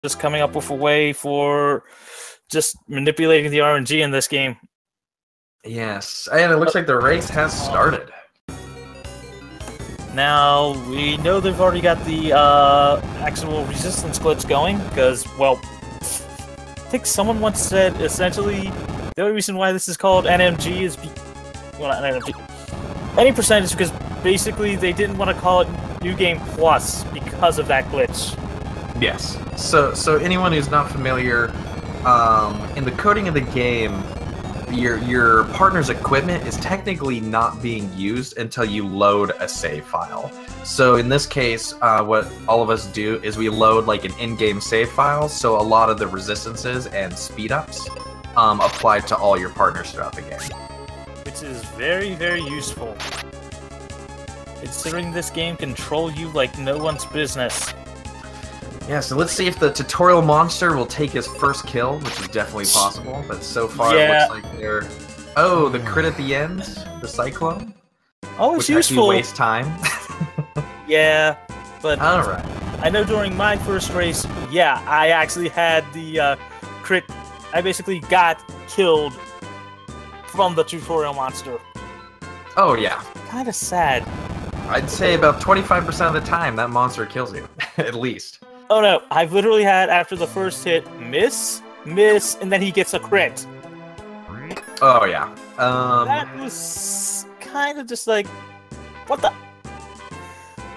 just coming up with a way for just manipulating the RNG in this game. Yes, and it looks like the race has started. Now, we know they've already got the actual resistance glitch going, because, well, I think someone once said, essentially, the only reason why this is called NMG is well, not NMG. Any percentage, because basically they didn't want to call it New Game Plus because of that glitch. Yes. So anyone who's not familiar, in the coding of the game, your partner's equipment is technically not being used until you load a save file. So in this case, what all of us do is we load like an in-game save file, so a lot of the resistances and speed-ups apply to all your partners throughout the game. Which is very, very useful. Considering this game control you like no one's business. Yeah, so let's see if the tutorial monster will take his first kill, which is definitely possible, but so far it looks like they're... Oh, the crit at the end? The Cyclone? Oh, it's which useful. Which waste time. Yeah, but... Alright. I know during my first race, yeah, I actually had the crit... I basically got killed from the tutorial monster. Oh, yeah. Kinda sad. I'd say about 25% of the time that monster kills you, at least. Oh no, I've literally had, after the first hit, miss, and then he gets a crit. Oh, yeah. That was kind of just like, what the...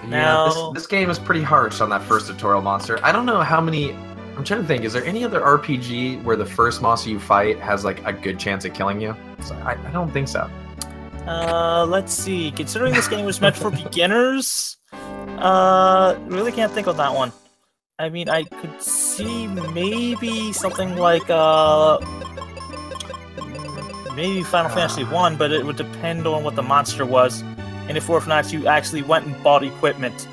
Yeah, now... this game is pretty harsh on that first tutorial monster. I don't know how many... I'm trying to think, is there any other RPG where the first monster you fight has, like, a good chance of killing you? So, I don't think so. Let's see. Considering this game was meant for beginners, really can't think of that one. I mean, I could see maybe something like, maybe Final Fantasy 1, but it would depend on what the monster was, and if or not you actually went and bought equipment.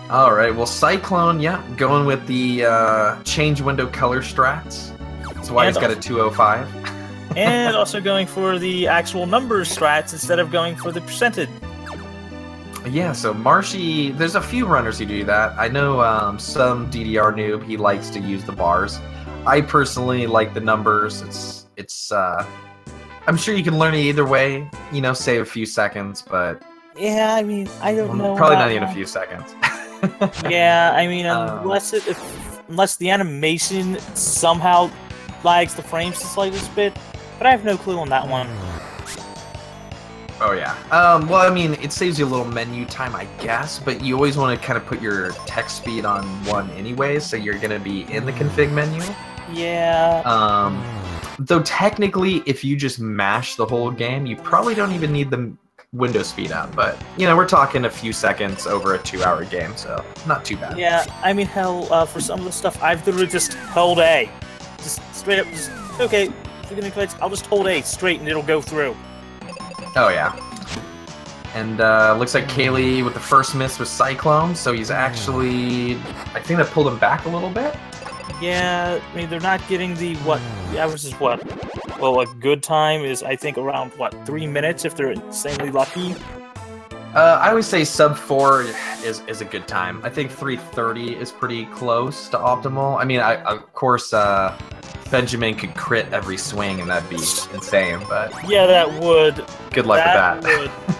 Alright, well, Cyclone, yeah, going with the change window color strats. That's why he's got a 205. And also going for the actual numbers strats instead of going for the percentage. Yeah, so Marshy, there's a few runners who do that. I know some DDR noob, he likes to use the bars. I personally like the numbers. It's I'm sure you can learn it either way, you know, save a few seconds, but... Yeah, I mean, I don't know. Probably not even a few seconds. Yeah, I mean, unless the animation somehow lags the frames the slightest bit, but I have no clue on that one. Oh yeah. Well, I mean, it saves you a little menu time, I guess, but you always want to kind of put your text speed on 1 anyways, so you're going to be in the config menu. Yeah. Though technically, if you just mash the whole game, you probably don't even need the window speed up, but, you know, we're talking a few seconds over a 2-hour game, so not too bad. Yeah, I mean, hell, for some of the stuff, I've literally just held A. Just straight up, just, okay, if you're gonna glitch, I'll just hold A straight and it'll go through. Oh, yeah. And looks like Kaylee with the first miss was Cyclone, so he's actually... I think that pulled him back a little bit. Yeah, I mean, they're not getting the, what, the average is what? Well, a good time is, I think, around, what, 3 minutes if they're insanely lucky? I always say sub 4 is a good time. I think 3:30 is pretty close to optimal. I mean, of course, Benjamin could crit every swing, and that'd be insane, but... Yeah, that would. Good luck with that.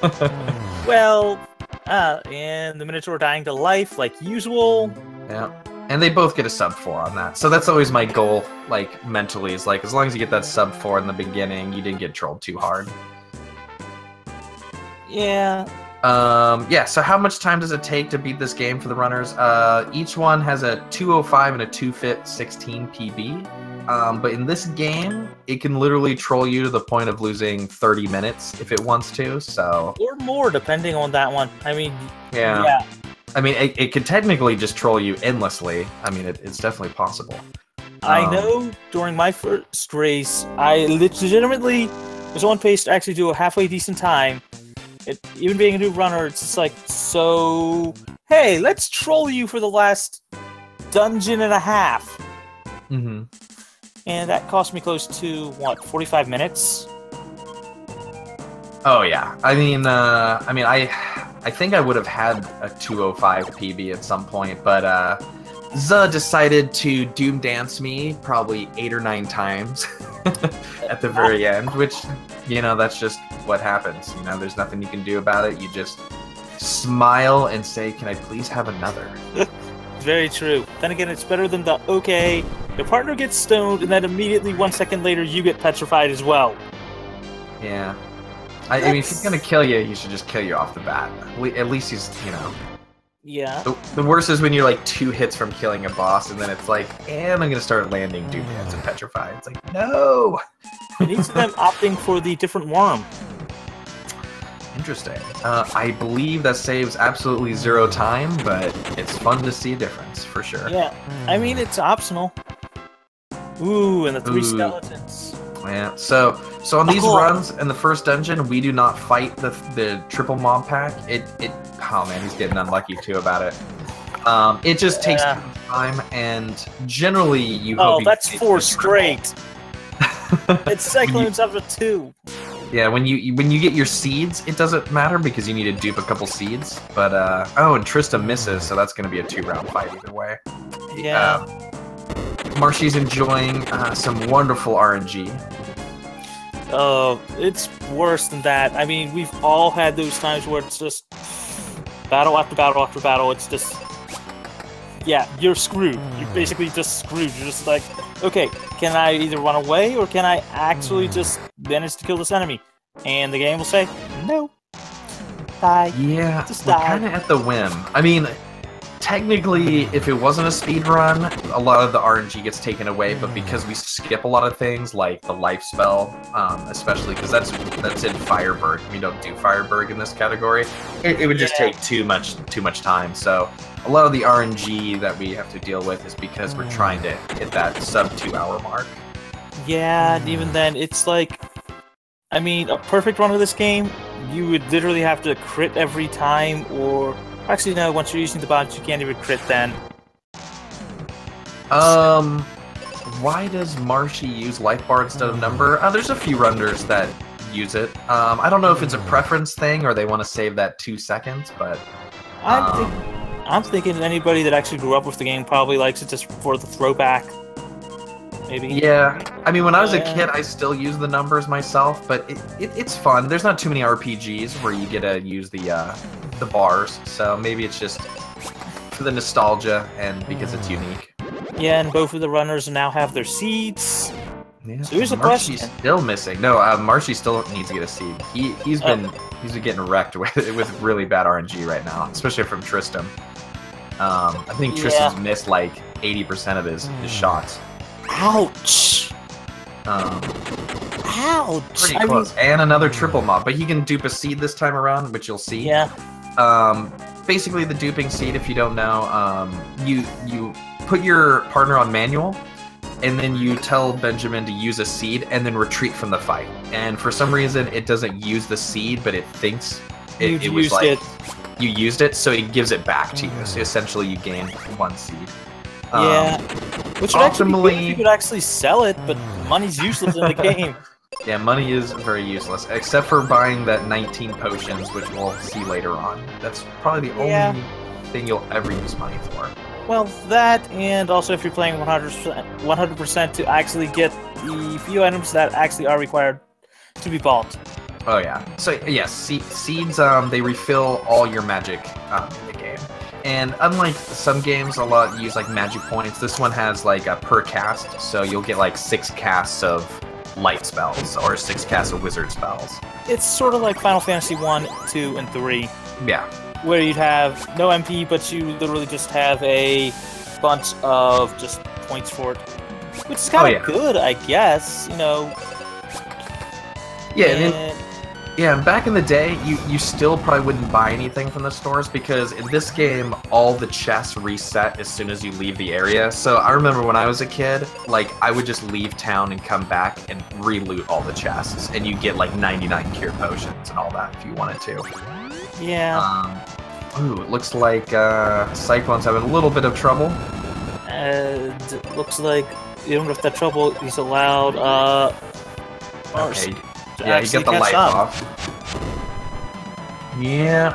Would. Well, and the Minotaur dying to life, like usual. Yeah. And they both get a sub 4 on that. So that's always my goal, like, mentally, is like, as long as you get that sub 4 in the beginning, you didn't get trolled too hard. Yeah. Yeah, so how much time does it take to beat this game for the runners? Each one has a 205 and a 2fit16 PB. But in this game, it can literally troll you to the point of losing 30 minutes if it wants to, so... Or more, depending on that one. I mean, yeah. I mean, it could technically just troll you endlessly. I mean, it's definitely possible. I know during my first race, I legitimately was on pace to actually do a halfway decent time. Even being a new runner, it's just like, so, hey, let's troll you for the last dungeon and a half. Mm-hmm. And that cost me close to, what, 45 minutes? Oh, yeah. I mean, I think I would have had a 205 PB at some point, but Zuh decided to Doom Dance me probably 8 or 9 times at the very end, which, you know, that's just what happens. You know, there's nothing you can do about it. You just smile and say, "Can I please have another?" Very true. Then again, it's better than the, okay, your partner gets stoned, and then immediately 1 second later, you get petrified as well. Yeah. I mean, if he's gonna kill you, he should just kill you off the bat. At least he's, you know... Yeah. The worst is when you're like 2 hits from killing a boss, and then it's like, and I'm gonna start landing Doom Dance and Petrify. It's like, no! And each of them opting for the different worm. Interesting. I believe that saves absolutely 0 time, but it's fun to see a difference, for sure. Yeah. I mean, it's optional. Ooh, and the 3 skeletons. Yeah, so on these runs in the first dungeon, we do not fight the triple mob pack. Oh man, he's getting unlucky too about it. It just takes time, and generally you hope. Oh, that's 4 straight. It's Cyclone's up to 2. Yeah, when you get your seeds, it doesn't matter because you need to dupe a couple seeds. But oh, and Trista misses, so that's going to be a 2-round fight either way. Yeah. Marshy's enjoying some wonderful RNG. It's worse than that. I mean, we've all had those times where it's just battle after battle after battle. It's just, yeah, you're screwed. You're basically just screwed. You're just like, okay, can I either run away or can I actually just manage to kill this enemy? And the game will say, no. Die. Yeah, just we're die. kind of at the whim. I mean, technically, if it wasn't a speed run, a lot of the RNG gets taken away, but because we skip a lot of things, like the life spell, especially because that's in Fireberg. We don't do Fireberg in this category. It would just take too much time. So a lot of the RNG that we have to deal with is because we're trying to hit that sub 2-hour mark. Yeah, and even then, it's like, I mean, a perfect run of this game, you would literally have to crit every time, or actually no, once you're using the bots, you can't even crit then. Why does Marshy use life bar instead of number? There's a few runners that use it. I don't know if it's a preference thing or they want to save that 2 seconds, but I'm thinking anybody that actually grew up with the game probably likes it just for the throwback. Maybe. Yeah, I mean, when I was a kid, I still use the numbers myself, but it's fun. There's not too many RPGs where you get to use the bars, so maybe it's just for the nostalgia and because it's unique. Yeah, and both of the runners now have their seeds. Yeah. So here's a Marshy's question. still missing. No, Marshy still needs to get a seed. He's been getting wrecked with really bad RNG right now, especially from Tristan. I think Tristan's missed like 80% of his shots. Ouch! Ouch! Pretty close. And another triple mob, but he can dupe a seed this time around, which you'll see. Yeah. Basically, the duping seed, if you don't know, you put your partner on manual, and then you tell Benjamin to use a seed, and then retreat from the fight. And for some reason, it doesn't use the seed, but it thinks it was like you used it, so it gives it back to you. So essentially, you gain 1 seed. Yeah. Which would actually be good if you could actually sell it, but money's useless in the game. Yeah, money is very useless, except for buying that 19 potions, which we'll see later on. That's probably the only thing you'll ever use money for. Well, that, and also if you're playing 100% to actually get the few items that actually are required to be bought. Oh yeah. So yes, seeds, they refill all your magic in the game. And unlike some games, a lot use like magic points. This one has like a per cast, so you'll get like 6 casts of light spells or 6 casts of wizard spells. It's sort of like Final Fantasy 1, 2, and 3. Yeah. Where you'd have no MP, but you literally just have a bunch of just points for it. Which is kind of good, I guess, you know. Yeah, and back in the day, you still probably wouldn't buy anything from the stores because in this game, all the chests reset as soon as you leave the area. So I remember when I was a kid, like, I would just leave town and come back and re-loot all the chests, and you get like 99 cure potions and all that if you wanted to. Yeah. Ooh, it looks like Cyclone's having a little bit of trouble. It looks like even with that trouble, he's allowed. Okay. Yeah, he got the light off. Yeah.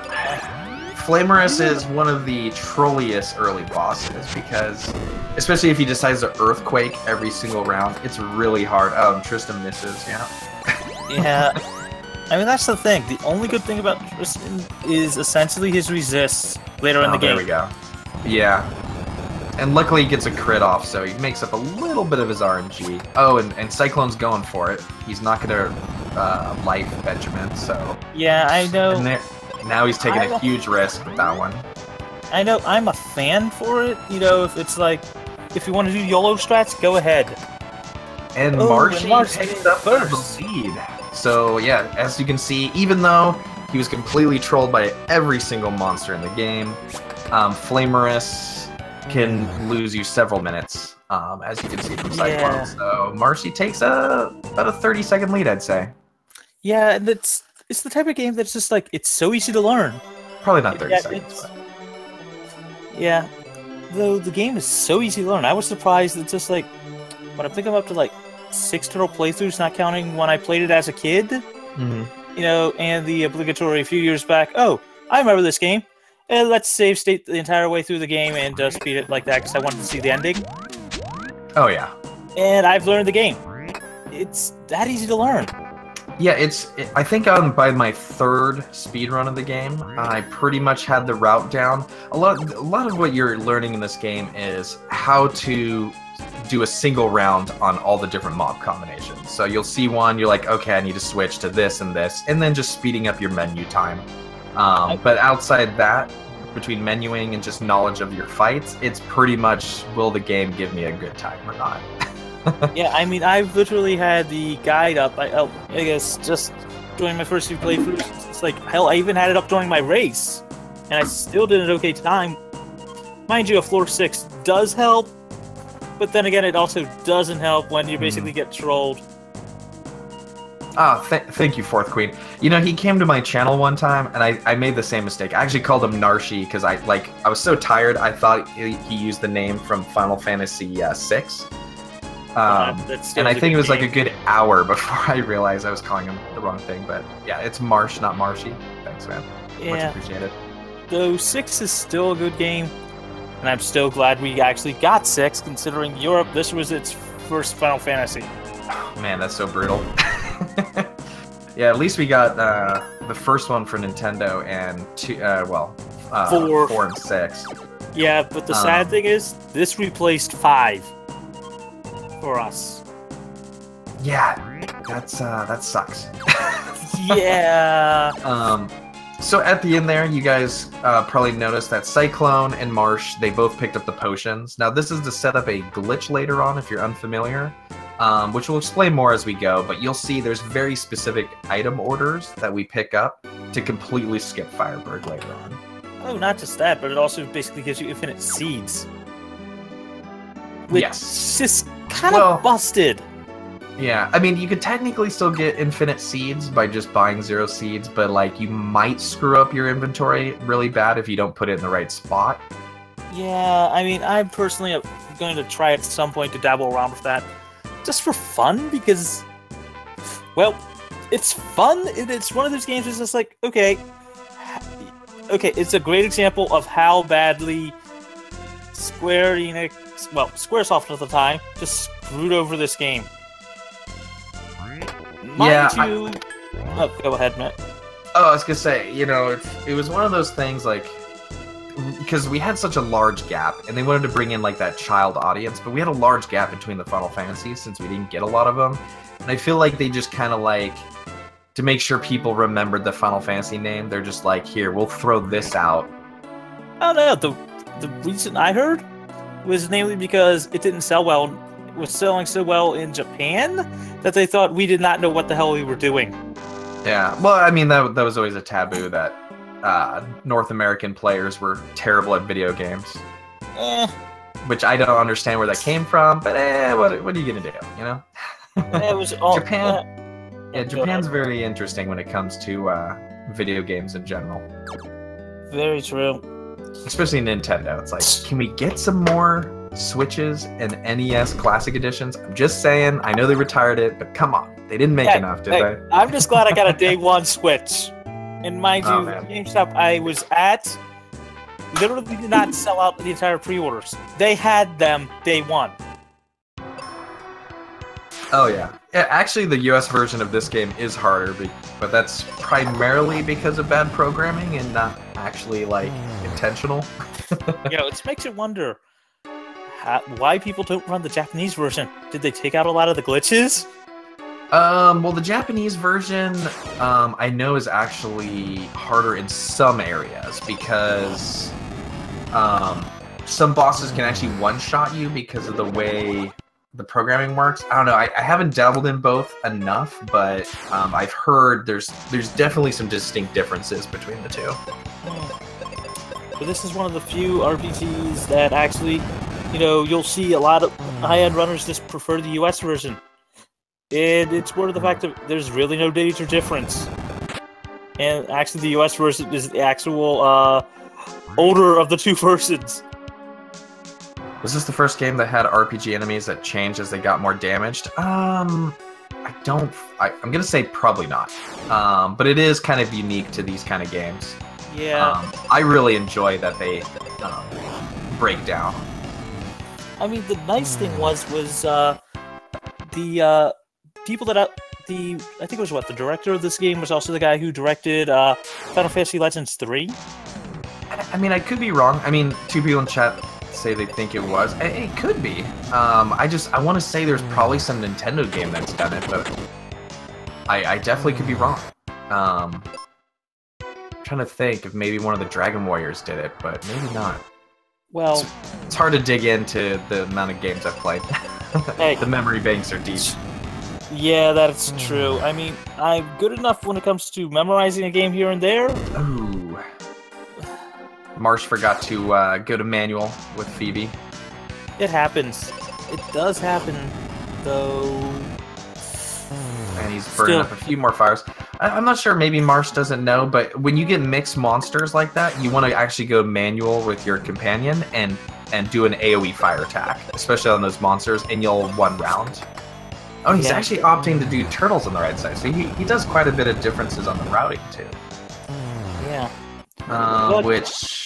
Flamerus is one of the trolliest early bosses because, especially if he decides to earthquake every single round, it's really hard. Tristan misses, yeah. Yeah. I mean, that's the thing. The only good thing about Tristan is essentially his resists later in the game. There we go. Yeah. And luckily he gets a crit off, so he makes up a little bit of his RNG. Oh, and Cyclone's going for it. He's not going to life Benjamin, so... Yeah, I know. And now he's taking a huge risk with that one. I know, I'm a fan for it. You know, if it's like, if you want to do YOLO strats, go ahead. And Marshe picked up the lead. So, yeah, as you can see, even though he was completely trolled by every single monster in the game, Flamerus can lose you several minutes, as you can see from Cyclone. Yeah. So Marshe takes about a 30-second lead, I'd say. Yeah, and it's the type of game that's just like, it's so easy to learn. Probably not 30 seconds. But... Yeah, though the game is so easy to learn. I was surprised that just like, when I think I'm up to like 6 total playthroughs, not counting when I played it as a kid, you know, and the obligatory a few years back, oh, I remember this game. And let's save state the entire way through the game and just beat it like that because I wanted to see the ending. Oh, yeah. And I've learned the game. It's that easy to learn. Yeah, I think by my 3rd speedrun of the game, I pretty much had the route down. A lot of what you're learning in this game is how to do a single round on all the different mob combinations. So you'll see one, you're like, okay, I need to switch to this, and then just speeding up your menu time. But outside that, between menuing and just knowledge of your fights, it's pretty much, will the game give me a good time or not? Yeah, I mean, I've literally had the guide up, I guess, just during my first few playthroughs. It's like, hell, I even had it up during my race, and I still did an okay time. Mind you, a floor 6 does help, but then again, it also doesn't help when you basically get trolled. Thank you, Fourth Queen. You know, he came to my channel one time, and I made the same mistake. I actually called him Narshe because I was so tired. I thought he used the name from Final Fantasy VI. And I think it was like a good hour before I realized I was calling him the wrong thing. But yeah, it's Marsh, not Marshe. Thanks, man. Yeah. Much appreciated. Though 6 is still a good game, and I'm still glad we actually got 6, considering Europe, this was its first Final Fantasy. Oh, man, that's so brutal. Yeah, at least we got the first one for Nintendo and 4 and 6. Yeah, but the sad thing is, this replaced 5 for us. Yeah, that sucks. Yeah. So at the end there, you guys probably noticed that Cyclone and Marsh, they both picked up the potions. Now this is to set up a glitch later on if you're unfamiliar. Which we'll explain more as we go, but you'll see there's very specific item orders that we pick up to completely skip Firebird later on. Oh, not just that, but it also basically gives you infinite seeds. Which is just kind of busted. Yeah, I mean, you could technically still get infinite seeds by just buying 0 seeds, but like you might screw up your inventory really bad if you don't put it in the right spot. Yeah, I mean, I'm personally going to try at some point to dabble around with that. Just for fun, because, well, it's fun, and it's one of those games that's just like, okay, it's a great example of how badly Square Enix, well, Squaresoft at the time, just screwed over this game. Mind you... Oh, go ahead, Matt. Oh, I was gonna say, you know, it was one of those things, like, because we had such a large gap, and they wanted to bring in like that child audience, but we had a large gap between the Final Fantasies since we didn't get a lot of them, and I feel like they just kind of like, to make sure people remembered the Final Fantasy name, they're just like, here, we'll throw this out. Oh no, the reason I heard was namely because it didn't sell well, it was selling so well in Japan that they thought we did not know what the hell we were doing. Yeah, well, I mean, that was always a taboo that North American players were terrible at video games. Which I don't understand where that came from, but what are you gonna do, you know? It was all, Japan. Yeah, Japan's very interesting when it comes to video games in general. Very true. Especially Nintendo. It's like, can we get some more Switches and NES Classic Editions? I'm just saying, I know they retired it, but come on. They didn't make enough, did they? I'm just glad I got a day one Switch. And mind you, GameStop I was at literally did not sell out the entire pre-orders. They had them day one. Oh yeah. Actually, the US version of this game is harder, but that's primarily because of bad programming and not actually like intentional. Yeah, it makes you wonder why people don't run the Japanese version. Did they take out a lot of the glitches? Well, the Japanese version, I know is actually harder in some areas because some bosses can actually one-shot you because of the way the programming works. I don't know. I haven't dabbled in both enough, but I've heard there's definitely some distinct differences between the two. But this is one of the few RPGs that actually, you'll see a lot of high-end runners just prefer the US version. And it's more to the fact that there's really no major difference. And actually the US version is the actual older of the two versions. Was this the first game that had RPG enemies that changed as they got more damaged? I'm gonna say probably not. But it is kind of unique to these kind of games. Yeah. I really enjoy that they break down. I mean, the nice thing was the people that I think it was the director of this game was also the guy who directed Final Fantasy Legends 3. I mean, I could be wrong. I mean, two people in chat say they think it was. It could be. I want to say there's probably some Nintendo game that's done it, but I definitely could be wrong. I'm trying to think if maybe one of the Dragon Warriors did it, but maybe not. Well, it's hard to dig into the amount of games I've played. Hey, the memory banks are deep. Yeah, that's true. I mean, I'm good enough when it comes to memorizing a game here and there. Ooh. Marsh forgot to go to manual with Phoebe. It happens. It does happen, though. And he's burning up a few more fires. I'm not sure, maybe Marsh doesn't know, but when you get mixed monsters like that, you want to actually go manual with your companion and do an AoE fire attack, especially on those monsters, and you'll one round. Oh, he's actually opting to do turtles on the right side, so he does quite a bit of differences on the routing, too. Yeah. Which...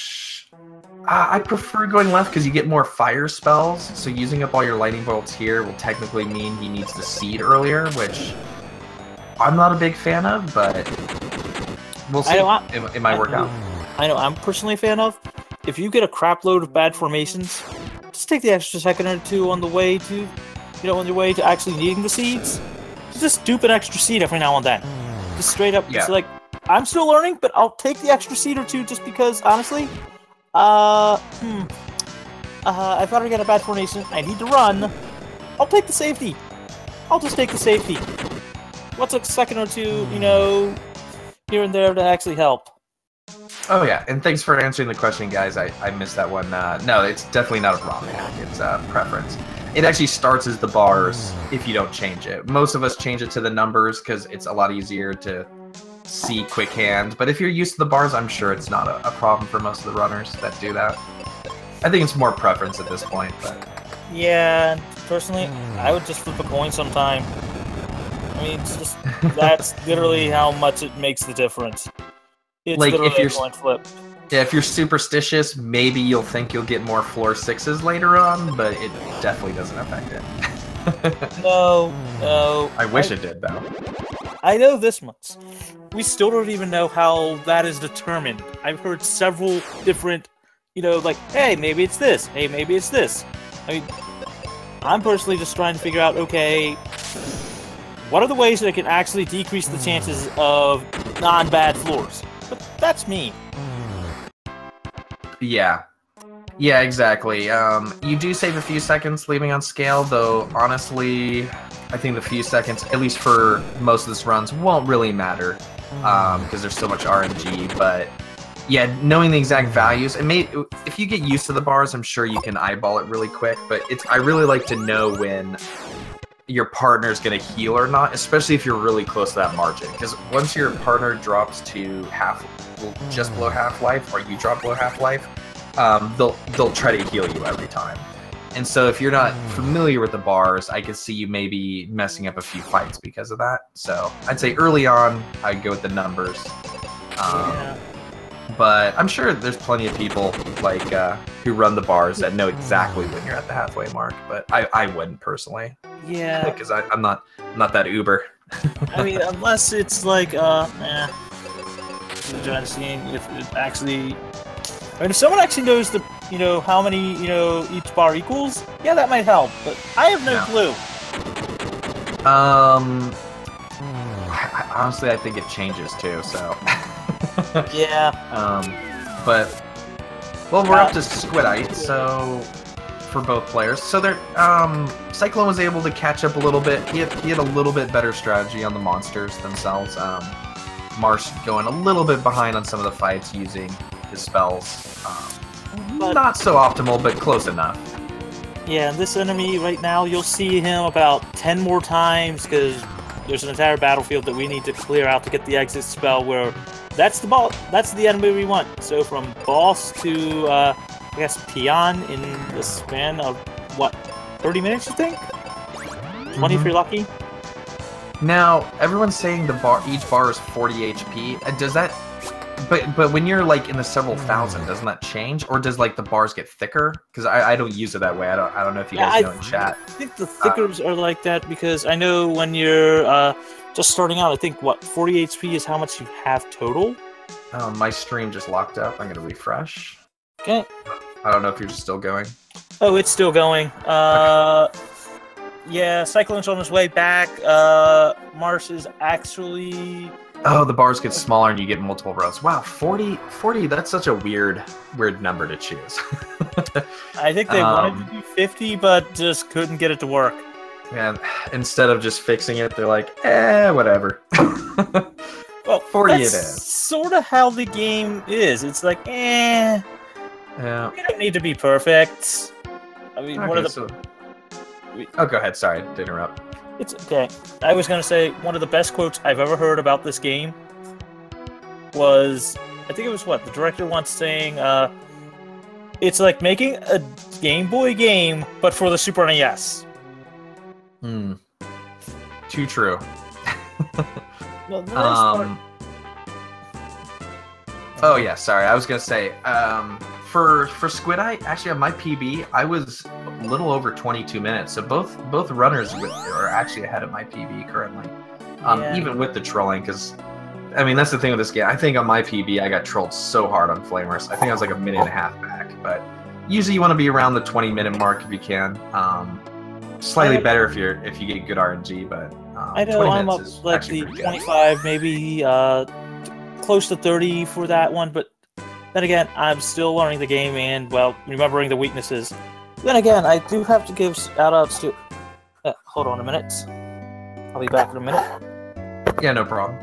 I prefer going left because you get more fire spells, so using up all your lightning bolts here will technically mean he needs the seed earlier, which I'm not a big fan of, but we'll see. It might work out. I know I'm personally a fan of. If you get a crap load of bad formations, just take the extra second or two on the way to, on your way to actually needing the seeds. Just dupe an extra seed every now and then. Just straight up, it's like, I'm still learning, but I'll take the extra seed or two just because, honestly, if I get a bad formation, I need to run, I'll take the safety. I'll just take the safety. What's a second or two, here and there to actually help? Oh yeah, and thanks for answering the question, guys. I missed that one. No, it's definitely not a ROM hack. It's a preference. It actually starts as the bars if you don't change it. Most of us change it to the numbers because it's a lot easier to see quick hand. But if you're used to the bars, I'm sure it's not a problem for most of the runners that do that. I think it's more preference at this point. But yeah, personally, I would just flip a coin sometime. I mean, it's just that's literally how much it makes the difference. It's like literally a coin flip. Yeah, if you're superstitious, maybe you'll think you'll get more floor 6s later on, but it definitely doesn't affect it. No. I wish it did, though. I know this much. We still don't even know how that is determined. I've heard several different, like, hey, maybe it's this. Hey, maybe it's this. I mean, I'm personally just trying to figure out, okay, what are the ways that I can actually decrease the chances of non-bad floors? But that's me. Yeah. Yeah, exactly. You do save a few seconds leaving on scale, though honestly, I think the few seconds, at least for most of this runs, won't really matter because there's so much RNG. But yeah, knowing the exact values, if you get used to the bars, I'm sure you can eyeball it really quick. But I really like to know when your partner's going to heal or not, especially if you're really close to that margin. Because once your partner drops to just below half-life, or you drop below half-life, they'll try to heal you every time. And so if you're not familiar with the bars, I could see you maybe messing up a few fights because of that. So I'd say early on, I'd go with the numbers. But I'm sure there's plenty of people like who run the bars that know exactly when you're at the halfway mark. But I wouldn't personally. Yeah. Because I'm not that Uber. I mean, unless it's like, I'm trying to see if it actually. I mean, if someone actually knows the, how many, each bar equals, yeah, that might help. But I have no clue. Honestly, I think it changes too. So. Yeah. But well, we're up to Squidite, so for both players. So they're Cyclone was able to catch up a little bit. He had a little bit better strategy on the monsters themselves. Marsh going a little bit behind on some of the fights using his spells. Not so optimal, but close enough. Yeah, and this enemy right now, you'll see him about 10 more times because there's an entire battlefield that we need to clear out to get the exit spell where that's the enemy we want. So from boss to, I guess, peon in the span of, what, 30 minutes, you think? 20 if you're lucky? Now, everyone's saying each bar is 40 HP. Does that... But when you're, like, in the several thousand, doesn't that change? Or does, like, the bars get thicker? Because I don't use it that way. I don't know if you guys know in chat. I think the thickers are like that because I know when you're just starting out, I think, 40 HP is how much you have total? My stream just locked up. I'm going to refresh. Okay. I don't know if you're still going. Oh, it's still going. Yeah, Cyclone's on his way back. Marsh is actually... Oh, the bars get smaller and you get multiple rows. Wow, 40, that's such a weird number to choose. I think they wanted to do 50, but just couldn't get it to work. And instead of just fixing it, they're like, whatever. Well, 40 that's it is. Sort of how the game is. It's like, Yeah. we don't need to be perfect. I mean, Okay, one of the... Oh, go ahead. Sorry to interrupt. It's okay. I was going to say, one of the best quotes I've ever heard about this game was, I think it was the director once saying, it's like making a Game Boy game, but for the Super NES. Too true. No, the nice part... Oh, yeah, sorry. I was going to say, for Squidite, actually on my PB, I was a little over 22 minutes. So both runners are actually ahead of my PB currently. Even with the trolling, because, I mean, that's the thing with this game. I think on my PB, I got trolled so hard on Flamers. I think I was like a minute and a half back. But usually you want to be around the 20-minute mark if you can. Slightly better if you get good RNG, but I know 20 I'm up is like actually the pretty 25, maybe close to 30 for that one, but then again, I'm still learning the game and, well, remembering the weaknesses. Then again, I do have to give shout-outs to... hold on a minute. I'll be back in a minute. Yeah, no problem.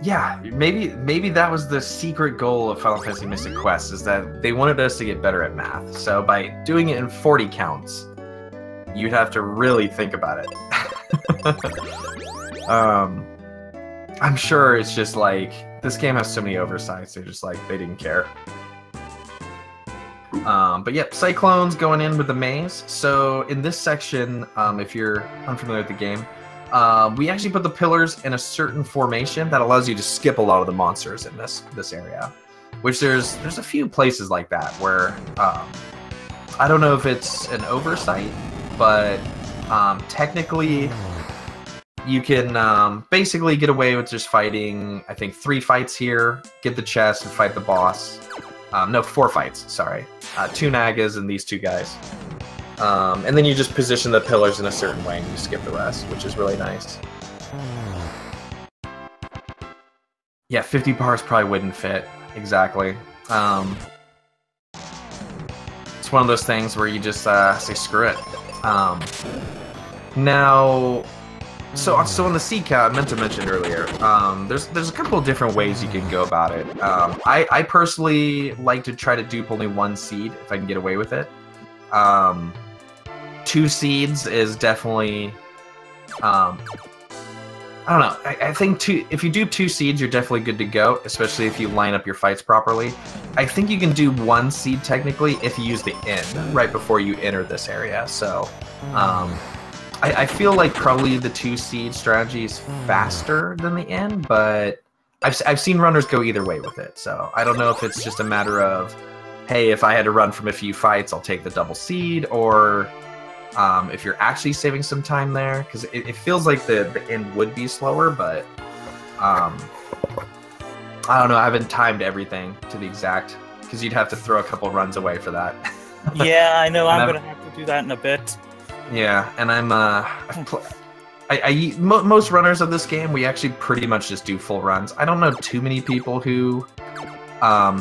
Yeah, maybe that was the secret goal of Final Fantasy Mystic Quest, is that they wanted us to get better at math. So by doing it in 40 counts, you'd have to really think about it. I'm sure it's just like, this game has so many oversights, they're just like, they didn't care. But yep, Cyclone's going in with the maze. So in this section, if you're unfamiliar with the game, we actually put the pillars in a certain formation that allows you to skip a lot of the monsters in this area. Which there's a few places like that where, I don't know if it's an oversight, but technically you can basically get away with just fighting, I think, 3 fights here, get the chest, and fight the boss. No, 4 fights, sorry. 2 Nagas and these 2 guys. And then you just position the pillars in a certain way and you skip the rest, which is really nice. Yeah, 50 bars probably wouldn't fit, exactly. It's one of those things where you just say, screw it. Now... So on the seed count, I meant to mention earlier, there's a couple of different ways you can go about it. I personally like to try to dupe only 1 seed if I can get away with it. 2 seeds is definitely, I don't know. I think if you dupe 2 seeds, you're definitely good to go, especially if you line up your fights properly. I think you can do 1 seed technically if you use the inn right before you enter this area. So. I feel like probably the 2 seed strategy is faster than the end, but I've seen runners go either way with it, so I don't know if it's just a matter of, hey, if I had to run from a few fights, I'll take the double seed, or if you're actually saving some time there, because it feels like the end would be slower, but I don't know. I haven't timed everything to the exact, because you'd have to throw a couple runs away for that. Yeah, I know. I'm gonna have to do that in a bit. Yeah, and most runners of this game, we actually pretty much just do full runs. I don't know too many people who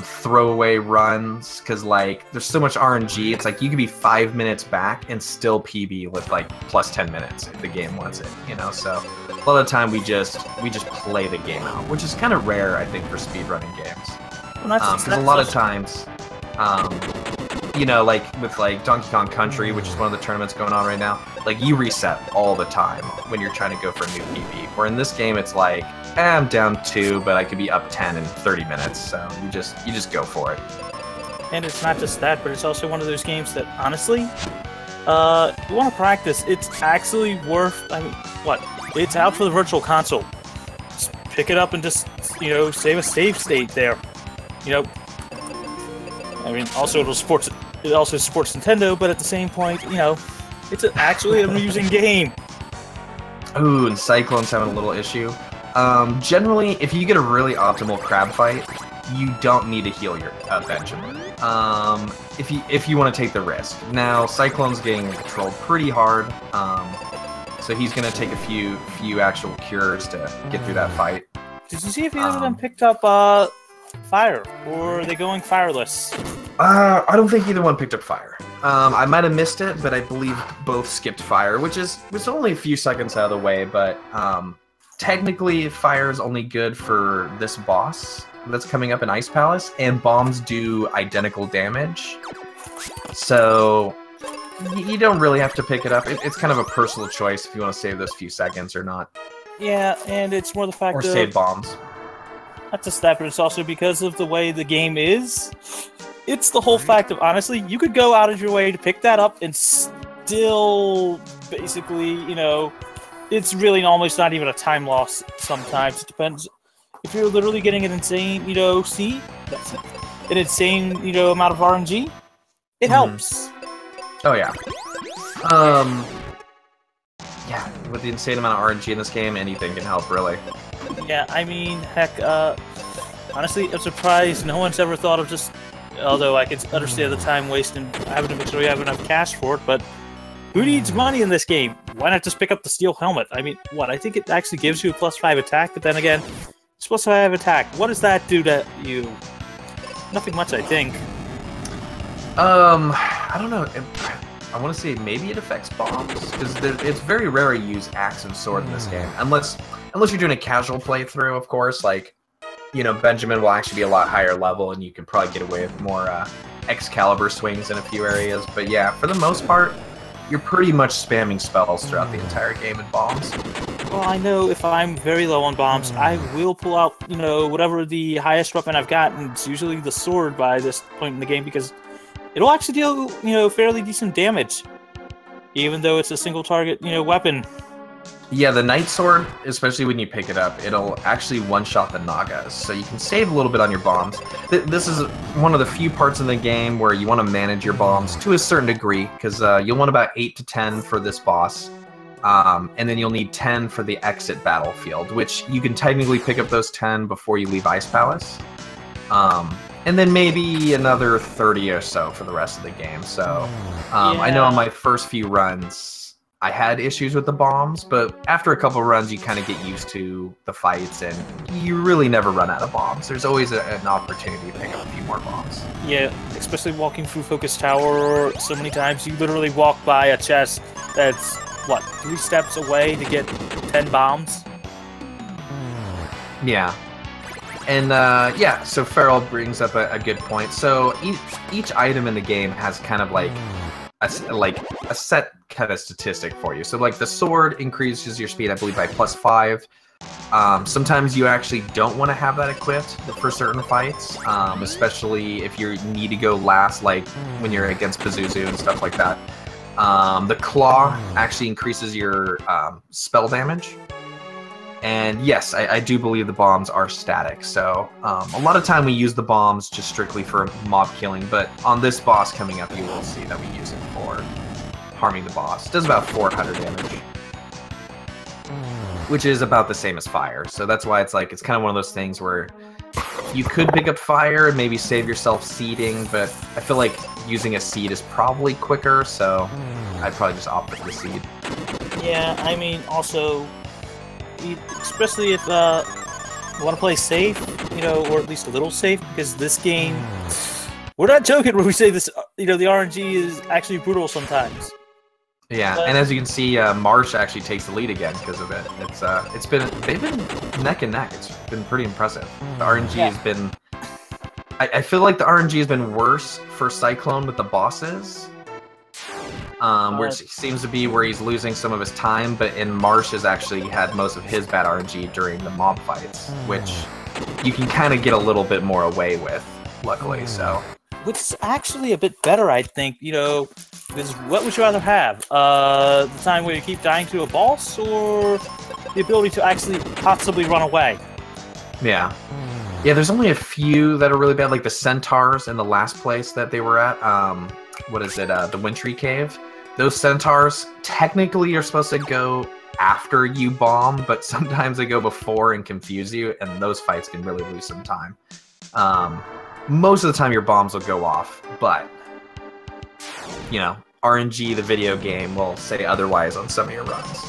throw away runs, because like there's so much RNG. It's like you could be 5 minutes back and still PB with like plus 10 minutes if the game wants it, you know. So a lot of the time we just play the game out, which is kind of rare, I think, for speedrunning games. Because a lot of times, you know, like with like Donkey Kong Country, which is one of the tournaments going on right now, like you reset all the time when you're trying to go for a new PB. Where in this game, it's like, I'm down 2, but I could be up 10 in 30 minutes. So you just go for it. And it's not just that, but it's also one of those games that honestly, you want to practice. It's actually worth. I mean, what? It's out for the Virtual Console. Just pick it up and just, you know, save a save state there. You know, I mean, also it also supports Nintendo, but at the same point, you know, it's actually an amusing game. Ooh, and Cyclone's having a little issue. Generally, if you get a really optimal crab fight, you don't need to heal your Benjamin. If you want to take the risk. Now, Cyclone's getting controlled pretty hard, so he's gonna take a few actual cures to get through that fight. Did you see if either of them picked up fire, or are they going fireless? I don't think either one picked up fire. I might have missed it, but I believe both skipped fire, which is only a few seconds out of the way, but technically fire is only good for this boss that's coming up in Ice Palace, and bombs do identical damage. So you don't really have to pick it up. It's kind of a personal choice if you want to save those few seconds or not. Yeah, and it's more the fact or save bombs. Not just that, but it's also because of the way the game is. It's the whole fact of, honestly, you could go out of your way to pick that up and still basically, you know, it's really almost not even a time loss sometimes. It depends. If you're literally getting an insane, you know, an insane, you know, amount of RNG, it helps. Oh, yeah. Yeah, with the insane amount of RNG in this game, anything can help, really. Yeah, I mean, heck, honestly, I'm surprised no one's ever thought of just, although I can understand the time waste and having to make sure you have enough cash for it, but who needs money in this game? Why not just pick up the steel helmet? I mean, what? I think it actually gives you a +5 attack, but then again, it's +5 attack. What does that do to you? Nothing much, I think. I don't know. I want to say maybe it affects bombs, because it's very rare to use axe and sword in this game, unless you're doing a casual playthrough, of course. Like, you know, Benjamin will actually be a lot higher level, and you can probably get away with more Excalibur swings in a few areas. But yeah, for the most part, you're pretty much spamming spells throughout the entire game and bombs. Well, I know if I'm very low on bombs, I will pull out, you know, whatever the highest weapon I've got, and it's usually the sword by this point in the game, because it'll actually deal, you know, fairly decent damage, even though it's a single target, you know, weapon. Yeah, the Knight Sword, especially when you pick it up, it'll actually one-shot the Nagas, so you can save a little bit on your bombs. This is one of the few parts in the game where you want to manage your bombs to a certain degree, because you'll want about 8 to 10 for this boss, and then you'll need 10 for the exit battlefield, which you can technically pick up those 10 before you leave Ice Palace. And then maybe another 30 or so for the rest of the game. So I know on my first few runs, I had issues with the bombs, but after a couple runs, you kind of get used to the fights, and you really never run out of bombs. There's always an opportunity to pick up a few more bombs. Yeah, especially walking through Focus Tower so many times. You literally walk by a chest that's, what, 3 steps away to get 10 bombs? Yeah. And yeah, so Farrell brings up a good point. So each item in the game has kind of like a set kind of statistic for you. So like the sword increases your speed, I believe, by +5. Sometimes you actually don't want to have that equipped for certain fights, especially if you need to go last, like when you're against Pazuzu and stuff like that. The claw actually increases your spell damage. And yes, I do believe the bombs are static. So a lot of time we use the bombs just strictly for mob killing, but on this boss coming up, you will see that we use it for harming the boss. It does about 400 damage, which is about the same as fire. So that's why it's like, it's kind of one of those things where you could pick up fire and maybe save yourself seeding, but I feel like using a seed is probably quicker, so I'd probably just opt for the seed. Yeah, I mean, also, especially if you want to play safe, you know, or at least a little safe, because this game, we're not joking when we say this, you know, the RNG is actually brutal sometimes. Yeah, and as you can see, Marsh actually takes the lead again because of it. They've been neck and neck. It's been pretty impressive. The RNG has been, I feel like the RNG has been worse for Cyclone with the bosses, where it seems to be where he's losing some of his time, but in Marsh has actually had most of his bad RNG during the mob fights, which you can kind of get a little bit more away with, luckily, so. Which is actually a bit better, I think, you know, because what would you rather have? The time where you keep dying to a boss, or the ability to actually possibly run away? Yeah. Yeah, there's only a few that are really bad, like the centaurs in the last place that they were at. What is it? The Wintry Cave. Those centaurs technically are supposed to go after you bomb, but sometimes they go before and confuse you, and those fights can really lose some time. Most of the time your bombs will go off, but, you know, RNG, the video game, will say otherwise on some of your runs.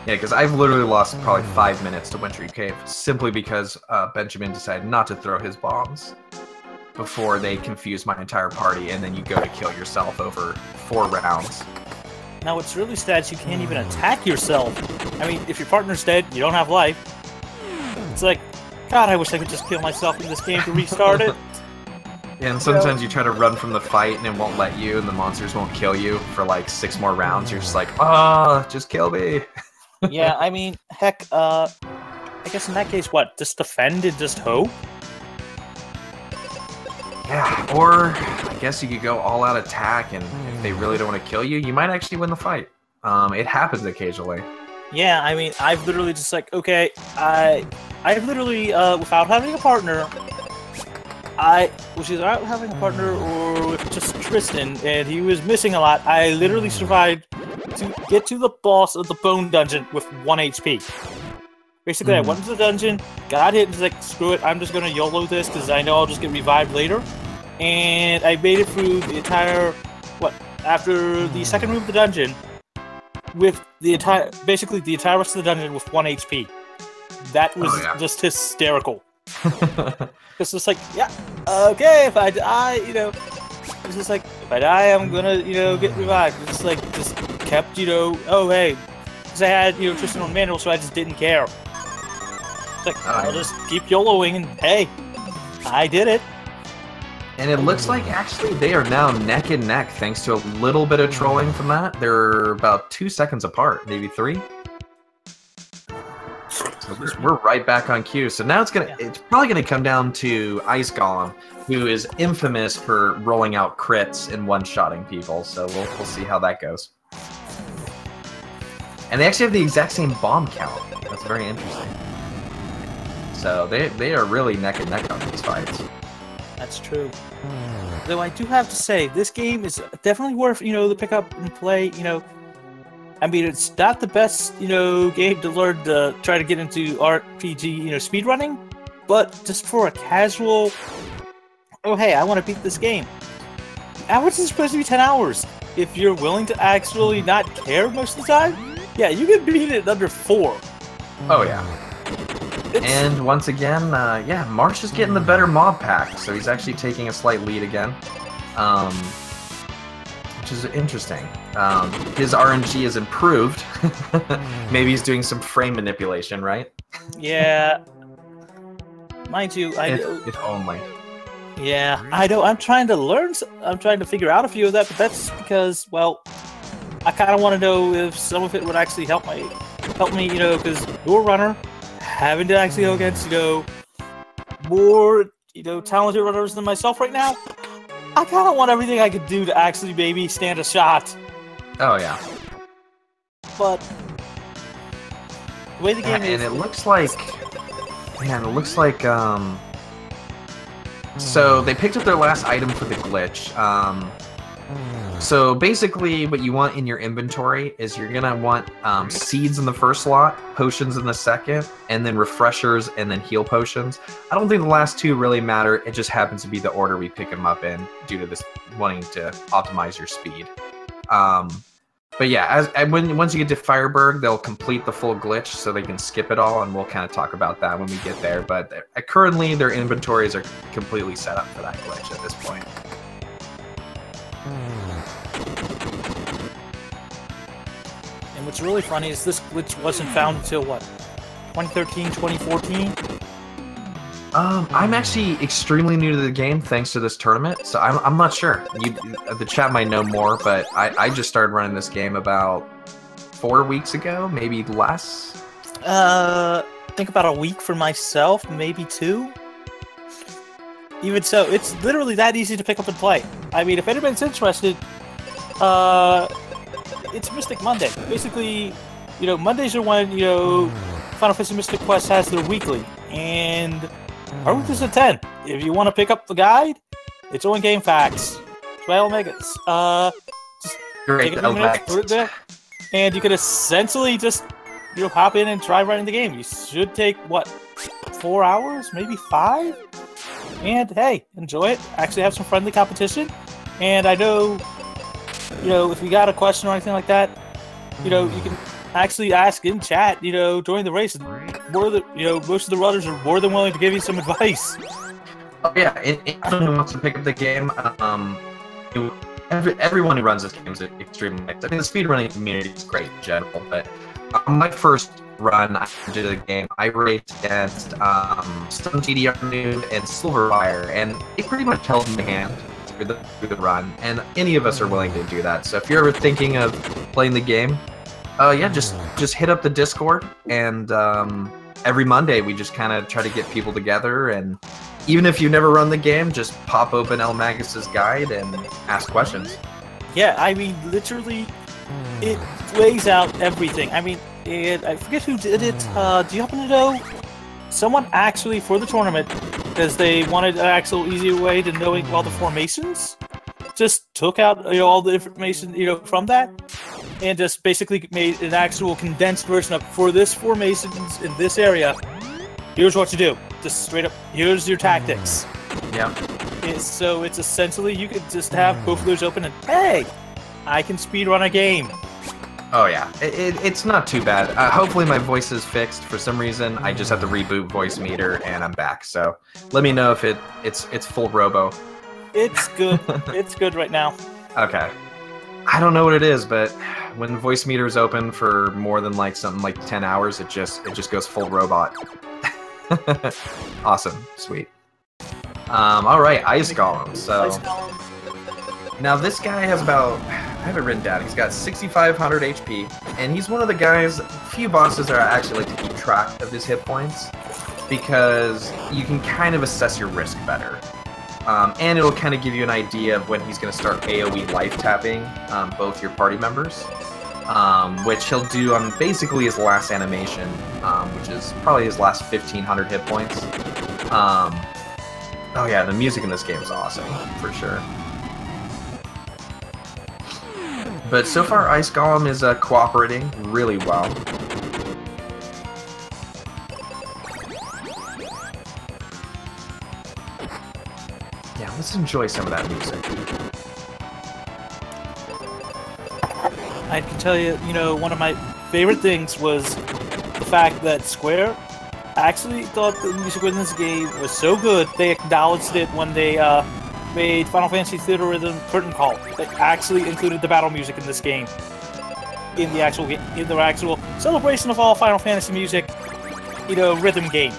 Yeah, because I've literally lost probably 5 minutes to Wintry Cave, simply because Benjamin decided not to throw his bombs before they confused my entire party, and then you go to kill yourself over 4 rounds. Now, what's really sad is you can't even attack yourself. I mean, if your partner's dead, you don't have life. It's like, God, I wish I could just kill myself in this game to restart it. Yeah, and sometimes you try to run from the fight and it won't let you, and the monsters won't kill you for like 6 more rounds. You're just like, ah, just kill me. Yeah, I mean, heck, I guess in that case, what? Just defend and just hope? Yeah, or I guess you could go all-out attack, and if they really don't want to kill you, you might actually win the fight. It happens occasionally. Yeah, I mean, I've literally just like, okay, I've literally, without having a partner, which is without having a partner or with just Tristan, and he was missing a lot, I literally survived to get to the boss of the Bone Dungeon with 1 HP. Basically, I went into the dungeon, got hit, and was like, screw it, I'm just gonna YOLO this, because I know I'll just get revived later. And I made it through the entire, after the second room of the dungeon, with basically the entire rest of the dungeon with 1 HP. That was just hysterical. It's just like, yeah, okay, if I die, you know, it's just like, if I die, I'm gonna, you know, get revived. It's just like, just kept, you know, oh, hey, because I had, you know, Tristan on manual, so I just didn't care. It's like, I'll just keep YOLOing, and hey, I did it. And it looks like actually they are now neck and neck thanks to a little bit of trolling from that. They're about 2 seconds apart, maybe 3. So we're right back on cue. So now it's probably gonna come down to Ice Golem, who is infamous for rolling out crits and one-shotting people. So we'll see how that goes. And they actually have the exact same bomb count. That's very interesting. So they are really neck and neck on these fights. That's true. Though I do have to say, this game is definitely worth, you know, the pick up and play, you know. I mean, it's not the best, you know, game to learn to try to get into RPG, you know, speedrunning, but just for a casual, oh, hey, I want to beat this game. The average is supposed to be 10 hours. If you're willing to actually not care most of the time, yeah, you can beat it in under 4. Oh, yeah. And once again, yeah, Marsh is getting the better mob pack, so he's actually taking a slight lead again, which is interesting. His RNG is improved. Maybe he's doing some frame manipulation, right? Yeah. Mind you, if only. Yeah, I know. I'm trying to learn. I'm trying to figure out a few of that, but that's because, well, I kind of want to know if some of it would actually help me. You know, because you're a runner. Having to actually go against, you know, more, you know, talented runners than myself right now, I kind of want everything I could do to actually maybe stand a shot. Oh yeah. But the way the game is, and it looks like, man, it looks like so they picked up their last item for the glitch. So basically, what you want in your inventory is you're gonna want seeds in the first slot, potions in the second, and then refreshers and then heal potions. I don't think the last two really matter. It just happens to be the order we pick them up in due to this wanting to optimize your speed. But yeah, once you get to Fireberg, they'll complete the full glitch so they can skip it all, and we'll kind of talk about that when we get there. But currently, their inventories are completely set up for that glitch at this point. and what's really funny is this glitch wasn't found until, what, 2013, 2014? I'm actually extremely new to the game thanks to this tournament, so I'm not sure. The chat might know more, but I just started running this game about 4 weeks ago, maybe less. Think about a week for myself, maybe 2. Even so, it's literally that easy to pick up and play. I mean, if anybody's interested, it's Mystic Monday. Basically, Mondays are when, Final Fantasy Mystic Quest has their weekly, and our week is at 10. If you want to pick up the guide, it's on Game Facts. 12 megas. Just Great, take a few minutes, put it there, and you can essentially just, hop in and try running the game. You should take, what, 4 hours? Maybe 5? And, hey, enjoy it. Actually have some friendly competition. And I know, if you got a question or anything like that, you can actually ask in chat, during the race. Most of the runners are more than willing to give you some advice. Oh yeah, anyone who wants to pick up the game, everyone who runs this game is extremely nice. I mean, the speedrunning community is great in general, but on my first run I did the game, I raced against Stone TDR Noob and Silverfire, and they pretty much held my hand through the run, and any of us are willing to do that. So if you're ever thinking of playing the game, yeah, just hit up the Discord, and every Monday we just kind of try to get people together, and even if you never run the game, just pop open El Magus's guide and ask questions. Yeah, I mean, literally, it lays out everything. I mean, I forget who did it. Do you happen to know? Someone actually, for the tournament, because they wanted an actual easier way to knowing all the formations, just took out all the information from that, and just basically made an actual condensed version of, for this formations in this area, here's what to do. Just straight up, here's your tactics. Yeah. So it's essentially, you could just have both of those open and, hey, I can speedrun a game. Oh yeah, it's not too bad. Hopefully my voice is fixed. For some reason, I just have to reboot Voice Meter, and I'm back. So let me know if it's full robo. It's good. It's good right now. Okay. I don't know what it is, but when the Voice Meter is open for more than something like 10 hours, it just goes full robot. Awesome, sweet. All right, Ice Golem. So now this guy has about, I have it written down, he's got 6,500 HP, and he's one of the guys, few bosses are actually like to keep track of his hit points, because you can kind of assess your risk better. And it'll kind of give you an idea of when he's going to start AoE life tapping both your party members, which he'll do on basically his last animation, which is probably his last 1,500 hit points. Oh yeah, the music in this game is awesome, for sure. But so far, Ice Golem is cooperating really well. Yeah, let's enjoy some of that music. I can tell you, one of my favorite things was the fact that Square actually thought the music in this game was so good, they acknowledged it when they made Final Fantasy Theater Rhythm Curtain Call. They actually included the battle music in this game. In the actual celebration of all Final Fantasy music, rhythm game.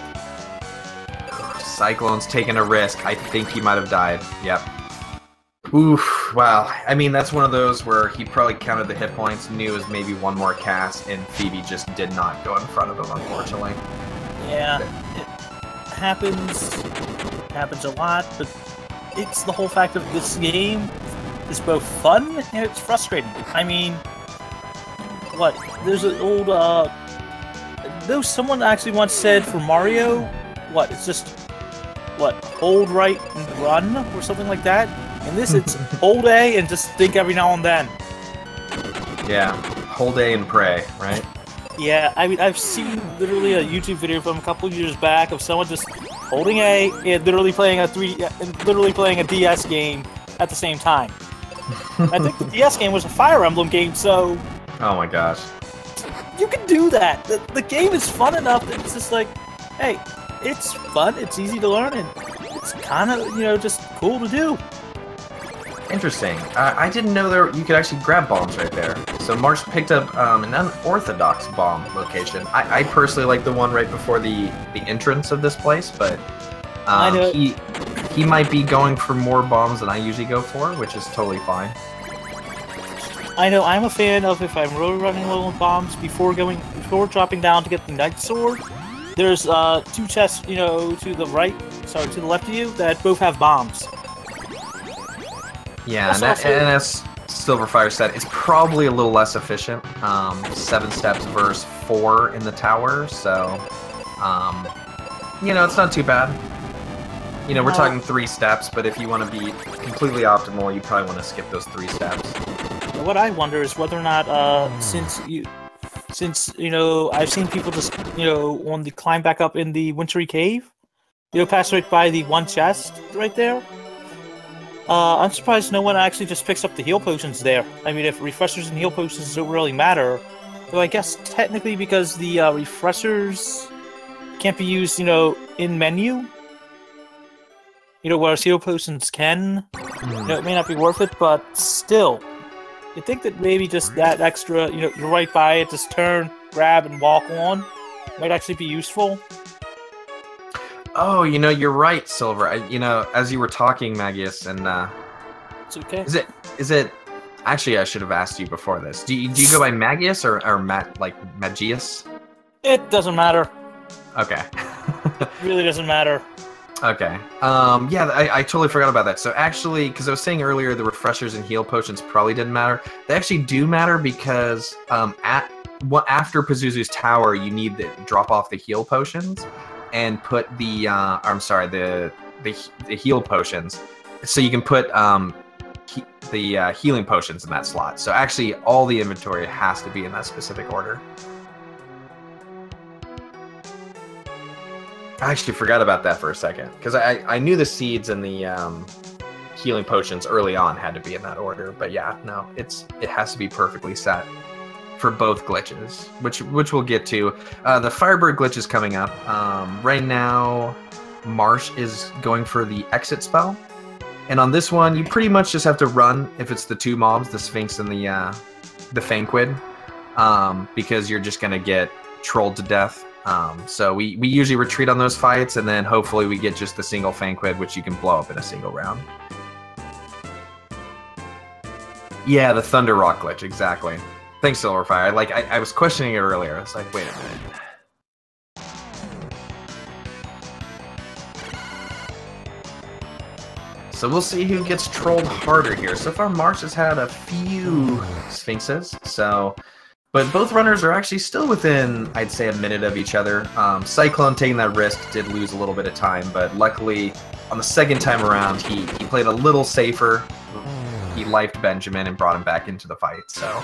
Cyclone's taking a risk. I think he might have died. Yep. Oof, wow. I mean, that's one of those where he probably counted the hit points, knew it was maybe one more cast, and Phoebe just did not go in front of him, unfortunately. Yeah, it happens a lot, but it's the whole fact of this game is both fun and it's frustrating. I mean, what? There's an old though someone actually once said for Mario, what? It's just what? Hold right and run or something like that. In this, it's hold A and just think every now and then. Yeah, hold A and pray, right? Yeah, I mean, I've seen literally a YouTube video from a couple of years back of someone just holding A and literally playing a DS game at the same time. I think the DS game was a Fire Emblem game, so Oh my gosh. you can do that. The game is fun enough that it's just like, hey, it's fun, it's easy to learn, and it's kind of, just cool to do. Interesting. I didn't know you could actually grab bombs right there. So Marsh picked up an unorthodox bomb location. I personally like the one right before the entrance of this place, but he might be going for more bombs than I usually go for, which is totally fine. I know I'm a fan of if I'm really running low on bombs before dropping down to get the Knight Sword. There's 2 chests, to the left of you that both have bombs. Yeah, and as Silverfire said, it's probably a little less efficient. 7 steps versus 4 in the tower, so it's not too bad. We're talking 3 steps, but if you want to be completely optimal, you probably want to skip those 3 steps. What I wonder is whether or not, since I've seen people just, on the climb back up in the wintry cave, pass right by the 1 chest right there. I'm surprised no one actually just picks up the heal potions there. I mean, if refreshers and heal potions don't really matter, though I guess technically because the refreshers can't be used, in menu, whereas heal potions can. It may not be worth it, but still, you think that maybe just that extra, you're right by it, just turn, grab, and walk on, might actually be useful. Oh, you're right, Silver. As you were talking, Magius, and it's okay. Is it? Actually, I should have asked you before this. Do you go by Magius or Magius? It doesn't matter. Okay. It really doesn't matter. Okay. Yeah, I totally forgot about that. So actually, because I was saying earlier, the refreshers and heal potions probably didn't matter. They actually do matter because after Pazuzu's tower, you need to drop off the heal potions and put the heal potions, so you can put the healing potions in that slot. So actually, all the inventory has to be in that specific order. I actually forgot about that for a second, because I knew the seeds and the healing potions early on had to be in that order. But yeah, no, it has to be perfectly set for both glitches, which we'll get to. The Firebird glitch is coming up. Right now, Marsh is going for the exit spell, and on this one, you pretty much just have to run if it's the 2 mobs, the Sphinx and the Fanquid, because you're just gonna get trolled to death. So we usually retreat on those fights, and then hopefully we get just the single Fanquid, which you can blow up in a single round. Yeah, the Thunder Rock glitch, exactly. Thanks, Silverfire. I was questioning it earlier. I was like, wait a minute. So we'll see who gets trolled harder here. So far, Marsh has had a few Sphinxes, but both runners are actually still within, I'd say, a minute of each other. Cyclone, taking that risk, did lose a little bit of time, but luckily, on the second time around, he played a little safer. He lifed Benjamin and brought him back into the fight, so...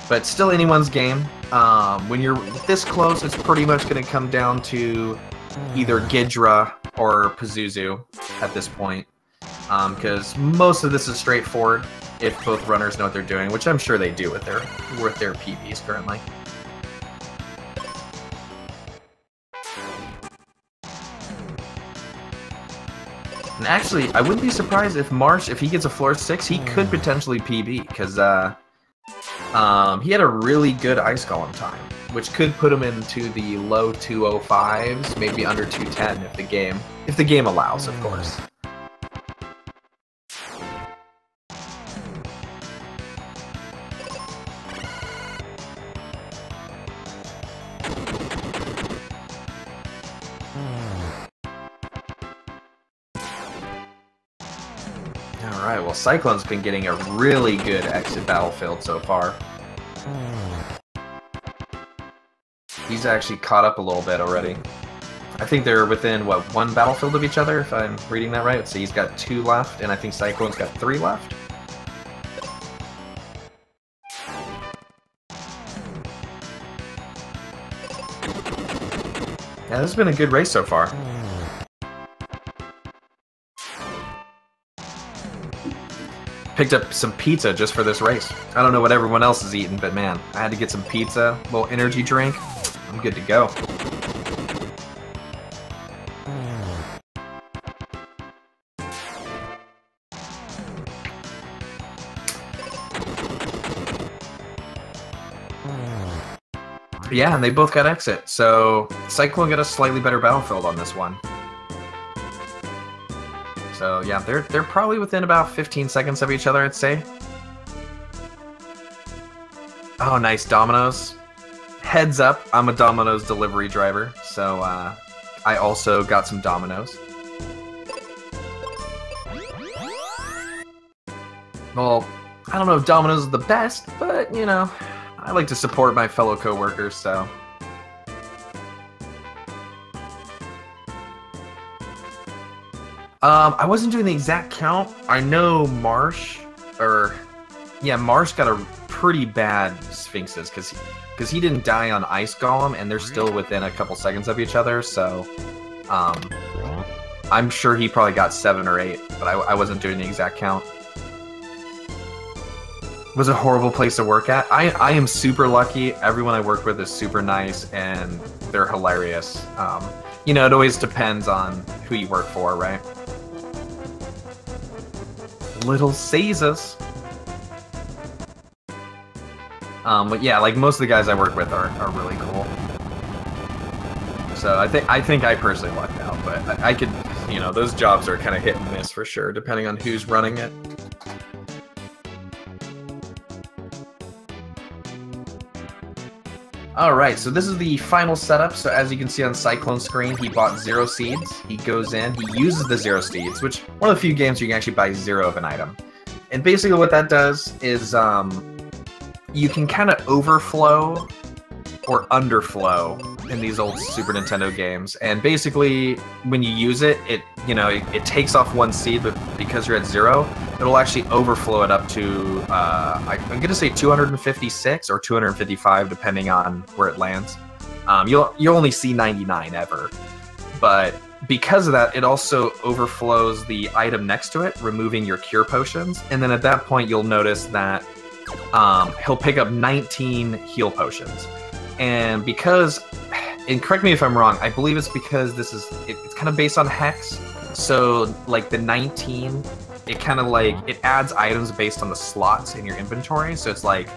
But still anyone's game. When you're this close, it's pretty much going to come down to either Ghidra or Pazuzu at this point. Because most of this is straightforward if both runners know what they're doing, which I'm sure they do with their PBs currently. And actually, I wouldn't be surprised if Marsh, if he gets a floor 6, he could potentially PB, because he had a really good Ice Golem time, which could put him into the low 205s, maybe under 210 if the game allows, of course. Alright, well, Cyclone's been getting a really good exit battlefield so far. He's actually caught up a little bit already. I think they're within, what, 1 battlefield of each other, if I'm reading that right. So he's got 2 left, and I think Cyclone's got 3 left. Yeah, this has been a good race so far. Picked up some pizza just for this race. I don't know what everyone else is eating, but man, I had to get some pizza, a little energy drink. I'm good to go. Yeah, and they both got exit, so Cyclone got a slightly better battlefield on this one. So yeah, they're probably within about 15 seconds of each other, I'd say. Oh, nice Domino's. Heads up, I'm a Domino's delivery driver, so I also got some Domino's. Well, I don't know if Domino's is the best, but you know, I like to support my fellow coworkers, so. I wasn't doing the exact count. I know Marsh got a pretty bad Sphinxes because he didn't die on Ice Golem, and they're still within a couple seconds of each other. So, I'm sure he probably got 7 or 8, but I wasn't doing the exact count. It was a horrible place to work at. I am super lucky. Everyone I work with is super nice, and they're hilarious. You know, it always depends on who you work for, right? Little Caesars. But yeah, like most of the guys I work with are really cool. So I think I personally lucked out, but I could, you know, those jobs are kind of hit and miss for sure, depending on who's running it. Alright, so this is the final setup. So as you can see on Cyclone's screen, he bought 0 seeds. He goes in, he uses the 0 seeds, which one of the few games where you can actually buy 0 of an item. And basically what that does is you can kind of overflow or underflow in these old Super Nintendo games. And basically when you use it, it takes off 1 seed, but because you're at 0, it'll actually overflow it up to, I'm gonna say 256 or 255, depending on where it lands. You'll only see 99 ever. But because of that, it also overflows the item next to it, removing your cure potions. And then at that point, you'll notice that he'll pick up 19 heal potions. And because, and correct me if I'm wrong, I believe it's because it's kind of based on Hex. So like the 19, it kind of like, it adds items based on the slots in your inventory. So it's like,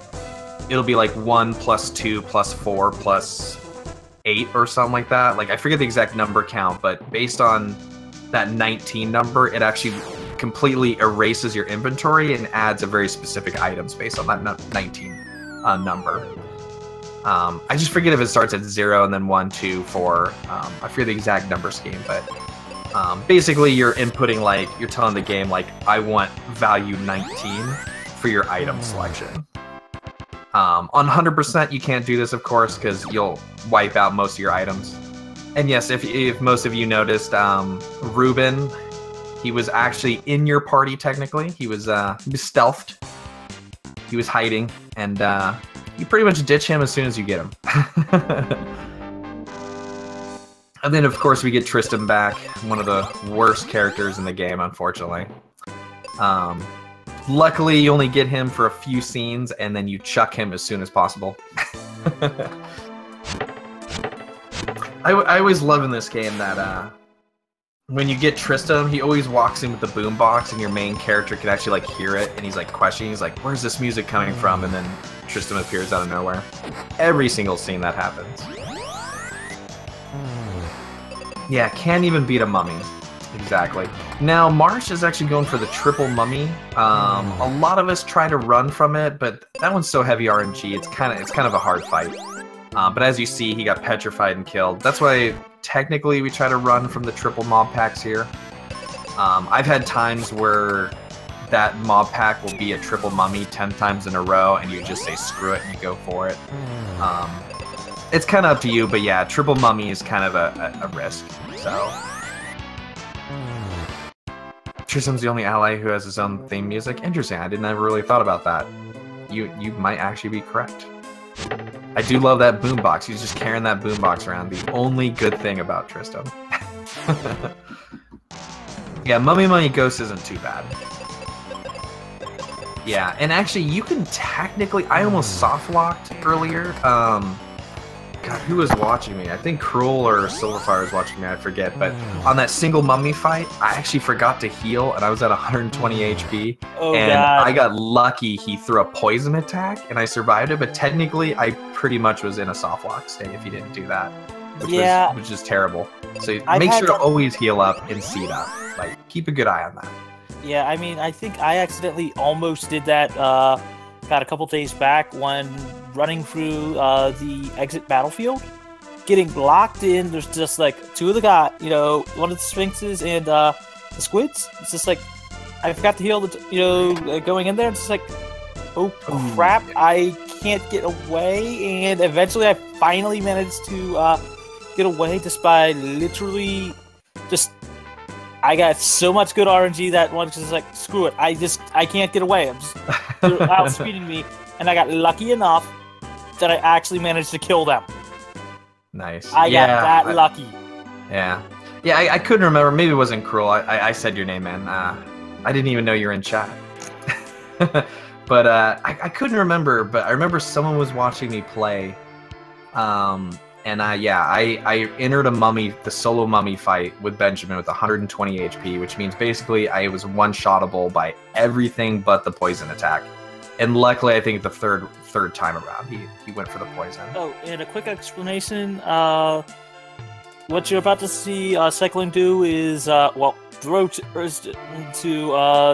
it'll be like 1 + 2 + 4 + 8 or something like that. Like I forget the exact number count, but based on that 19 number, it actually completely erases your inventory and adds a very specific items based on that 19 number. I just forget if it starts at 0 and then 1, 2, 4. I forget the exact number scheme, but basically you're inputting, like, you're telling the game, like, I want value 19 for your item selection. On 100%, you can't do this, of course, because you'll wipe out most of your items. And yes, if most of you noticed, Ruben, he was actually in your party, technically. He was stealthed. He was hiding, and you pretty much ditch him as soon as you get him. And then, of course, we get Tristan back, one of the worst characters in the game, unfortunately. Luckily, you only get him for a few scenes, and then you chuck him as soon as possible. I always love in this game that when you get Tristan, he always walks in with the boombox, and your main character can actually like hear it, and he's like questioning. He's like, "Where's this music coming from?" And then Tristan appears out of nowhere. Every single scene that happens. Yeah, can't even beat a mummy. Exactly. Now, Marsh is actually going for the triple mummy. A lot of us try to run from it, but that one's so heavy RNG. It's kind of a hard fight. But as you see, he got petrified and killed. That's why technically we try to run from the triple mob packs here. I've had times where that mob pack will be a triple mummy 10 times in a row, and you just say screw it and you go for it. It's kind of up to you, but yeah, triple mummy is kind of a risk. So Tristan's the only ally who has his own theme music. Interesting. I didn't ever really thought about that. You might actually be correct. I do love that boombox. He's just carrying that boombox around. The only good thing about Tristan. Yeah, Mummy Ghost isn't too bad. Yeah, and actually, you can technically... I almost soft-locked earlier. God, who was watching me? I think Cruel or Silverfire was watching me, I forget. But on that single mummy fight, I actually forgot to heal, and I was at 120 HP. Oh, and God. I got lucky he threw a poison attack, and I survived it. But technically, I pretty much was in a soft-lock state if he didn't do that. Which is terrible. So make sure to always heal up and seed up. Like, keep a good eye on that. Yeah, I mean, I think I accidentally almost did that got a couple days back when running through the exit battlefield, getting locked in. There's just like two of the guys, one of the Sphinxes and the squids. It's just like I forgot to heal the, going in there. It's just like, oh crap, I can't get away. And eventually, I finally managed to get away just by literally just. I got so much good RNG that one just like, screw it. I can't get away. I'm just, they're outspeeding me. And I got lucky enough that I actually managed to kill them. Nice. I got that lucky. Yeah. Yeah, I couldn't remember. Maybe it wasn't Cruel. I said your name, man. I didn't even know you were in chat. But I couldn't remember. But I remember someone was watching me play. And I entered the solo mummy fight with Benjamin with 120 HP, which means basically I was one-shottable by everything but the poison attack. And luckily, I think the third time around, he went for the poison. Oh, and a quick explanation. What you're about to see Cyclone do is, throw to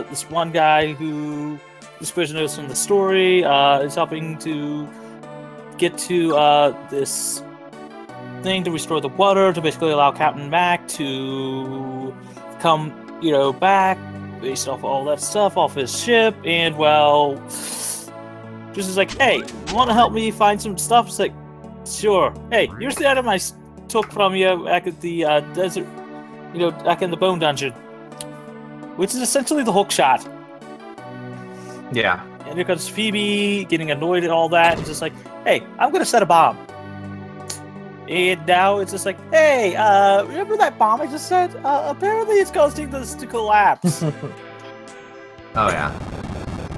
this one guy who is prisoners from the story, is helping to get to this thing to restore the water, to basically allow Captain Mac to come, back based off all that stuff off his ship, and just is like, hey, you want to help me find some stuff? It's like, sure. Hey, here's the item I took from you back at the desert, back in the Bone Dungeon, which is essentially the hook shot. Yeah. And here comes Phoebe getting annoyed at all that, and just like, hey, I'm gonna set a bomb. And now it's just like, hey, remember that bomb I just said? Apparently it's causing this to collapse. Oh, yeah.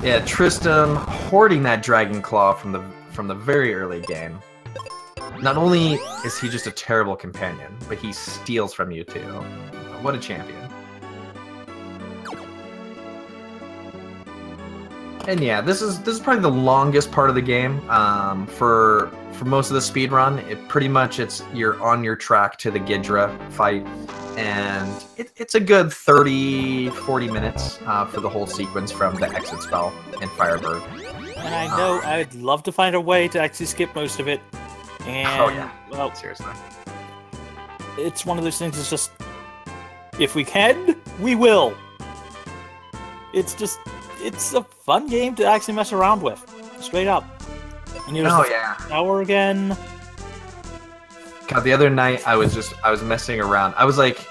Yeah, Tristan hoarding that Dragon Claw from the very early game. Not only is he just a terrible companion, but he steals from you too. What a champion. And yeah, this is probably the longest part of the game. For most of the speed run, you're on your track to the Ghidra fight, and it's a good 30-40 minutes for the whole sequence from the exit spell in Firebird. And I know I'd love to find a way to actually skip most of it. And well, seriously, it's one of those things. It's just, if we can, we will. It's a fun game to actually mess around with, straight up. And here's tower again. God, the other night I was messing around. I was like,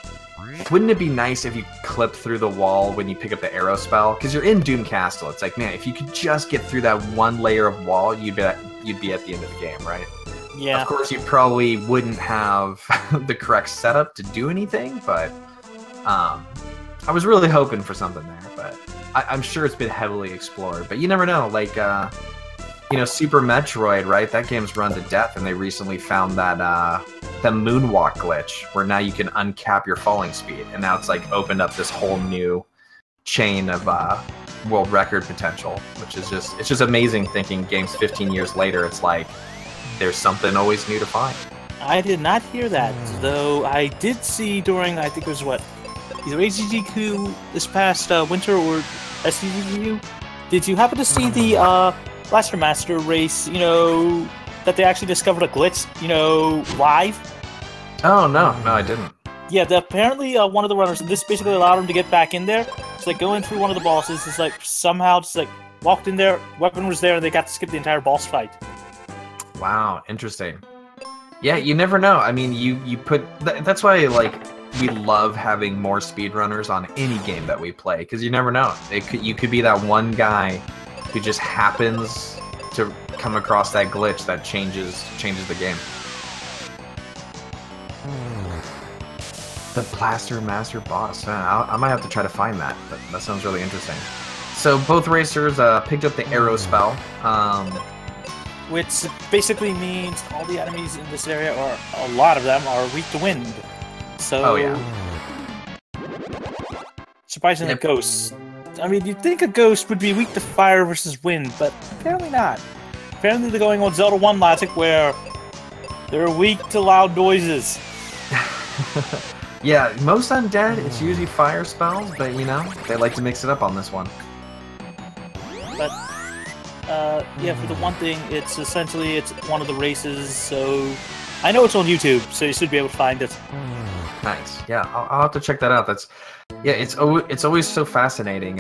wouldn't it be nice if you clipped through the wall when you pick up the arrow spell? Because you're in Doom Castle. It's like, man, if you could just get through that one layer of wall, you'd be at the end of the game, right? Yeah. Of course, you probably wouldn't have the correct setup to do anything, but I was really hoping for something there. But I'm sure it's been heavily explored. But you never know. Like, Super Metroid, right? That game's run to death, and they recently found that the moonwalk glitch, where now you can uncap your falling speed, and now it's like opened up this whole new chain of world record potential, which is just amazing. Thinking games 15 years later, it's like there's something always new to find. I did not hear that, though. I did see during, I think it was either AGDQ this past winter or SCGQ. Did you happen to see the Blaster Master race, that they actually discovered a glitch, live? Oh, no, I didn't. Yeah, apparently one of the runners, this basically allowed him to get back in there, It's like going through one of the bosses. It's like somehow just like walked in there, weapon was there, and they got to skip the entire boss fight. Wow, interesting. Yeah, you never know. I mean, you put that's why like we love having more speedrunners on any game that we play, because you never know. You could be that one guy who just happens to come across that glitch that changes the game. The Blaster Master boss. I might have to try to find that. That sounds really interesting. So both racers picked up the arrow spell. Which basically means all the enemies in this area, or a lot of them, are weak to wind. So, oh yeah. Surprisingly, ghosts. I mean, you'd think a ghost would be weak to fire versus wind, but apparently not. Apparently they're going on Zelda 1 logic, where they're weak to loud noises. Yeah, most undead, it's usually fire spells, but you know, they like to mix it up on this one. But yeah, for the one thing, it's essentially one of the races, so I know it's on YouTube, so you should be able to find it. Nice. Yeah, I'll have to check that out. Yeah, it's always so fascinating.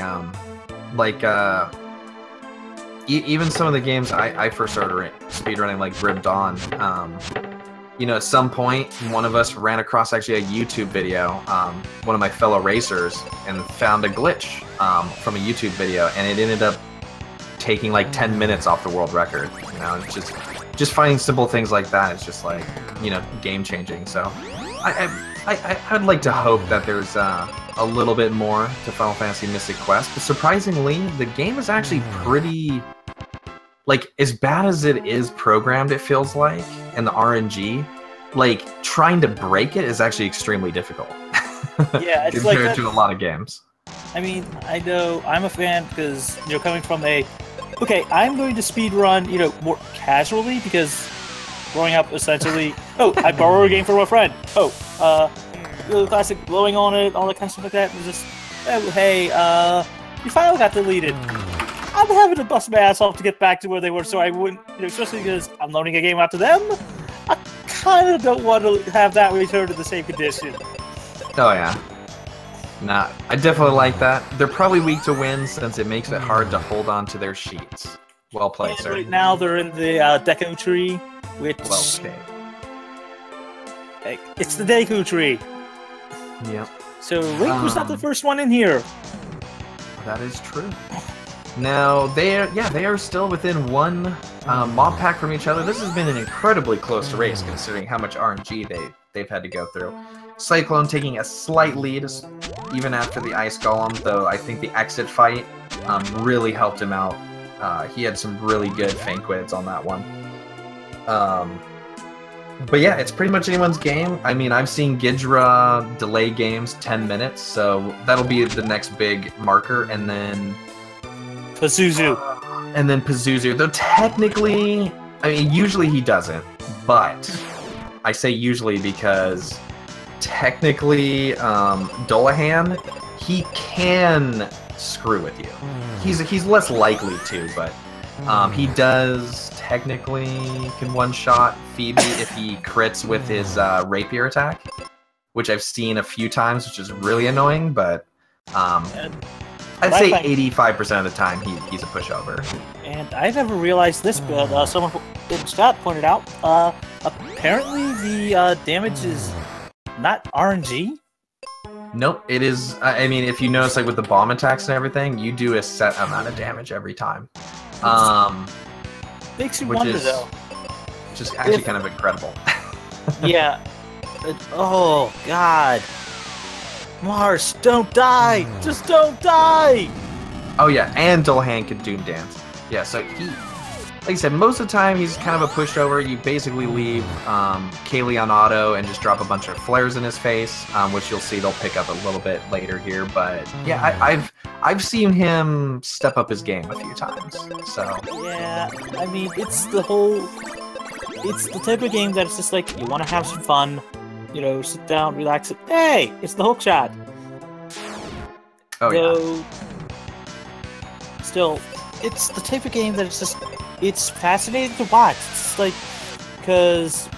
Even some of the games I first started speedrunning, like Grim Dawn. You know, at some point, one of us ran across actually a YouTube video, one of my fellow racers, and found a glitch from a YouTube video, and it ended up taking like 10 minutes off the world record. You know, it's just finding simple things like that. It's just like, you know, game changing. So I'd like to hope that there's a little bit more to Final Fantasy Mystic Quest, but surprisingly, the game is actually pretty, like, as bad as it is programmed, it feels like, and the RNG, like, trying to break it is actually extremely difficult. Yeah, it's compared like to a lot of games. I mean, I know I'm a fan because, you know, coming from okay, I'm going to speedrun, you know, more casually, because growing up, essentially, oh, I borrow a game from a friend. Oh, the classic blowing on it, all that kind of stuff like that. It was just, oh, hey, your file got deleted. I'm having to bust my ass off to get back to where they were, so I wouldn't, you know, especially because I'm loading a game after them. I kind of don't want to have that return to the same condition. Oh, yeah. Nah, I definitely like that. They're probably weak to wind since it makes it hard to hold on to their sheets. Well played, sir. Right now they're in the Deku tree, which... Well played. It's the Deku tree. Yep. So Link was not the first one in here. That is true. Now, they are still within one mob pack from each other. This has been an incredibly close race, considering how much RNG they've had to go through. Cyclone taking a slight lead, even after the Ice Golem, though I think the exit fight really helped him out. He had some really good Fanquids on that one. But yeah, it's pretty much anyone's game. I mean, I've seen Gidra delay games 10 minutes, so that'll be the next big marker, and then... Pazuzu. Though technically, I mean, usually he doesn't, but I say usually because technically, Dullahan, he can screw with you. He's less likely to, but he does technically can one-shot Phoebe if he crits with his rapier attack, which I've seen a few times, which is really annoying, but I'd say 85% of the time he's a pushover. And I never realized this, but someone in chat pointed out, apparently the damage is not RNG? Nope, it is. I mean, if you notice, like with the bomb attacks and everything, you do a set amount of damage every time. Makes you wonder, though. Which is actually kind of incredible. Yeah. Oh, God. Mars, don't die! Just don't die! Oh yeah, and Dullahan can Doom Dance. Yeah, so he, like I said, most of the time he's kind of a pushover. You basically leave Kaylee on auto and just drop a bunch of flares in his face, which you'll see they'll pick up a little bit later here. But yeah, I've seen him step up his game a few times. So yeah, I mean it's the type of game that it's just like you want to have some fun. You know, sit down, relax. Hey, it's the hook shot. Oh, yeah. Still, it's the type of game that it's fascinating to watch. It's like, because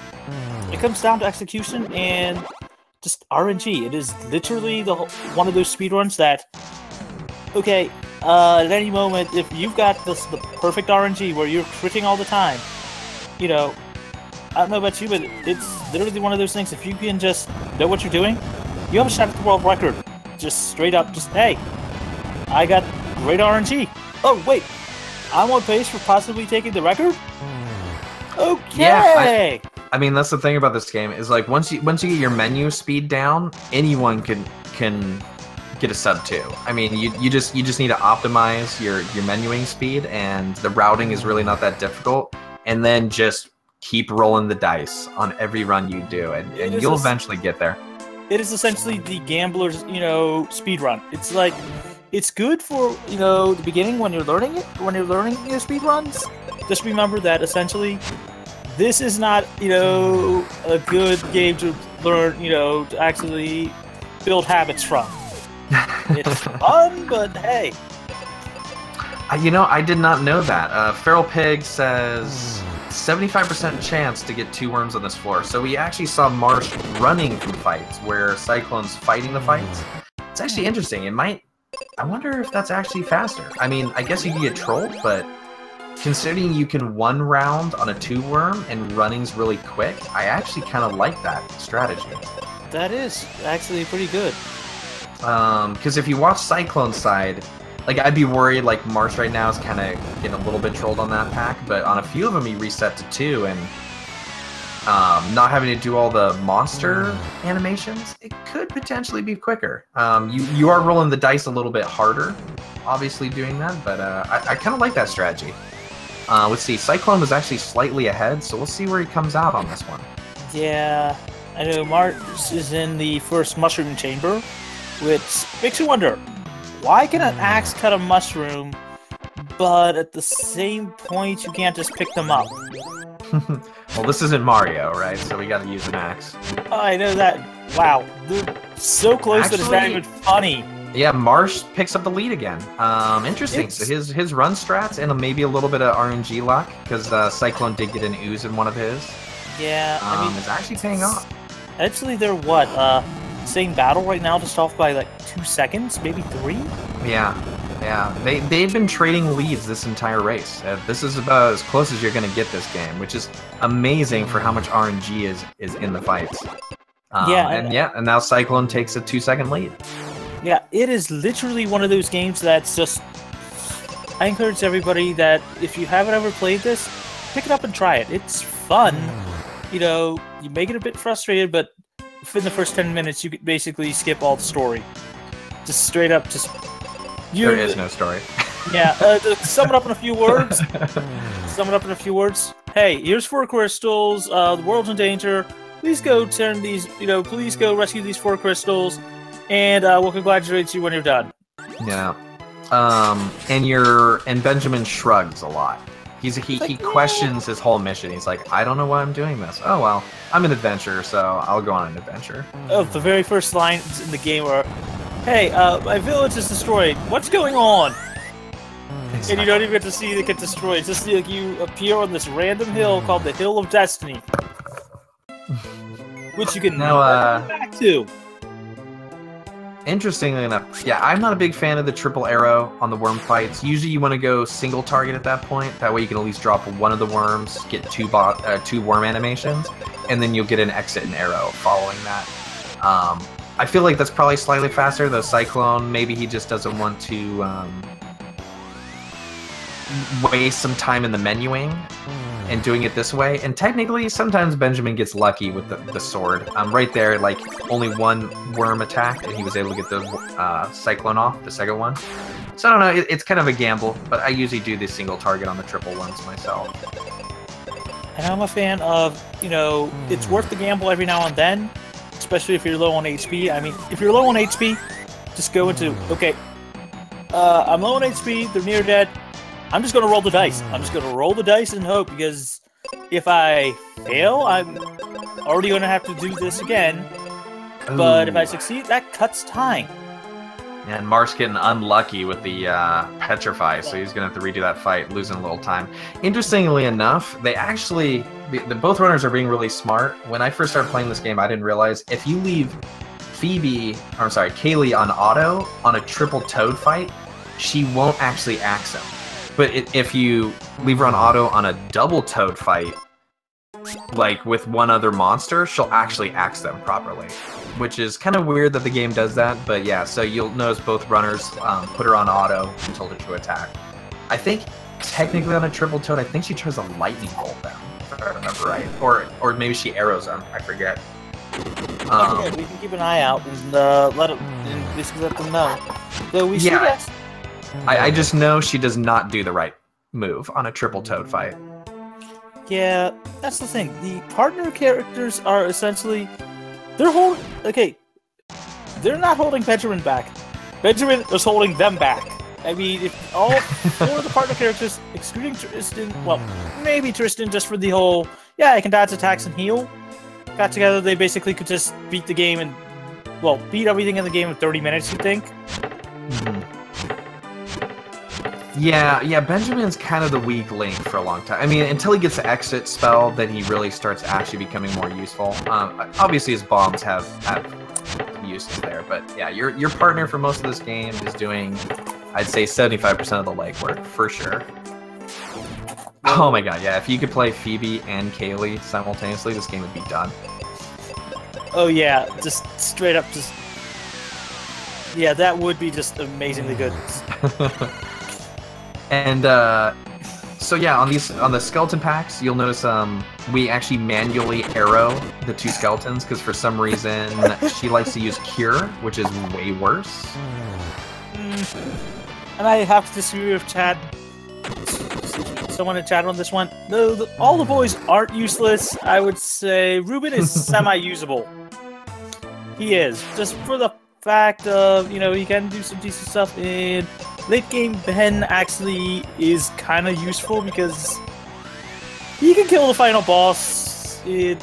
it comes down to execution and just RNG. It is literally one of those speedruns that okay, at any moment, if you've got the perfect RNG where you're critting all the time, you know, I don't know about you, but it's literally one of those things. If you can just know what you're doing, you have a shot at the world record. Just straight up, just, hey, I got great RNG. Oh, wait, I'm on pace for possibly taking the record? Okay! Yeah, I mean, that's the thing about this game, is like, once you get your menu speed down, anyone can get a sub 2. I mean, you just need to optimize your menuing speed, and the routing is really not that difficult, and then just keep rolling the dice on every run you do, and you'll eventually get there. It is essentially the gambler's, speed run. It's like, it's good for, the beginning when you're learning it, when you're learning your speed runs. Just remember that essentially, this is not, a good game to learn, to actually build habits from. It's fun, but hey. I did not know that. Feral Pig says 75% chance to get 2 worms on this floor. So we actually saw Marsh running from fights where Cyclone's fighting the fights. It's actually interesting. I wonder if that's actually faster. I mean, I guess you can get trolled, but considering you can 1 round on a 2 worm and running's really quick, I actually kind of like that strategy. That is actually pretty good. Because if you watch Cyclone's side, like, I'd be worried, like, Marsh right now is kind of getting a little bit trolled on that pack, but on a few of them he reset to 2, and not having to do all the monster animations, it could potentially be quicker. You are rolling the dice a little bit harder, obviously, doing that, but I kind of like that strategy. Let's see, Cyclone was actually slightly ahead, so we'll see where he comes out on this one. Yeah, I know Marsh is in the first mushroom chamber, which makes you wonder, why can an axe cut a mushroom, but at the same point you can't just pick them up? Well, this isn't Mario, right? So we gotta use an axe. Oh, I know that. Wow, they're so close that it's not even funny. Yeah, Marsh picks up the lead again. Interesting. So his run strats and maybe a little bit of RNG luck, because Cyclone did get an ooze in one of his. Yeah, I mean, it's actually paying off. Actually, they're what? Same battle right now, just off by like 2 seconds, maybe 3. Yeah. They've been trading leads this entire race. This is about as close as you're going to get this game, which is amazing for how much RNG is in the fights. And now Cyclone takes a 2-second lead. Yeah, it is literally one of those games that's just... I encourage everybody that if you haven't ever played this, pick it up and try it. It's fun. You may get a bit frustrated, but within the first 10 minutes, you could basically skip all the story. Just straight up, there is no story. Yeah, to sum it up in a few words. Hey, here's 4 crystals. The world's in danger. Please go turn these. Please go rescue these 4 crystals, and we'll congratulate you when you're done. Yeah. And Benjamin shrugs a lot. He questions his whole mission. He's like, I don't know why I'm doing this. Oh well, I'm an adventurer, so I'll go on an adventure. Oh, the very first line in the game where, hey, my village is destroyed. What's going on? Exactly. And you don't even get to see it get destroyed. It's just like you appear on this random hill called the Hill of Destiny, which you can go back to. Interestingly enough, yeah, I'm not a big fan of the triple arrow on the worm fights. Usually you want to go single target at that point. That way you can at least drop 1 of the worms, get 2 worm animations, and then you'll get an exit and arrow following that. I feel like that's probably slightly faster, though Cyclone, maybe he just doesn't want to waste some time in the menuing and doing it this way. And technically, sometimes Benjamin gets lucky with the sword. Right there, like, only 1 worm attacked, and he was able to get the Cyclone off, the second one. So I don't know, it's kind of a gamble, but I usually do the single target on the triple ones myself. And I'm a fan of, it's worth the gamble every now and then, especially if you're low on HP. I mean, if you're low on HP, just go into, okay, I'm low on HP, they're near dead, I'm just going to roll the dice. I'm just going to roll the dice and hope, because if I fail, I'm already going to have to do this again. Ooh. But if I succeed, that cuts time. And Marsh getting unlucky with the Petrify, so he's going to have to redo that fight, losing a little time. Interestingly enough, both runners are being really smart. When I first started playing this game, I didn't realize if you leave Kaylee on auto on a triple Toad fight, she won't actually axe him. But if you leave her on auto on a double toad fight, like with one other monster, she'll actually axe them properly. Which is kind of weird that the game does that, but yeah, so you'll notice both runners put her on auto and told her to attack. I think technically on a triple toad, I think she tries a lightning bolt them, if I remember right. Or maybe she arrows them, I forget. Yeah, we can keep an eye out and basically let them know. So we I just know she does not do the right move on a triple toad fight. Yeah, that's the thing. The partner characters are essentially they're not holding Benjamin back. Benjamin is holding them back. I mean, if all four of the partner characters, excluding Tristan, well, maybe Tristan just for the whole, yeah, I can dodge attacks and heal, got together, they basically could just beat the game and, well, beat everything in the game in 30 minutes, you think? Yeah, Benjamin's kind of the weak link for a long time. I mean, until he gets the exit spell, then he really starts actually becoming more useful. Obviously, his bombs have uses there, but yeah, your partner for most of this game is doing, I'd say, 75% of the legwork, for sure. Oh my god, yeah, if you could play Phoebe and Kaylee simultaneously, this game would be done. Oh yeah, just straight up, just... Yeah, that would be just amazingly good. And so yeah, on the skeleton packs, you'll notice we actually manually arrow the two skeletons because for some reason she likes to use Cure, which is way worse. And I have to disagree with Chad. Someone in chat on this one. No, all the boys aren't useless. I would say Ruben is semi-usable. He is, just for the fact of, you know, he can do some decent stuff in late game. Ben actually is kind of useful because he can kill the final boss in,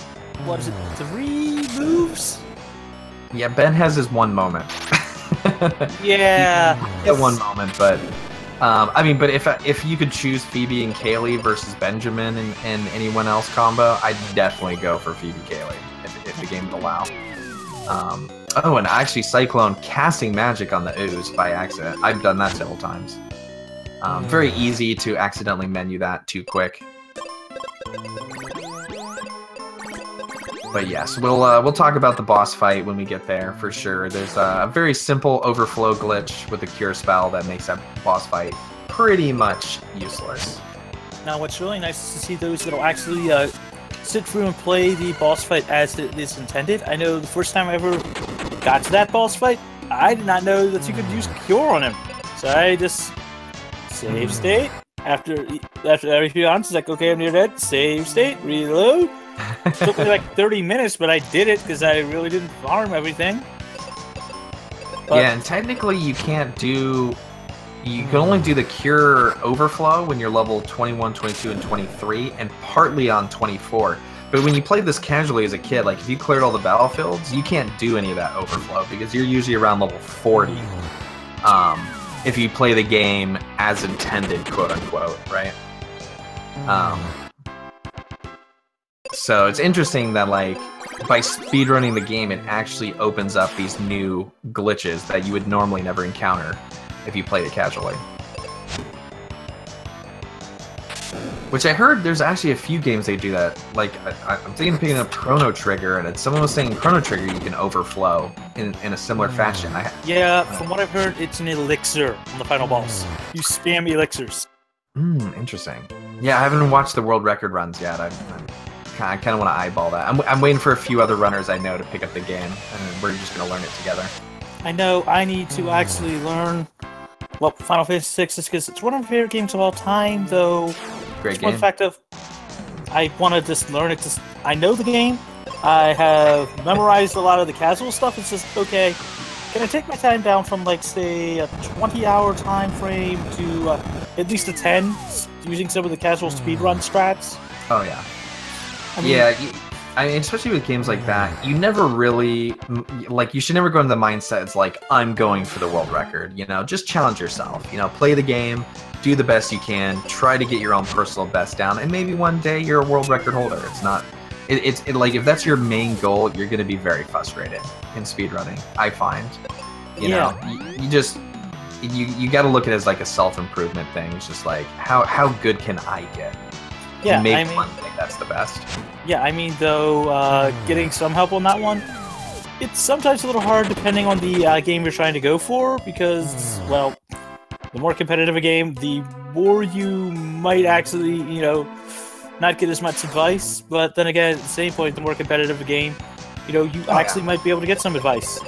what is it, 3 moves? Yeah, Ben has his one moment. Yeah. One moment, but I mean, but if you could choose Phoebe and Kaylee versus Benjamin and anyone else combo, I'd definitely go for Phoebe Kaylee if the game would allow. Oh, and actually Cyclone casting magic on the ooze by accident. I've done that several times. Very easy to accidentally menu that too quick. But yes, we'll talk about the boss fight when we get there for sure. There's a very simple overflow glitch with the cure spell that makes that boss fight pretty much useless. Now, what's really nice is to see those that'll actually sit through and play the boss fight as it is intended. I know the first time I ever got to that boss fight, I did not know that you could use cure on him. So I just save state after every few rounds. It's like, okay, I'm near dead. Save state, reload. It took me like 30 minutes, but I did it because I really didn't farm everything. But yeah, and technically you can't do... You can only do the cure overflow when you're level 21, 22, and 23, and partly on 24. But when you play this casually as a kid, like if you cleared all the battlefields, you can't do any of that overflow because you're usually around level 40. If you play the game as intended, quote unquote, right? So it's interesting that like by speedrunning the game, it actually opens up these new glitches that you would normally never encounter if you played it casually. Which I heard there's actually a few games they do that. Like I'm thinking of picking up Chrono Trigger, and someone was saying Chrono Trigger you can overflow in a similar fashion. Yeah, from what I've heard, it's an elixir on the final boss. You spam elixirs. Interesting. Yeah, I haven't watched the world record runs yet. I kind of want to eyeball that. I'm waiting for a few other runners I know to pick up the game, and we're just going to learn it together. I know I need to actually learn what Final Fantasy VI is because it's one of my favorite games of all time, though. Great game. One fact of, I want to just learn it. I know the game. I have memorized a lot of the casual stuff. It's just, okay, can I take my time down from, like, say, a 20-hour time frame to at least a 10, using some of the casual speedrun strats? Oh, yeah. I mean, yeah, I mean, especially with games like that, you never really, like, you should never go into the mindset, it's like, I'm going for the world record, you know? Just challenge yourself, you know? Play the game, do the best you can, try to get your own personal best down, and maybe one day you're a world record holder. It's not, it's like, if that's your main goal, you're going to be very frustrated in speedrunning, I find. You know, you just, you got to look at it as like a self-improvement thing. It's just like how good can I get? Yeah, Make I mean, one thing that's the best. yeah, I mean, though, getting some help on that one, it's sometimes a little hard depending on the game you're trying to go for, because, well, the more competitive a game, the more you might actually, you know, not get as much advice. But then again, at the same point, the more competitive a game, you know, you actually might be able to get some advice.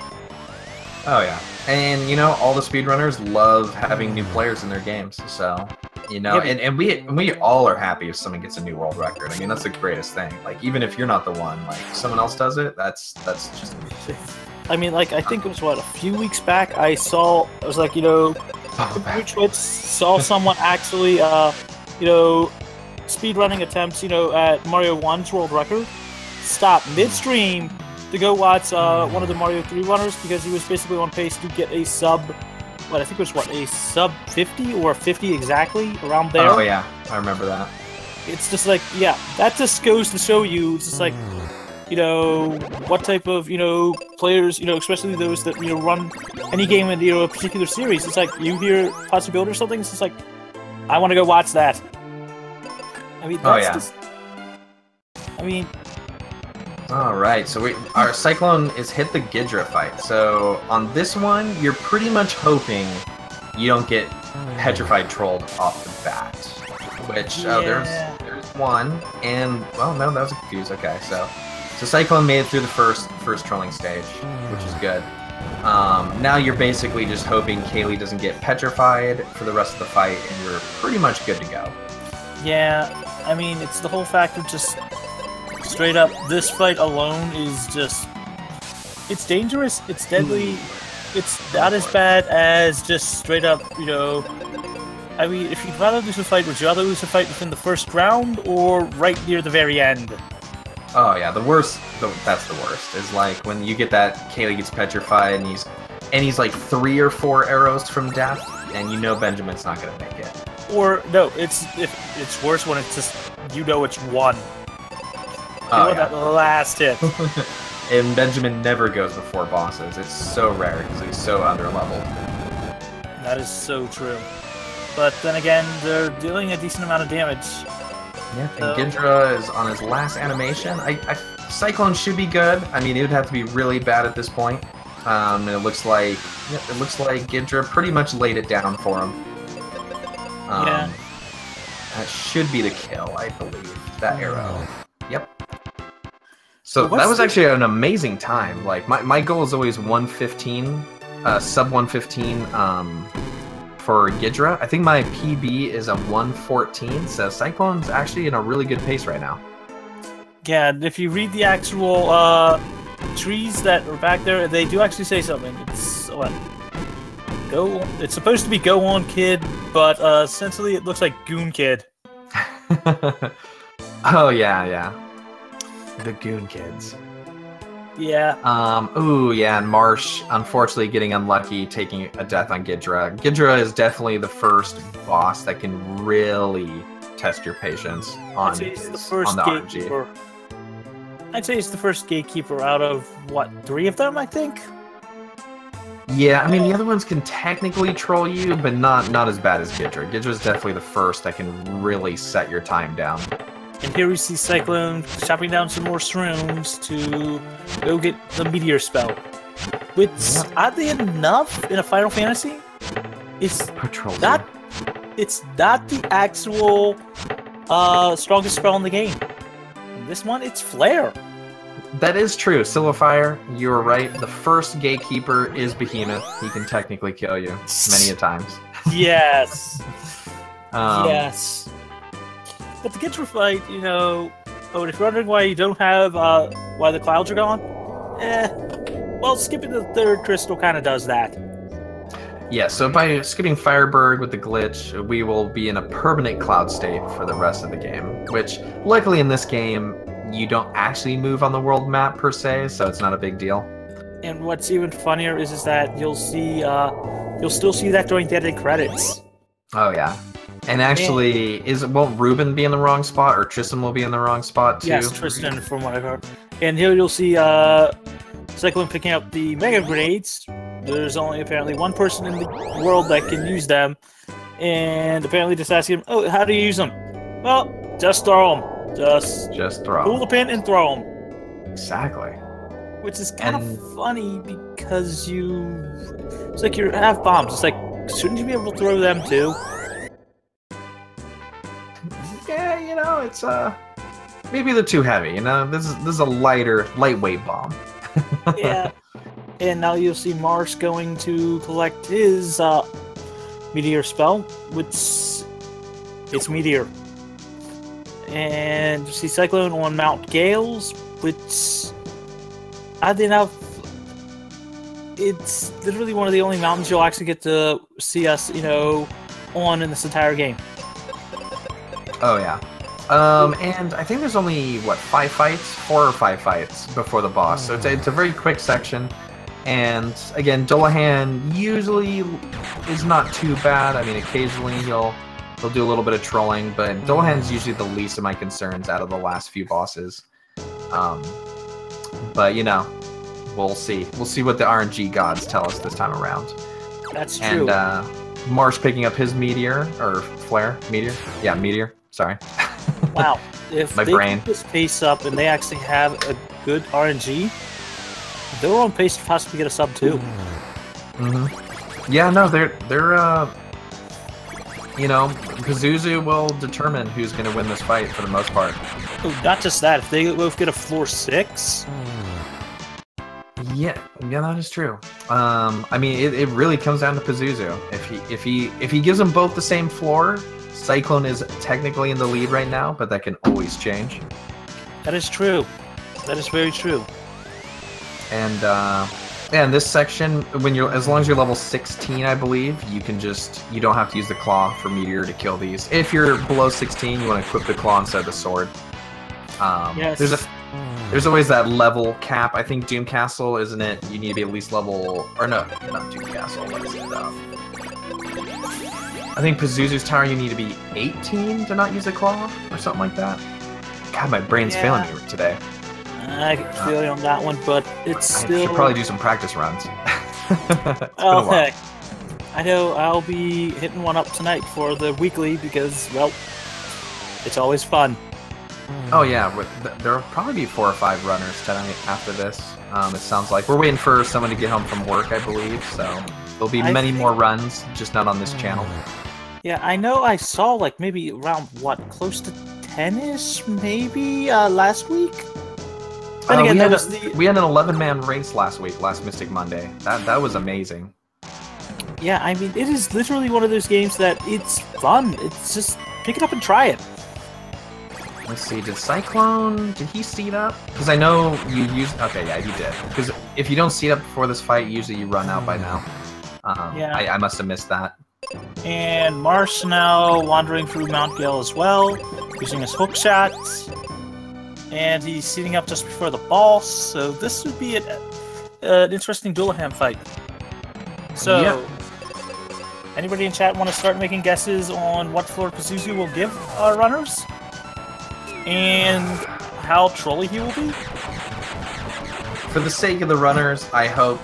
Oh yeah, and you know, all the speedrunners love having new players in their games, so you know, and we all are happy if someone gets a new world record. I mean, that's the greatest thing. Like, even if you're not the one, like if someone else does it, that's just amazing. I mean, like, I think it was what, a few weeks back, I was like, you know, Twitch saw someone actually, you know, speedrunning attempts, you know, at Mario 1's world record, stop midstream to go watch one of the Mario 3 runners, because he was basically on pace to get a sub, what, I think it was, what, a sub 50 or 50 exactly, around there. Oh yeah, I remember that. It's just like, yeah, that just goes to show you, it's just like, you know, what type of, you know, players, you know, especially those that, you know, run any game in, you know, a particular series. It's like, you hear Possibility or something, it's just like, I want to go watch that. I mean, that's just... I mean... Alright, so our Cyclone is hit the Ghidra fight. So, on this one, you're pretty much hoping you don't get petrified trolled off the bat. Which, there's one, and, well, no, that was a confuse. Okay, so Cyclone made it through the first trolling stage, which is good. Now you're basically just hoping Kaylee doesn't get petrified for the rest of the fight, and you're pretty much good to go. Yeah, I mean, it's the whole fact of just straight up, this fight alone is just, it's dangerous, it's deadly, it's not as bad as just straight up, you know, I mean, if you'd rather lose a fight, would you rather lose a fight within the first round or right near the very end? Oh yeah, that's the worst, is like when you get that Kaylee gets petrified and he's like 3 or 4 arrows from death, and you know Benjamin's not gonna make it. Or no, it's worse when it's just, you know, it's one. That last hit. And Benjamin never goes before bosses. It's so rare because he's so underleveled. That is so true. But then again, they're dealing a decent amount of damage. Yeah, and Ghidra is on his last animation. Cyclone should be good. I mean, it would have to be really bad at this point. And it looks like Ghidra pretty much laid it down for him. Yeah. That should be the kill, I believe. That arrow. Yep. So that was actually an amazing time. Like my goal is always 115, sub 115 for Ghidra. I think my PB is a 114, so Cyclone's actually in a really good pace right now. Yeah, if you read the actual trees that are back there, they do actually say something. It's what? It's supposed to be Go On Kid, but essentially it looks like Goon Kid. Oh yeah. The Goon Kids. Yeah. Ooh, yeah, and Marsh, unfortunately getting unlucky, taking a death on Ghidra. Ghidra is definitely the first boss that can really test your patience on the RNG. I'd say it's the first gatekeeper out of, what, 3 of them, I think? Yeah, I mean, the other ones can technically troll you, but not as bad as Ghidra. Ghidra's definitely the first that can really set your time down. And here we see Cyclone chopping down some more shrooms to go get the meteor spell. Which, oddly enough, in a Final Fantasy, it's not the actual strongest spell in the game. In this one, it's Flare. That is true. Silverfire, you were right. The first gatekeeper is Behemoth. He can technically kill you many a times. Yes. Yes. But the Ghidra fight, you know, if you're wondering why you don't have, why the clouds are gone, well, skipping the 3rd crystal kind of does that. Yeah, so by skipping Firebird with the glitch, we will be in a permanent cloud state for the rest of the game, which, luckily in this game, you don't actually move on the world map per se, so it's not a big deal. And what's even funnier is that you'll still see that during the ending credits. Oh yeah. And actually, won't Ruben be in the wrong spot, or Tristan will be in the wrong spot too? Yes, Tristan, from what I've heard. And here you'll see Cyclone picking up the Mega Grenades, there's only apparently one person in the world that can use them, and apparently just asking him, oh, how do you use them? Well, just throw them. Just throw. Pull the pin and throw them. Exactly. Which is kind of funny because it's like you have bombs. It's like, shouldn't you be able to throw them too? Yeah, you know, it's maybe they're too heavy. You know, this is a lightweight bomb. Yeah. And now you'll see Marsh going to collect his meteor spell, which it's meteor. And you see Cyclone on Mount Gales, which, oddly enough, it's literally one of the only mountains you'll actually get to see us, on in this entire game. Oh yeah. And I think there's only, 4 or 5 fights before the boss, so it's a very quick section. And again, Dullahan usually is not too bad. I mean, occasionally he'll do a little bit of trolling, but Dullahan's usually the least of my concerns out of the last few bosses. But we'll see. We'll see what the RNG gods tell us this time around. That's true. And Marsh picking up his meteor or flare, meteor. Yeah, meteor. Sorry. Wow. If my they brain. keep this pace up and they actually have a good RNG, they're on pace to possibly get a sub too. Yeah, no, they're Pazuzu will determine who's going to win this fight for the most part. Oh, not just that. If they both get a floor 6. Yeah, that is true. I mean, it really comes down to Pazuzu. If he gives them both the same floor, Cyclone is technically in the lead right now, but that can always change. That is true. That is very true. And yeah, in this section, as long as you're level 16, I believe, you don't have to use the claw for meteor to kill these. If you're below 16, you want to equip the claw instead of the sword. Yes. There's always that level cap. I think Doom Castle, isn't it? You need to be at least level, or no, not Doom Castle. What is it? I think Pazuzu's Tower, you need to be 18 to not use a claw, or something like that. God, my brain's failing me today. I feel you on that one, but it's still... I should probably do some practice runs. Oh, heck. I know I'll be hitting one up tonight for the weekly because, well, it's always fun. Oh yeah, there'll probably be 4 or 5 runners tonight after this. It sounds like we're waiting for someone to get home from work, I believe. So there'll be many more runs, just not on this channel. Yeah, I know. I saw like maybe around close to 10ish, maybe last week. But again, we had an 11-man race last week, last Mystic Monday. That was amazing. Yeah, I mean, it is literally one of those games that it's fun. It's just pick it up and try it. Let's see, did he seat up? Because I know you used... Okay, yeah, you did. Because if you don't seat up before this fight, usually you run out by now. Yeah. I must have missed that. And Marsh now wandering through Mount Gale as well, using his hook shots. And he's seating up just before the boss, so this would be an interesting Dullahan fight. So, yeah. Anybody in chat want to start making guesses on what floor Pazuzu will give our runners? And how trolly he will be? For the sake of the runners, I hope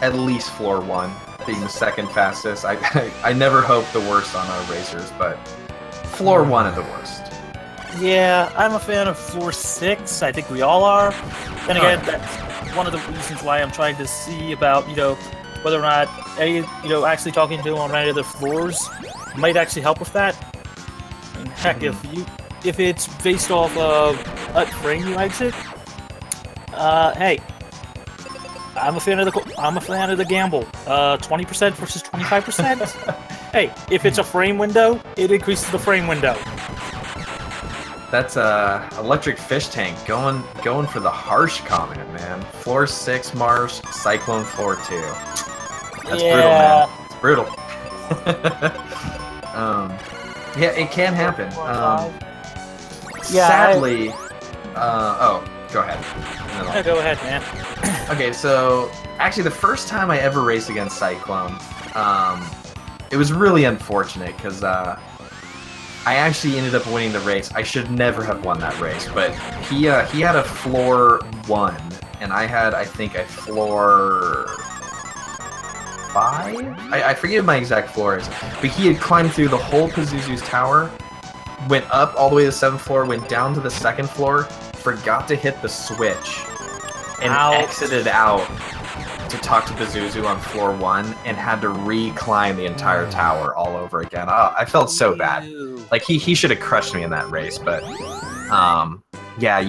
at least floor 1, being the second fastest. I never hope the worst on our racers, but floor 1 at the worst. Yeah, I'm a fan of floor 6. I think we all are. Then again, that's one of the reasons why I'm trying to see about, whether or not actually talking to him on any other floors might actually help with that. I mean, heck, if it's based off of what frame you exit, hey, I'm a fan of the gamble. 20% versus 25%. Hey, if it's a frame window, it increases the frame window. That's electric fish tank going for the harsh comment, man. Floor 6 Marsh, Cyclone floor 2. That's brutal, man. It's brutal. Yeah, it can happen. Sadly, go ahead. Yeah, go ahead, man. Okay, so actually the first time I ever raced against Cyclone, it was really unfortunate because I actually ended up winning the race. I should never have won that race, but he had a floor 1, and I had, I think, a floor 5? I forget my exact floors, but he had climbed through the whole Pazuzu's tower, went up all the way to the 7th floor, went down to the 2nd floor, forgot to hit the switch, and exited out to talk to Pazuzu on floor 1, and had to re-climb the entire tower all over again. Oh, I felt so bad. Like, he should have crushed me in that race, but, yeah,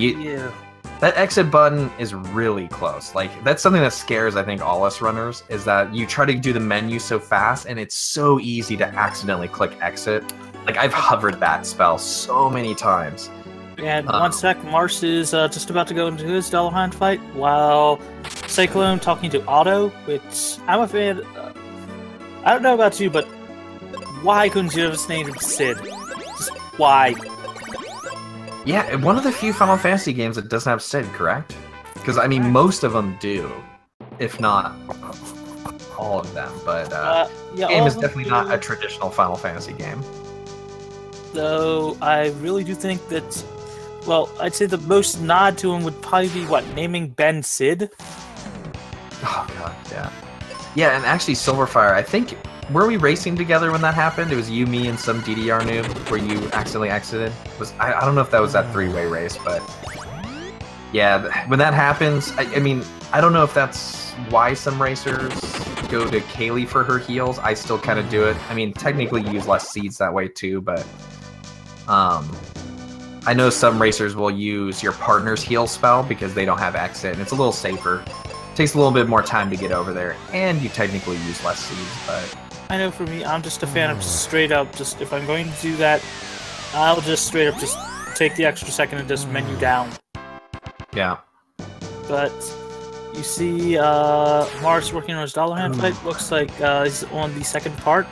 that exit button is really close. Like, that's something that scares, I think, all us runners, is that you try to do the menu so fast, and it's so easy to accidentally click exit. Like, I've hovered that spell so many times. And 1 sec, Marsh is just about to go into his Dullahan fight, while Cyclone talking to Otto, which I'm a fan. I don't know about you, but why couldn't you have just named him Sid? Just why? Yeah, one of the few Final Fantasy games that doesn't have Sid, correct? Because, I mean, most of them do, if not all of them. But the game is definitely not a traditional Final Fantasy game. Though I really do think that, well, I'd say the most nod to him would probably be, what, naming Ben Sid? Oh, God, yeah. Yeah, and actually, Silverfire, I think, were we racing together when that happened? It was you, me, and some DDR noob where you accidentally exited? I don't know if that was that 3-way race, but yeah, when that happens, I mean, I don't know if that's why some racers go to Kaylee for her heals. I still kind of do it. I mean, technically you use less seeds that way too, but I know some racers will use your partner's heal spell because they don't have exit, and it's a little safer. It takes a little bit more time to get over there, and you technically use less seeds, but I know for me, I'm just a fan of just straight up, just if I'm going to do that, I'll just straight up just take the extra second and just menu down. Yeah. But you see Mars working on his Dullahan fight. Looks like he's on the 2nd part.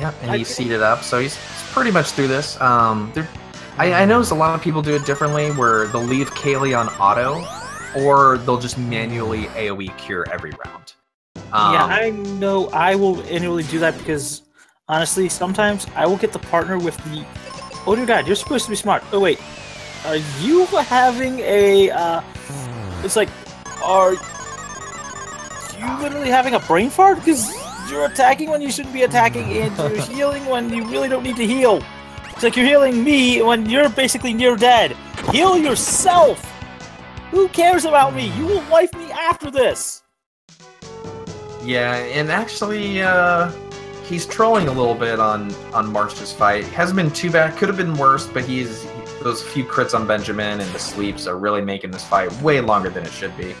Yeah, and he's seated up, so he's pretty much through this. I notice a lot of people do it differently, where they'll leave Kaylee on auto, or they'll just manually AoE cure every round. Yeah, I know I will annually do that because, honestly, sometimes I will get the partner with the, oh dear God, you're supposed to be smart. Oh wait, are you having a, it's like, are you literally having a brain fart? Because you're attacking when you shouldn't be attacking, and you're healing when you really don't need to heal. It's like you're healing me when you're basically near dead. Heal yourself! Who cares about me? You will wife me after this! Yeah, and actually, he's trolling a little bit on Marsh's fight. Hasn't been too bad. Could have been worse, but those few crits on Benjamin and the sleeps are really making this fight way longer than it should be.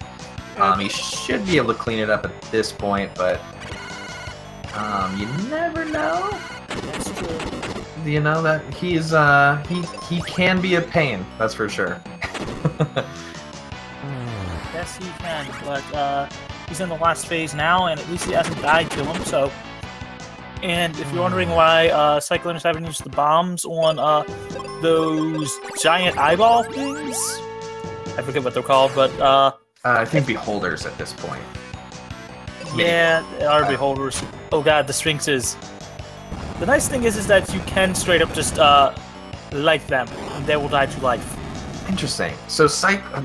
He should be able to clean it up at this point, but you never know. That's true. You know that he's he can be a pain. That's for sure. Yes, he can, but he's in the last phase now, and at least he hasn't died to him, so... And if you're wondering why Cyclone is having to use the bombs on those giant eyeball things... I forget what they're called, but... I think beholders at this point. Yeah, they are beholders. Oh god, the Sphinxes. The nice thing is that you can straight up just life them, and they will die to life. Interesting. So,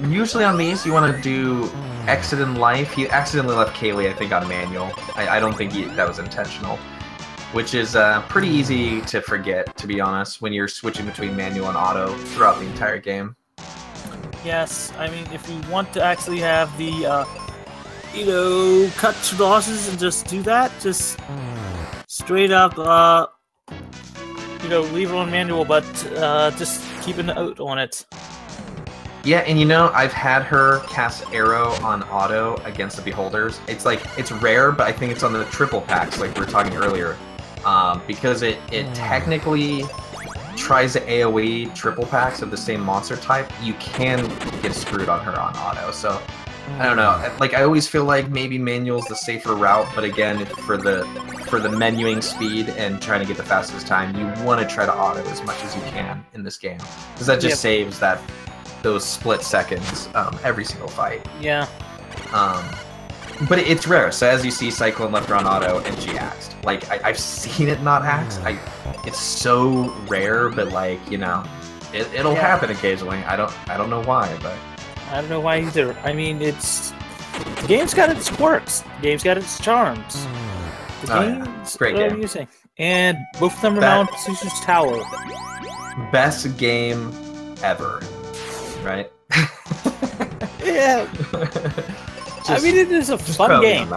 usually on these, you want to do exit in life. He accidentally left Kaylee, I think, on manual. I don't think that was intentional. Which is pretty easy to forget, to be honest, when you're switching between manual and auto throughout the entire game. Yes, I mean, if you want to actually have the, cut to losses and just do that, just straight up, leave it on manual, but just keep a note on it. Yeah, and I've had her cast Arrow on auto against the Beholders. It's rare, but I think it's on the triple packs, like we were talking earlier. Because it technically tries to AoE triple packs of the same monster type, you can get screwed on her on auto. So, I don't know. Like, I always feel like maybe manual's the safer route, but again, for the menuing speed and trying to get the fastest time, you want to try to auto as much as you can in this game. Because that just saves those split seconds every single fight. Yeah. But it's rare. So as you see, Cyclone left her on auto and she axed. Like, I've seen it not axe. It's so rare, but it'll happen occasionally. I don't know why, but I don't know why either. I mean, it's The game's got its quirks. The game's got its charms. The game's great really game. amusing. And both of them are now on Pazuzu's Tower. Best game ever, right? Yeah. I mean, it is a fun game.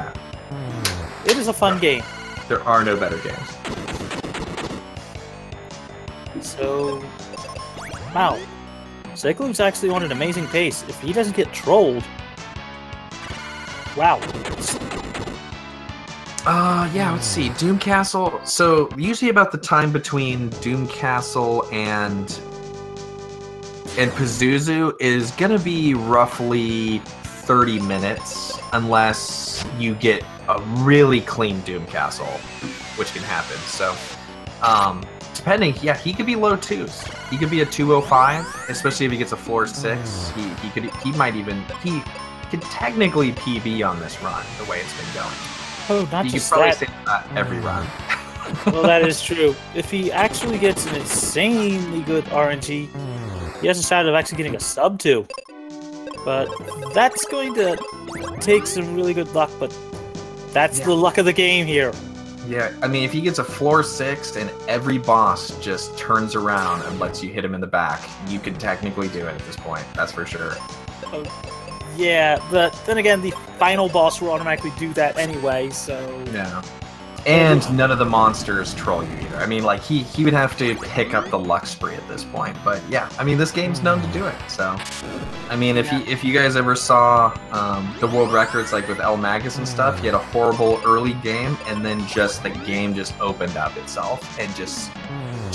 It is a fun game. There are no better games. So, wow. Cyclone's actually on an amazing pace. If he doesn't get trolled, wow. Yeah, let's see. Doom Castle. So, usually about the time between Doom Castle and Pazuzu is gonna be roughly 30 minutes, unless you get a really clean Doom Castle, which can happen. So, depending, yeah, he could be low 2s. He could be a 205, especially if he gets a floor 6. He could technically PB on this run, the way it's been going. Oh, not you just could probably that. say that every run. Well, that is true. If he actually gets an insanely good RNG, he has a shot of actually getting a sub 2. But that's going to take some really good luck, but that's the luck of the game here. Yeah, I mean, if he gets a floor 6 and every boss just turns around and lets you hit him in the back, you could technically do it at this point. That's for sure. Yeah, but then again, the final boss will automatically do that anyway, so... Yeah. And none of the monsters troll you either. I mean, like, he would have to pick up the luck spree at this point. But yeah, I mean, this game's known to do it, so... I mean, if you guys ever saw the world records, like with El Magus and stuff, he had a horrible early game, and then the game just opened up itself and just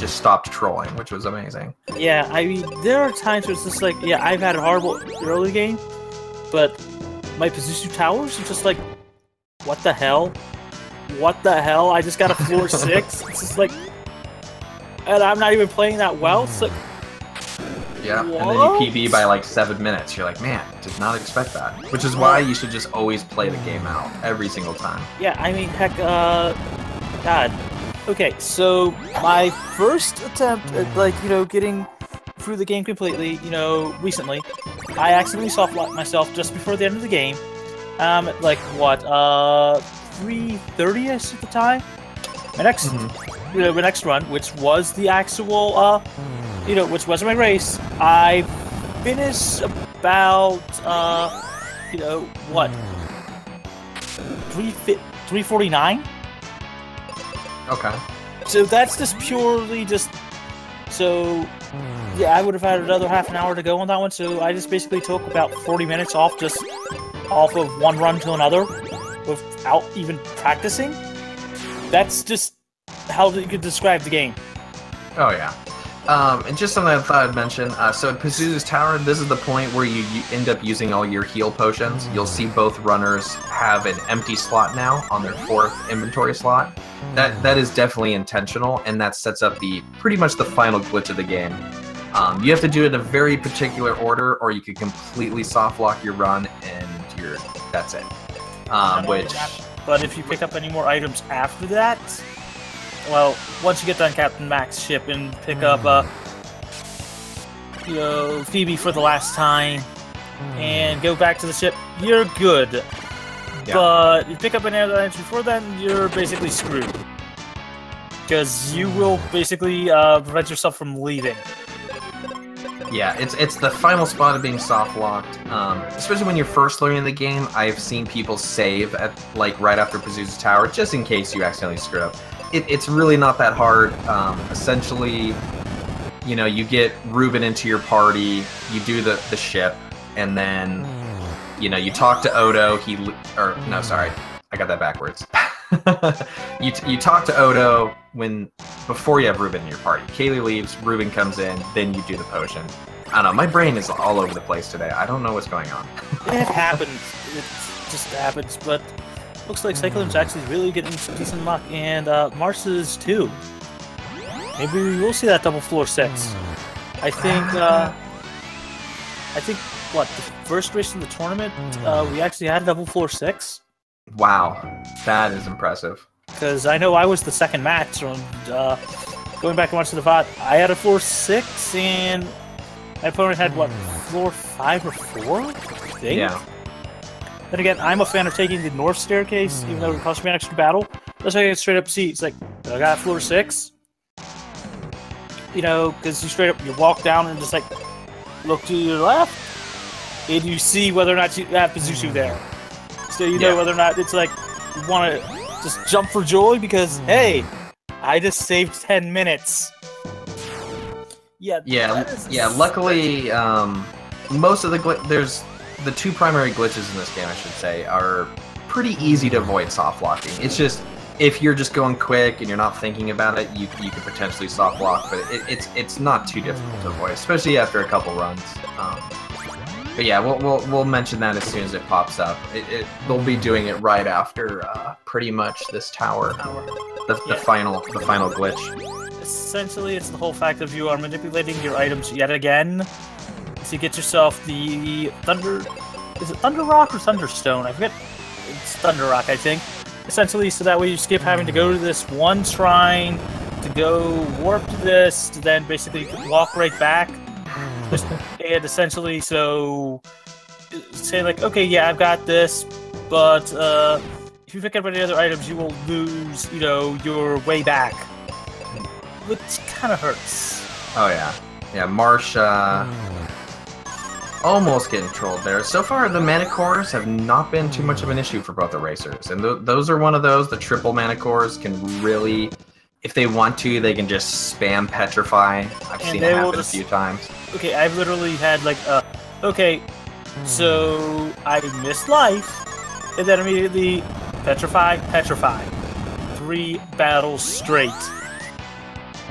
stopped trolling, which was amazing. Yeah, I mean, there are times where it's just like, yeah, I've had a horrible early game, but my Pazuzu Towers are just like, what the hell? What the hell? I just got a floor 6? It's just like... And I'm not even playing that well? It's like... Yeah, what? And then you PB by like 7 minutes. You're like, man, did not expect that. Which is why you should just always play the game out every single time. Yeah, I mean, heck, God. Okay, so my first attempt at, like, getting through the game completely, recently, I accidentally soft-locked myself just before the end of the game. At like, what, 3:30ish at the time. My next, my next run, which was the actual, which was my race, I finished about, 3:49. Okay. So that's just purely so. Yeah, I would have had another half an hour to go on that one. So I just basically took about 40 minutes off of one run to another, without even practicing. That's just how you could describe the game. Oh, yeah. And just something I thought I'd mention. So at Pazuzu's Tower, this is the point where you end up using all your heal potions. You'll see both runners have an empty slot now on their 4th inventory slot. That is definitely intentional, and that sets up pretty much the final glitch of the game. You have to do it in a very particular order, or you could completely soft lock your run, and that's it. But if you pick up any more items after that, well, once you get done Captain Mac's ship and pick up, Phoebe for the last time, and go back to the ship, you're good. Yeah. But if you pick up any other items before then, you're basically screwed. Because you will basically prevent yourself from leaving. Yeah, it's the final spot of being soft locked. Especially when you're first learning the game, I've seen people save at right after Pazuzu's Tower, just in case you accidentally screw up. It's really not that hard. Essentially, you get Ruben into your party, you do the ship, and then you talk to Odo. I got that backwards. you talk to Odo before you have Ruben in your party. Kaylee leaves, Ruben comes in, then you do the potion. I don't know, my brain is all over the place today. I don't know what's going on. It happens. It just happens, but looks like Cyclone's actually really getting some decent luck, and Mars's too. Maybe we will see that double floor 6. I think, what, the first race in the tournament, we actually had a double floor 6? Wow, that is impressive. Because I know I was the second match, and going back and watching the VOD, I had a floor 6, and my opponent had, what, floor 5 or 4? I think? Yeah. Then again, I'm a fan of taking the north staircase, even though it costs me an extra battle. Let's take it straight up see. It's like, I got floor 6. You know, because you straight up, you walk down and just like, look to your left, and you see whether or not you have Pazuzu there. So you know whether or not it's like, you want to just jump for joy because, hey, I just saved 10 minutes. Yeah. Luckily, most of there's the 2 primary glitches in this game, I should say, are pretty easy to avoid soft locking. It's just if you're just going quick and you're not thinking about it, you could potentially soft lock, but it's not too difficult to avoid, especially after a couple runs. But yeah, we'll mention that as soon as it pops up. They'll be doing it right after pretty much this tower, the final glitch. Essentially, it's the whole fact of you are manipulating your items yet again to get yourself the Thunder. Is it Thunder Rock or Thunderstone? I forget. It's Thunder Rock, I think. Essentially, so that way you skip having to go to this one shrine, to go warp to this, to then basically walk right back. And essentially, so say like, okay, yeah, I've got this, but if you pick up any other items, you will lose, you know, your way back, which kind of hurts. Oh yeah, Marsh almost getting trolled there. So far, the mana cores have not been too much of an issue for both the racers, and those are one of those. The triple mana cores can really, if they want to, they can just spam petrify. I've seen it happen a few times. Okay, I've literally had like, okay, so I missed life, and then immediately petrify. 3 battles straight.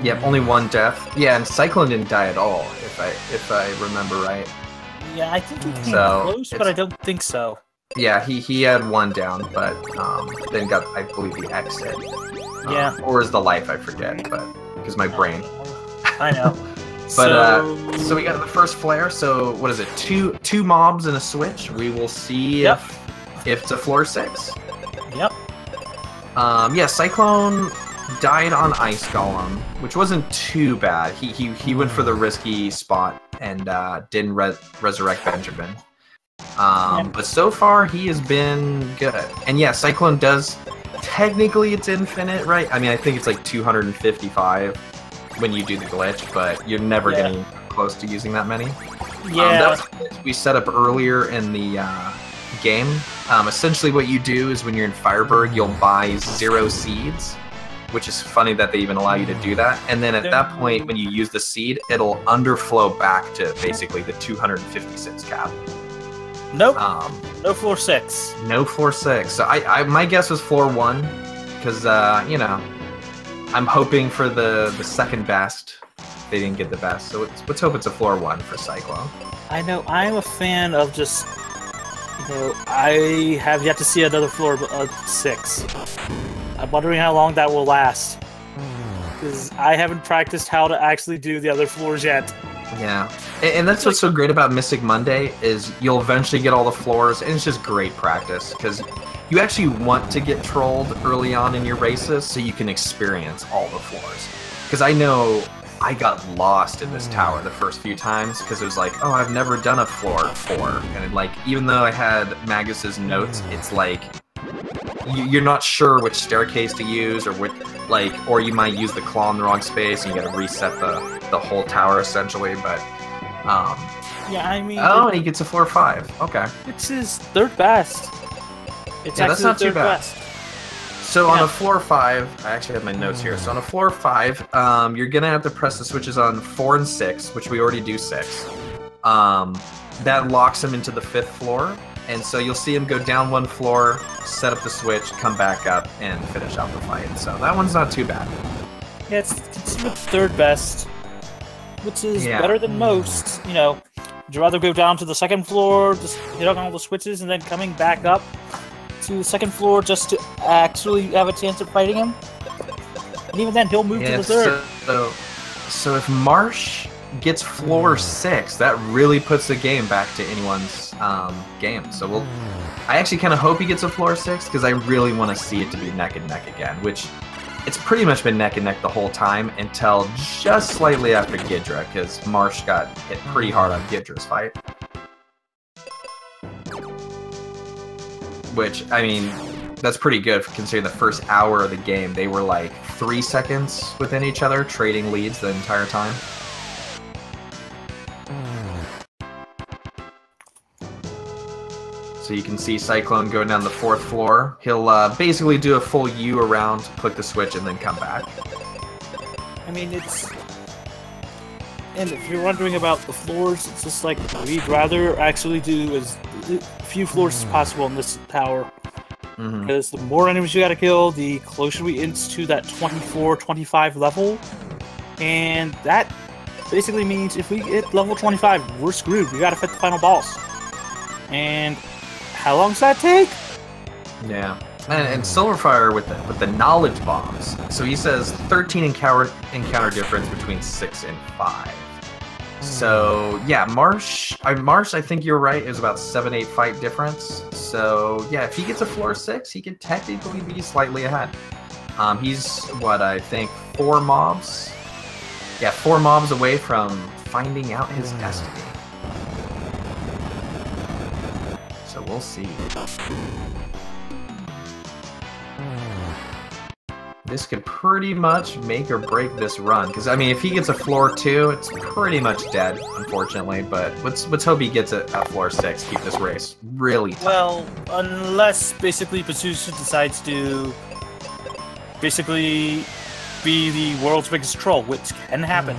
Yep, only 1 death. Yeah, and Cyclone didn't die at all, if I remember right. Yeah, I think he came close, but I don't think so. Yeah, he had 1 down, but then got, I believe, the exit. Yeah. Or is the life, I forget, but because my brain. I know. But so we got the first flare. So what is it? Two mobs and a switch. We will see if it's a floor 6. Yep. Yeah, Cyclone died on Ice Golem, which wasn't too bad. He went for the risky spot and didn't resurrect Benjamin. But so far he has been good. And yeah, Cyclone does, technically it's infinite, right? I mean, I think it's like 255 when you do the glitch, but you're never getting close to using that many. Yeah. That was a glitch we set up earlier in the game. Essentially what you do is when you're in Fireberg, you'll buy 0 seeds, which is funny that they even allow you to do that. And then at that point, when you use the seed, it'll underflow back to basically the 256 cap. Nope. No floor 6. No floor 6. So my guess was floor 1, because you know, I'm hoping for the second best. They didn't get the best, so let's hope it's a floor 1 for Cyclone. I know. I'm a fan of just, you know, I have yet to see another floor 6. I'm wondering how long that will last, because I haven't practiced how to actually do the other floors yet. Yeah, and that's what's so great about Mystic Monday is you'll eventually get all the floors, and it's just great practice, because you actually want to get trolled early on in your races so you can experience all the floors. Because I know I got lost in this tower the first few times, because it was like, oh, I've never done a floor 4, and like, even though I had Magus's notes, it's like, you're not sure which staircase to use, or which, like, or you might use the claw in the wrong space and you gotta reset the whole tower essentially. But yeah, I mean, and he gets a floor 5. Okay, it's his 3rd best. It's that's not too bad. Best. So on a floor 5, I actually have my notes here. So on a floor 5, you're gonna have to press the switches on 4 and 6, which we already do 6. That locks him into the 5th floor. And so you'll see him go down 1 floor, set up the switch, come back up, and finish out the fight. So that one's not too bad. Yeah, it's considered 3rd best, which is better than most. You know, would you rather go down to the 2nd floor, just hit on all the switches, and then coming back up to the 2nd floor just to actually have a chance of fighting him? And even then, he'll move to the 3rd. So if Marsh gets floor 6, that really puts the game back to anyone's game. So I actually kind of hope he gets a floor 6, because I really want to see it to be neck and neck again, which it's pretty much been neck and neck the whole time until just slightly after Ghidra, because Marsh got hit pretty hard on Ghidra's fight. which, I mean, that's pretty good considering the first hour of the game, they were like 3 seconds within each other, trading leads the entire time. So you can see Cyclone going down the 4th floor. He'll basically do a full U around, click the switch, and then come back. I mean, it's... And if you're wondering about the floors, it's just like, we'd rather actually do as few floors as possible in this tower. Because the more enemies you gotta kill, the closer we inch to that 24, 25 level. And that basically means if we hit level 25, we're screwed. We gotta fight the final boss. And how long does that take? Yeah. And Silverfire with the knowledge bombs. So he says 13 encounter difference between 6 and 5. So yeah, Marsh, I think you're right, is about 7-8 fight difference. So yeah, if he gets a floor 6, he could technically be slightly ahead. He's what, I think 4 mobs? Yeah, 4 mobs away from finding out his destiny. So we'll see. This could pretty much make or break this run, because I mean, if he gets a floor 2, it's pretty much dead, unfortunately. But let's hope he gets it at floor 6. Keep this race really tight. Well, unless basically Pazuzu decides to basically be the world's biggest troll, which can happen.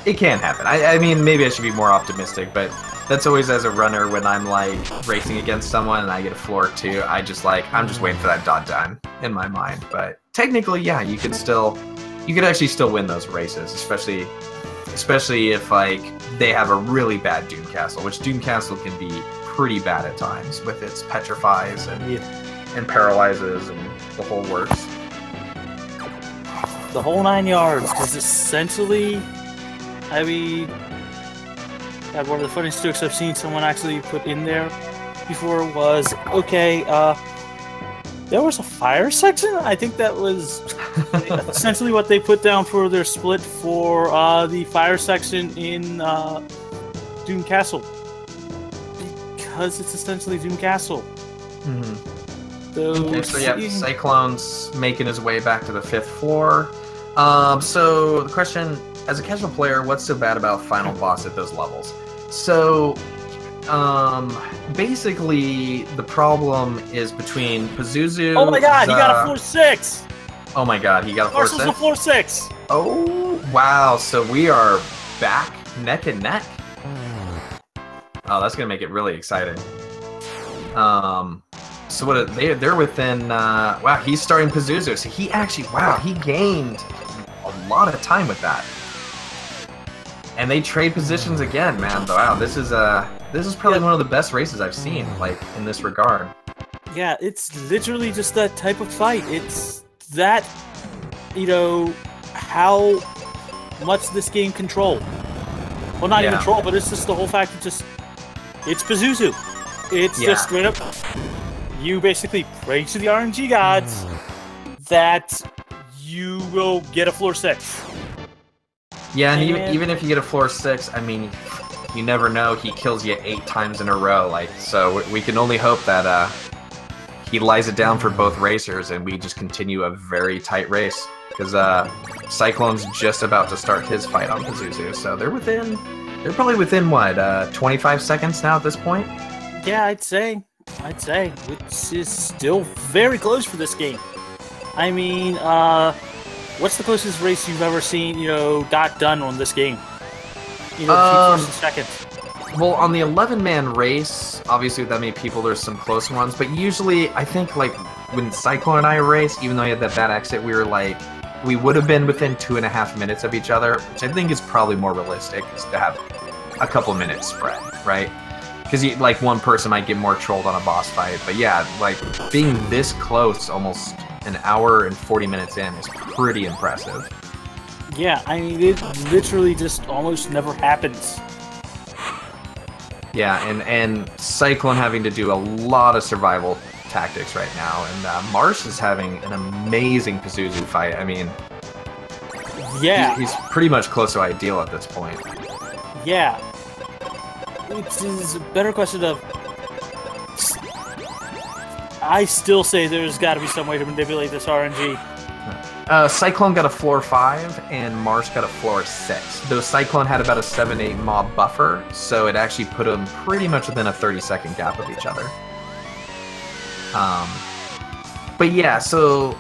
It can happen. I mean, maybe I should be more optimistic, but that's always as a runner when I'm like racing against someone and I get a floor 2. I'm just waiting for that dot dime in my mind. But technically, yeah, you could actually still win those races, especially if like they have a really bad Doom Castle, which Doom Castle can be pretty bad at times with its petrifies and paralyzes and the whole works. The whole 9 yards, because essentially, I mean, one of the funniest jokes I've seen someone actually put in there before was, okay, there was a fire section? I think that was essentially what they put down for their split for the fire section in Doom Castle. Because it's essentially Doom Castle. Okay, so yeah, Cyclone's making his way back to the 5th floor. So the question, as a casual player, what's so bad about final boss at those levels? So, basically, the problem is between Pazuzu... Oh my god, he got a floor 6! Oh my god, he got a floor 6? Marshall's a floor 6! Oh, wow, so we are back neck and neck. Oh, that's gonna make it really exciting. So what they're within, wow, he's starting Pazuzu, so he actually, wow, he gained a lot of time with that. And they trade positions again, man. Wow, this is probably one of the best races I've seen, like, in this regard. Yeah, it's literally just that type of fight. It's that, you know, how much this game control. Well, not even control, but it's just the whole fact that it's Pazuzu. It's just straight up, you basically pray to the RNG gods that you will get a floor 6. Yeah, and even if you get a floor 6, I mean, you never know. He kills you 8 times in a row. Like, so we can only hope that he lies it down for both racers, and we just continue a very tight race. Because Cyclone's just about to start his fight on Pazuzu, so they're probably within what, 25 seconds now at this point. Yeah, I'd say, which is still very close for this game. I mean, what's the closest race you've ever seen, you know, got done on this game? You know, first and second. Well, on the 11-man race, obviously with that many people, there's some close ones. But usually, I think, like, when Cyclone and I raced, even though he had that bad exit, we were like, we would have been within 2.5 minutes of each other, which I think is probably more realistic, is to have a couple minutes spread, right? Because, like, one person might get more trolled on a boss fight. But yeah, like, being this close, almost an hour and 40 minutes in, is pretty impressive. Yeah, I mean, it literally just almost never happens. Yeah, and Cyclone having to do a lot of survival tactics right now, and Marsh is having an amazing Pazuzu fight. I mean, yeah, he's pretty much close to ideal at this point. Yeah, it is a better question of, I still say there's got to be some way to manipulate this RNG. Cyclone got a floor 5, and Marsh got a floor 6. Though Cyclone had about a 7-8 mob buffer, so it actually put them pretty much within a 30-second gap of each other. But yeah, so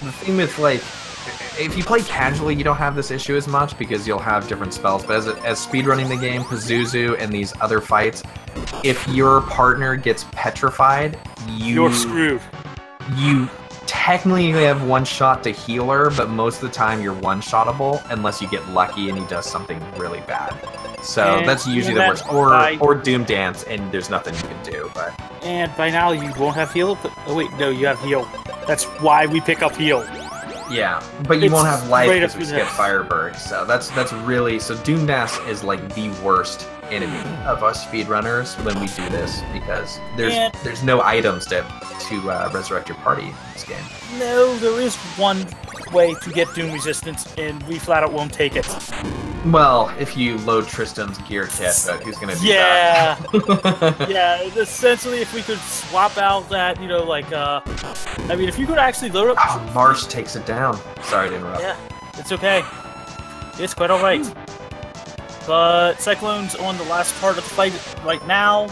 the thing with, like, if you play casually, you don't have this issue as much because you'll have different spells. But as speedrunning the game, Pazuzu and these other fights, if your partner gets petrified, You're screwed. You technically have one shot to heal her, but most of the time you're one-shottable unless you get lucky and he does something really bad. So And that's usually the worst. Or Doom Dance, and there's nothing you can do. But And by now you won't have heal. Oh wait, no, you have heal. That's why we pick up heal. yeah, but you It's won't have life right because up we your skip ass. Firebird. So that's really Doom Dance is like the worst enemy of us speedrunners when we do this because there's no items to resurrect your party in this game. No, there is one way to get Doom Resistance, and we flat out won't take it. Well, if you load Tristan's gear kit, but who's gonna do that? Yeah, essentially, if we could swap out that, you know, like, I mean, if you could actually load up... Oh, Marsh takes it down. Sorry to interrupt. Yeah, it's okay. It's quite alright. But Cyclone's on the last part of the fight right now,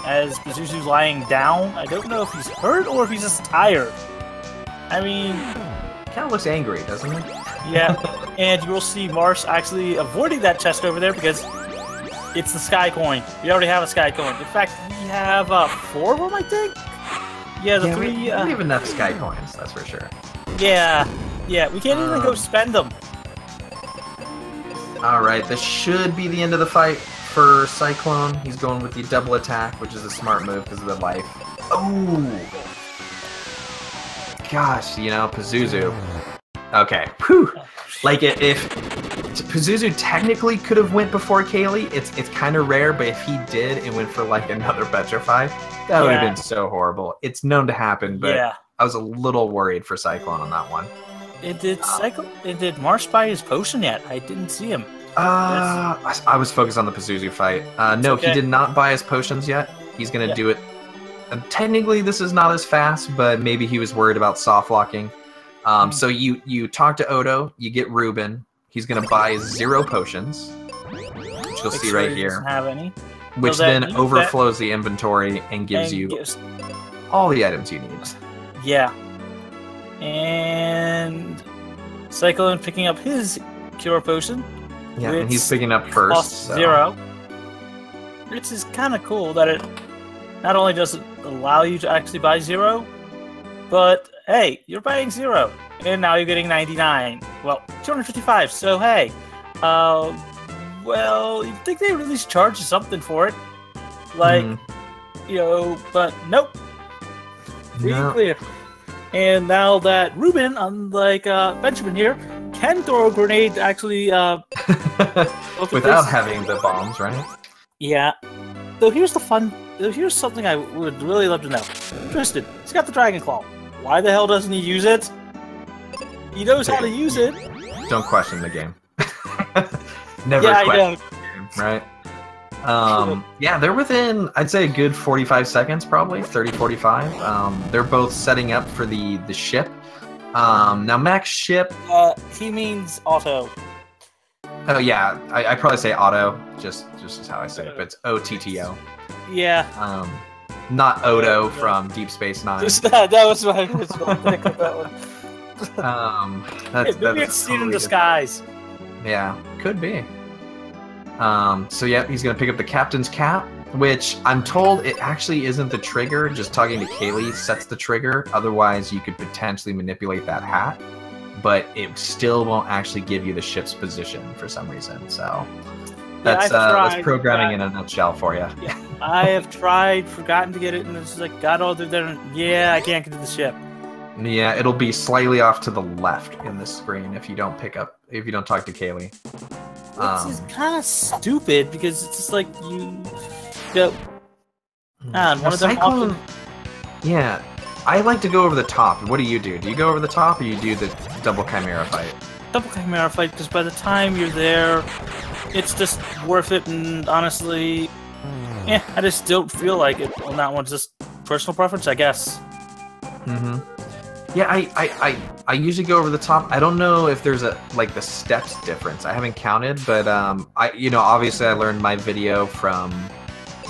as Pazuzu's lying down. I don't know if he's hurt or if he's just tired. I mean... Kind of looks angry, doesn't he? Yeah, and you will see Marsh actually avoiding that chest over there because it's the Sky Coin. We already have a Sky Coin. In fact, we have 4 of them, I think? Yeah, the 3... We have enough Sky Coins, that's for sure. Yeah, we can't even go spend them. Alright, this should be the end of the fight for Cyclone. He's going with the double attack, which is a smart move because of the life. Oh! Gosh, you know, Pazuzu. Okay, whew. Like, if Pazuzu technically could have went before Kaylee, it's kind of rare, but if he did and went for, like, another Petrify, that would have been so horrible. It's known to happen, but I was a little worried for Cyclone on that one. Did Marsh buy his potion yet? I didn't see him. I was focused on the Pazuzu fight. No, he did not buy his potions yet. He's going to do it. Technically, this is not as fast, but maybe he was worried about soft locking. So you talk to Odo, you get Ruben. He's going to buy 0 potions, which you'll see right here. Doesn't have any. Which then overflows the inventory and gives you all the items you need. Yeah. And Cyclone picking up his cure potion. Yeah, and he's picking up first. Cost 0. Which is kind of cool that it not only does it allow you to actually buy 0, but hey, you're buying 0, and now you're getting 99. Well, 255. So hey, well, you'd think they would at least charge you something for it, like you know, but nope. Free and clear. And now that Ruben, unlike Benjamin here, can throw a grenade actually without having the bombs, right? Yeah. Though here's something I would really love to know. Tristan, he's got the Dragon Claw. Why the hell doesn't he use it? He knows how to use it. Don't question the game. Never question the game, right? Yeah, they're within, I'd say, a good 45 seconds, probably 30, 45. They're both setting up for the ship. Now Mac's ship. He means auto. Oh yeah, I probably say auto, just as how I say it, but it's OTTO. Yeah. Not Odo from Deep Space Nine. That was my original pick of that one. Maybe it's Seen in the Skies. Yeah, could be. So yeah, he's gonna pick up the captain's cap, which I'm told it actually isn't the trigger. Just talking to Kaylee sets the trigger. Otherwise, you could potentially manipulate that hat, but it still won't actually give you the ship's position for some reason. So that's programming in a nutshell for you. Yeah, I have tried, forgotten to get it, and it's like got all through there. Yeah, I can't get to the ship. Yeah, it'll be slightly off to the left in the screen if you don't talk to Kaylee. Which is kind of stupid because it's just like you go. One of them Cyclone, yeah, I like to go over the top. What do? Do you go over the top or you do the double Chimera fight? Double Chimera fight, because by the time you're there, it's just worth it. And honestly, I just don't feel like it on that one. Just personal preference, I guess. Mm-hmm. Yeah, I usually go over the top. I don't know if there's a the steps difference. I haven't counted, but obviously I learned my video from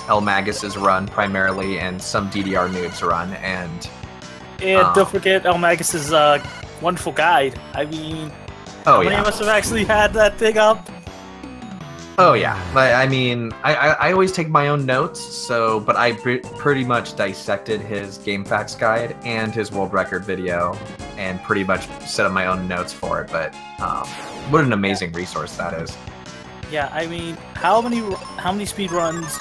El Magus's run primarily, and some DDR noobs run, and don't forget El Magus's wonderful guide. I mean, how many of us have actually had that thing up? Oh yeah, I mean, I always take my own notes, but I pretty much dissected his game facts guide and his world record video, and pretty much set up my own notes for it. But what an amazing resource that is. Yeah, I mean, how many speed runs?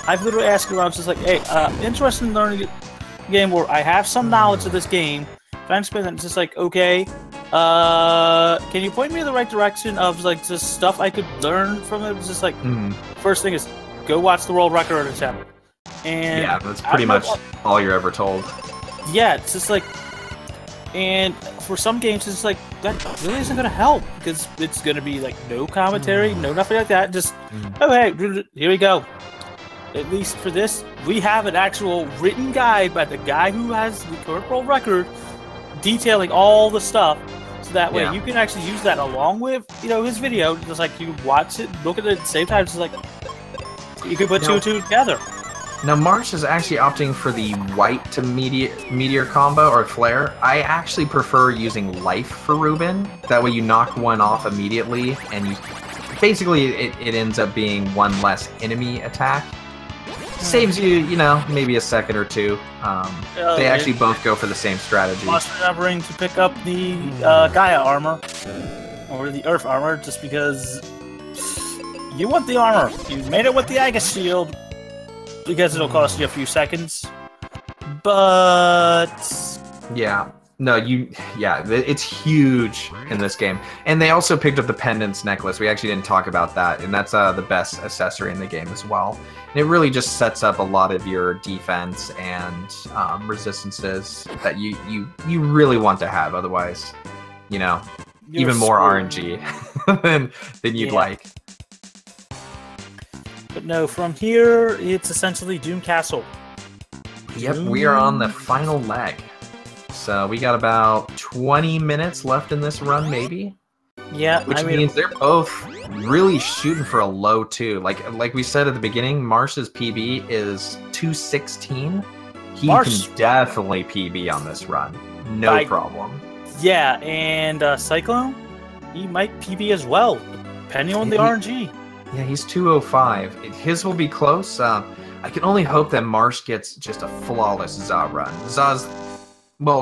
I've literally asked around, just like, hey, interested in learning a game where I have some knowledge of this game. Can I explain that? It's just like, okay. Can you point me in the right direction of just stuff I could learn from it? It's just like, first thing is go watch the world record attempt. And yeah, that's pretty much all you're ever told. Yeah, it's just like, and for some games, it's like that really isn't gonna help because it's gonna be like no commentary, no nothing like that. Just oh hey, here we go. At least for this, we have an actual written guide by the guy who has the current world record, detailing all the stuff. That way, you can actually use that along with, his video. Just like you can watch it, look at it at the same time. It's just like you can put two and two together. Now, Marsh is actually opting for the white to meteor combo or flare. I actually prefer using life for Ruben. That way, you knock one off immediately, and basically it ends up being one less enemy attack. Saves you, maybe a second or two. They actually both go for the same strategy. Must remembering to pick up the Gaia armor, or the Earth armor, just because you want the armor. You made it with the Aegis shield, because it'll cost you a few seconds. But yeah. No, it's huge in this game. And they also picked up the Pendants necklace. We actually didn't talk about that, and that's the best accessory in the game as well. And it really just sets up a lot of your defense and resistances that you really want to have. Otherwise, even more RNG than you'd like. But no, from here, it's essentially Doom Castle. Yep, we are on the final leg. So we got about 20 minutes left in this run, maybe. Yeah, which means they're both really shooting for a low two. Like we said at the beginning, Marsh's PB is 216. He can definitely PB on this run, no problem. Yeah, and Cyclone, he might PB as well, depending on the RNG. Yeah, he's 205. His will be close. I can only hope that Marsh gets just a flawless Za run. Za's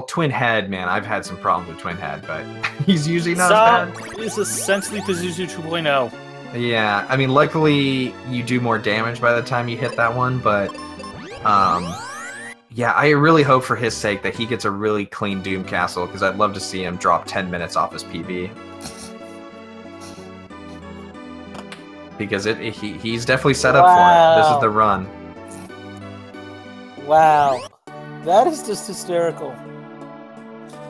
Twin Head, man, I've had some problems with Twin Head, but he's usually not as bad. Is essentially Pazuzu 2.0. Yeah, I mean, luckily you do more damage by the time you hit that one, but yeah, I really hope for his sake that he gets a really clean Doom Castle, because I'd love to see him drop 10 minutes off his PB. Because he's definitely set up for it. This is the run. Wow. That is just hysterical.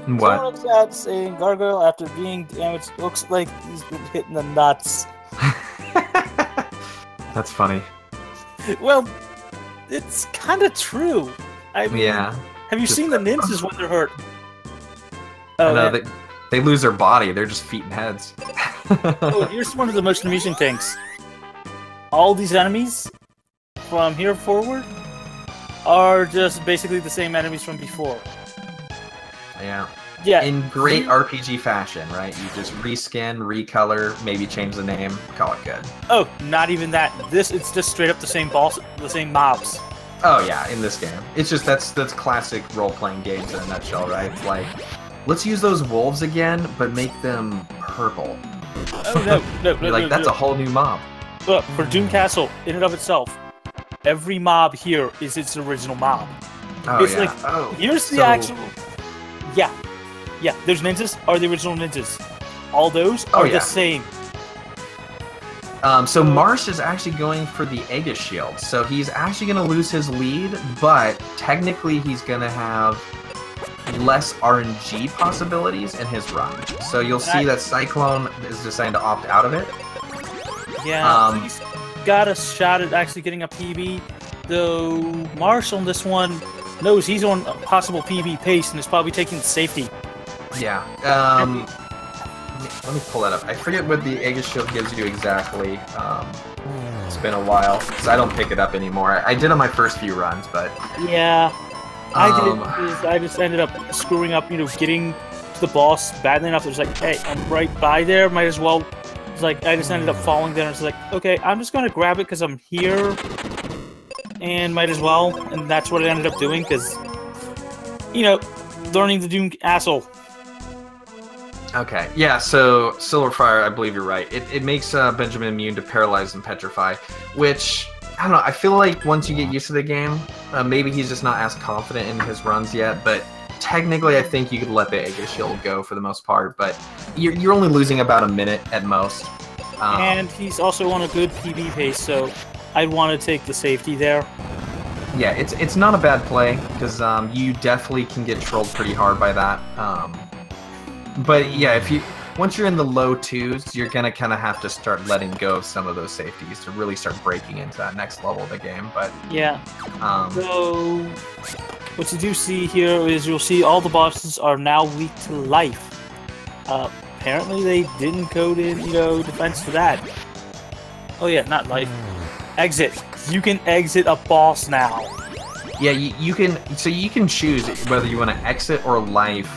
What? Someone in chat saying Gargoyle, after being damaged, looks like he's been hitting the nuts. That's funny. Well, it's kind of true. I mean, yeah. Have you seen the ninjas when they're hurt? Oh, no, they lose their body. They're just feet and heads. Oh, here's one of the most amusing things. All these enemies, from here forward, are just basically the same enemies from before. Yeah. Yeah. In great RPG fashion, right? You just reskin, recolor, maybe change the name, call it good. Oh, not even that. It's just straight up the same mobs. Oh yeah, in this game. It's just that's classic role-playing games in a nutshell, right? It's like, let's use those wolves again, but make them purple. Oh no. That's a whole new mob. Look, for Doom Castle, in and of itself, every mob here is its original mob. Oh, it's yeah. Here's the actual... Yeah, those ninjas are the original ninjas. All those are the same. So Marsh is actually going for the Aegis shield. So he's actually going to lose his lead, but technically he's going to have less RNG possibilities in his run. So you'll see that Cyclone is deciding to opt out of it. Yeah, he's got a shot at actually getting a PB, though Marsh on this one, knows he's on a possible PB pace and is probably taking the safety. Yeah. Let me pull that up. I forget what the Aegis Shield gives you exactly. It's been a while, so I don't pick it up anymore. I did on my first few runs, but... Yeah. I just ended up screwing up, getting to the boss badly enough. It was like, hey, I'm right by there, might as well... It's like, I just ended up falling there, and it's like, okay, I'm just gonna grab it because I'm here, and might as well, and that's what I ended up doing, because, learning the Doom asshole. Okay, yeah, so Silverfire, I believe you're right. It makes Benjamin immune to Paralyze and Petrify, which, I don't know, I feel like once you get used to the game, maybe he's just not as confident in his runs yet, but technically I think you could let the Aegis Shield go for the most part, but you're only losing about a minute at most. And he's also on a good PB pace, so I'd want to take the safety there. Yeah, it's not a bad play, because you definitely can get trolled pretty hard by that. But yeah, once you're in the low 2s, you're gonna kind of have to start letting go of some of those safeties to really start breaking into that next level of the game. But yeah, so what you do see here is you'll see all the bosses are now weak to life. Apparently they didn't code in, defense for that. Oh yeah, not life. Exit. You can exit a boss now. Yeah, you can. So you can choose whether you want to exit or life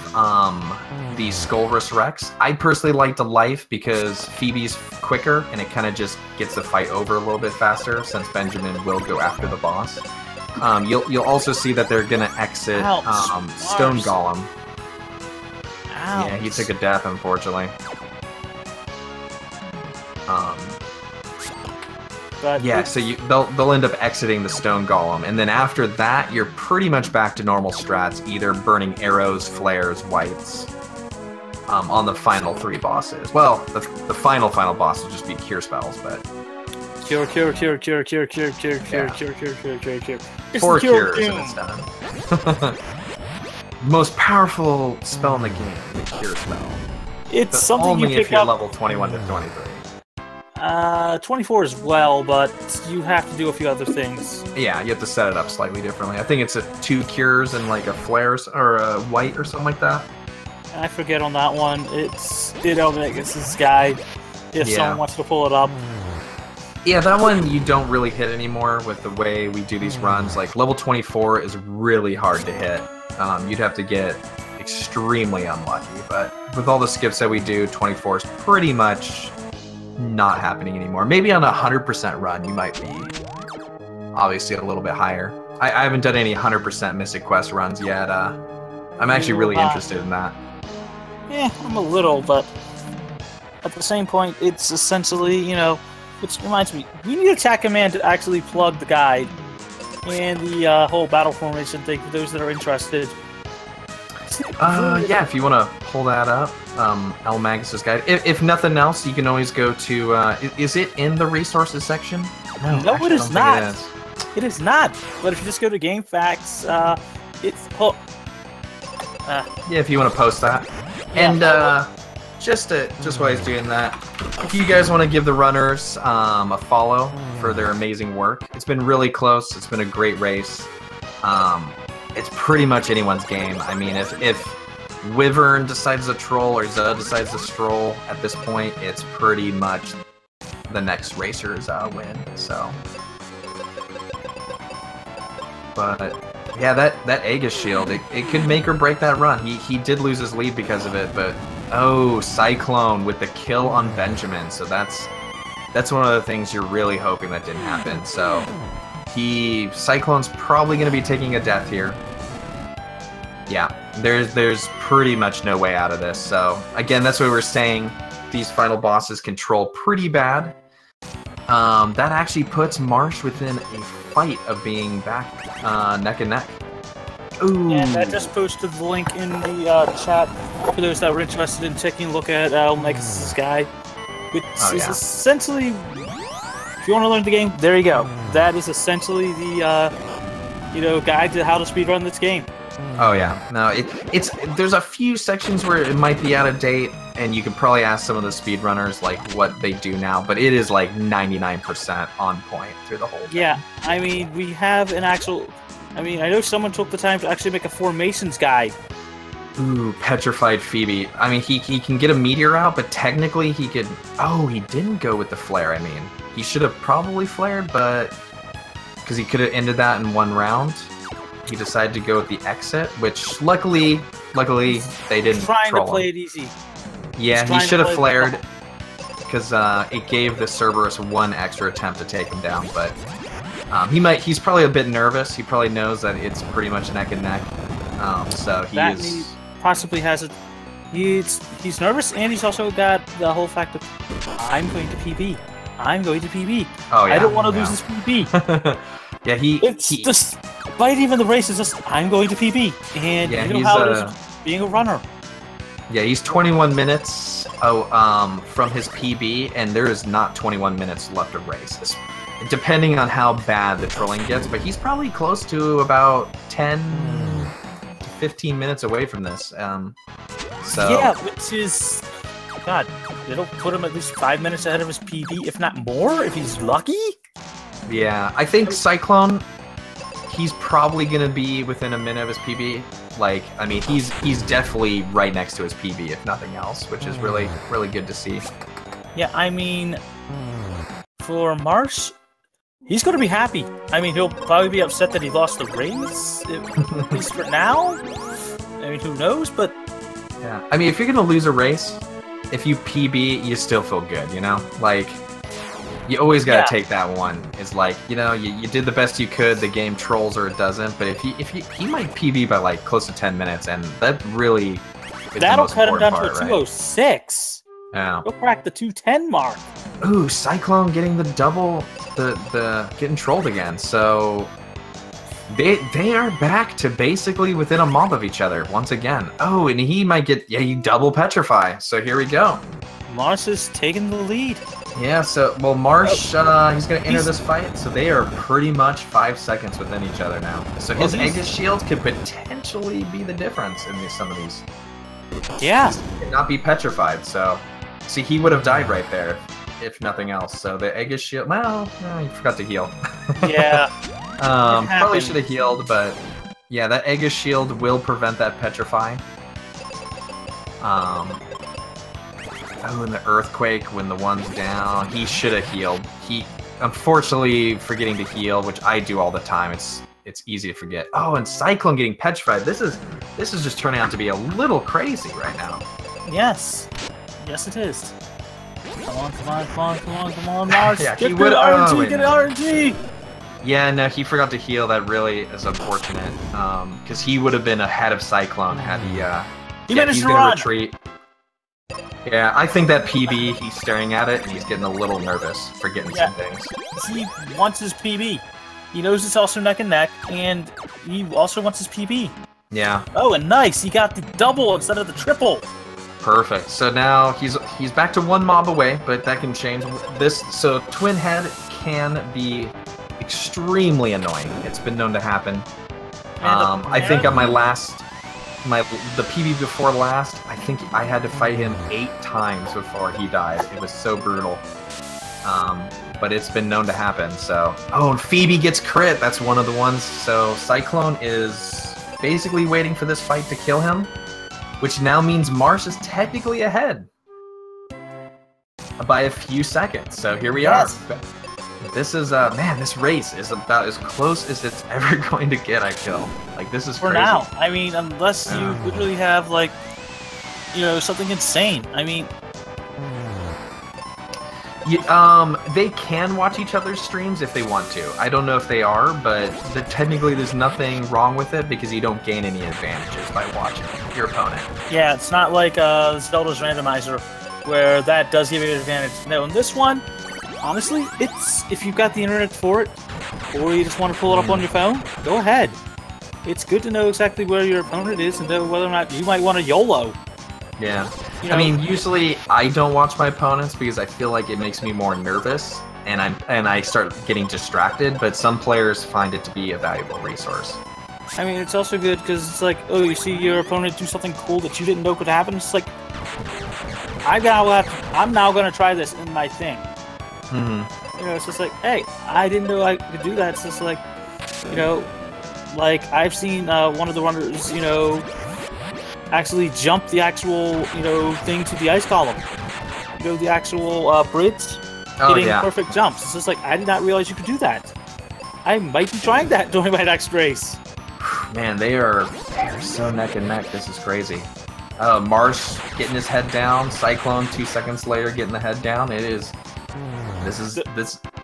the Skullrus Rex. I personally like the life because Phoebe's quicker and it kind of just gets the fight over a little bit faster since Benjamin will go after the boss. You'll also see that they're gonna exit Stone Golem. Ouch. Yeah, he took a death, unfortunately. Yeah, so they'll end up exiting the Stone Golem, and then after that, you're pretty much back to normal strats, either burning arrows, flares, whites, on the final 3 bosses. Well, the final boss will just be cure spells, but... Cure. Yeah. 4 cures and it's done. Most powerful spell in the game, the cure spell. It's but something only you pick if you're up... level 21 to 23. 24 as well, but you have to do a few other things. Yeah, you have to set it up slightly differently. I think it's 2 cures and like a flares or a white or something like that. I forget on that one. It's Omegas' guide. If someone wants to pull it up. Yeah, that one you don't really hit anymore with the way we do these runs. Like level 24 is really hard to hit. You'd have to get extremely unlucky, but with all the skips that we do, 24 is pretty much not happening anymore. Maybe on a 100% run, you might be obviously a little bit higher. I haven't done any 100% Mystic Quest runs yet. I'm actually really interested in that. Yeah, I'm a little, but at the same point, it's essentially, which reminds me, we need a chat command to actually plug the guide and the whole battle formation thing for those that are interested. Yeah, if you want to pull that up, El Magus' guide. If nothing else, you can always go to. Is it in the resources section? No, it is not. It is not. But if you just go to Game Facts, it's. Yeah, if you want to post that, and just while he's doing that, if you guys want to give the runners a follow for their amazing work, it's been really close. It's been a great race. It's pretty much anyone's game. I mean, if Wyvern decides to troll or Zud decides to stroll at this point, it's pretty much the next racer's win. So, but yeah, that Aegis Shield, it could make or break that run. He did lose his lead because of it, but Cyclone with the kill on Benjamin. So that's one of the things you're really hoping that didn't happen. So. Cyclone's probably going to be taking a death here. Yeah, there's pretty much no way out of this. So, again, that's what we were saying. These final bosses control pretty bad. That actually puts Marsh within a fight of being back neck and neck. Ooh. And I just posted the link in the chat for those that were interested in taking a look at Omegas' guide, which is essentially... If you want to learn the game, there you go. That is essentially the, guide to how to speedrun this game. Oh yeah, no, there's a few sections where it might be out of date, and you can probably ask some of the speedrunners like what they do now, but it is like 99% on point through the whole thing. Yeah, I mean, we have an actual I mean, I know someone took the time to actually make a formations guide. Ooh, petrified Phoebe. I mean, he can get a meteor out, but technically he could... Oh, he didn't go with the flare, I mean. He should have probably flared, but... Because he could have ended that in one round. He decided to go with the exit, which luckily they didn't Trying to troll play him. it easy. Yeah, he should have flared, because it gave the Cerberus one extra attempt to take him down, but... he's probably a bit nervous. He probably knows that it's pretty much neck and neck. So he is... possibly has it. He's nervous, and he's also got the whole fact of I'm going to PB. I'm going to PB. Oh yeah. I don't want to lose this PB. Yeah, it's just despite even the race is just I'm going to PB, and yeah, you know how it is being a runner. Yeah, he's 21 minutes from his PB, and there is not 21 minutes left of race. Depending on how bad the trolling gets, but he's probably close to about 10 to 15 minutes away from this. So yeah, which is, God, it'll put him at least 5 minutes ahead of his PB, if not more, if he's lucky. Yeah, I think Cyclone, he's probably gonna be within a minute of his PB. Like, I mean, he's definitely right next to his PB, if nothing else, which is really good to see. Yeah, I mean, for Marsh, he's going to be happy. I mean, he'll probably be upset that he lost the race, at least for now. I mean, who knows, but... Yeah, I mean, if you're going to lose a race, if you PB, you still feel good, you know? Like, you always got to take that one. It's like, you know, you did the best you could, the game trolls or it doesn't, but if he might PB by, like, close to 10 minutes, and that really is that'll the most cut him down part, to a 206. Yeah. He'll crack the 210 mark. Ooh, Cyclone getting the double, getting trolled again. So they are back to basically within a mob of each other once again. Oh, and he might get you double petrify. So here we go. Marsh is taking the lead. Yeah. So Marsh, he's gonna enter this fight. So they are pretty much 5 seconds within each other now. So his Aegis shield could potentially be the difference in some of these. Yeah. He cannot be petrified. So. See, he would have died right there, if nothing else. So the Aegis shield, well, he forgot to heal. Yeah. Probably should have healed, but yeah, that Aegis shield will prevent that petrify. Oh, and the earthquake when the one's down, he should have healed. He, unfortunately, forgetting to heal, which I do all the time. It's easy to forget. Oh, and Cyclone getting petrified. This is just turning out to be a little crazy right now. Yes. Yes, it is. Come on, Mars. Yeah, get the RNG, get RNG! Yeah, no, he forgot to heal. That really is unfortunate. Because he would have been ahead of Cyclone had he managed he's to gonna run. retreat. Yeah, I think that PB, he's staring at it, and he's getting a little nervous for getting some things. He wants his PB. He knows it's also neck and neck, and he also wants his PB. Yeah. Oh, and nice! He got the double instead of the triple! Perfect. So now he's back to one mob away, but that can change. So Twin Head can be extremely annoying. It's been known to happen. I think on the PB before last, I think I had to fight him 8 times before he died. It was so brutal. But it's been known to happen. So and Phoebe gets crit. That's one of the ones. So Cyclone is basically waiting for this fight to kill him. Which now means Marsh is technically ahead by a few seconds. So here we are. This is, man, this race is about as close as it's ever going to get, I feel. Like, this is For crazy. now. I mean, unless you literally have, like, you know, something insane. I mean... They can watch each other's streams if they want to. I don't know if they are, but technically there's nothing wrong with it because you don't gain any advantages by watching your opponent. Yeah, it's not like Zelda's randomizer, where that does give you an advantage. No, in this one, honestly, it's if you've got the internet for it, or you just want to pull it up on your phone, go ahead. It's good to know exactly where your opponent is and know whether or not you might want to YOLO. Yeah. You know, I mean, usually I don't watch my opponents because I feel like it makes me more nervous and I start getting distracted, but some players find it to be a valuable resource. I mean, it's also good because it's like, oh, you see your opponent do something cool that you didn't know could happen. It's like, I'm now going to try this in my thing. Mm-hmm. You know, it's just like, hey, I didn't know I could do that. It's just like, you know, Like, I've seen one of the runners, actually jump the actual, thing to the ice column. The actual bridge, getting perfect jumps. It's just like, I did not realize you could do that. I might be trying that during my next race. Man, they're so neck and neck. This is crazy. Marsh getting his head down. Cyclone 2 seconds later getting the head down.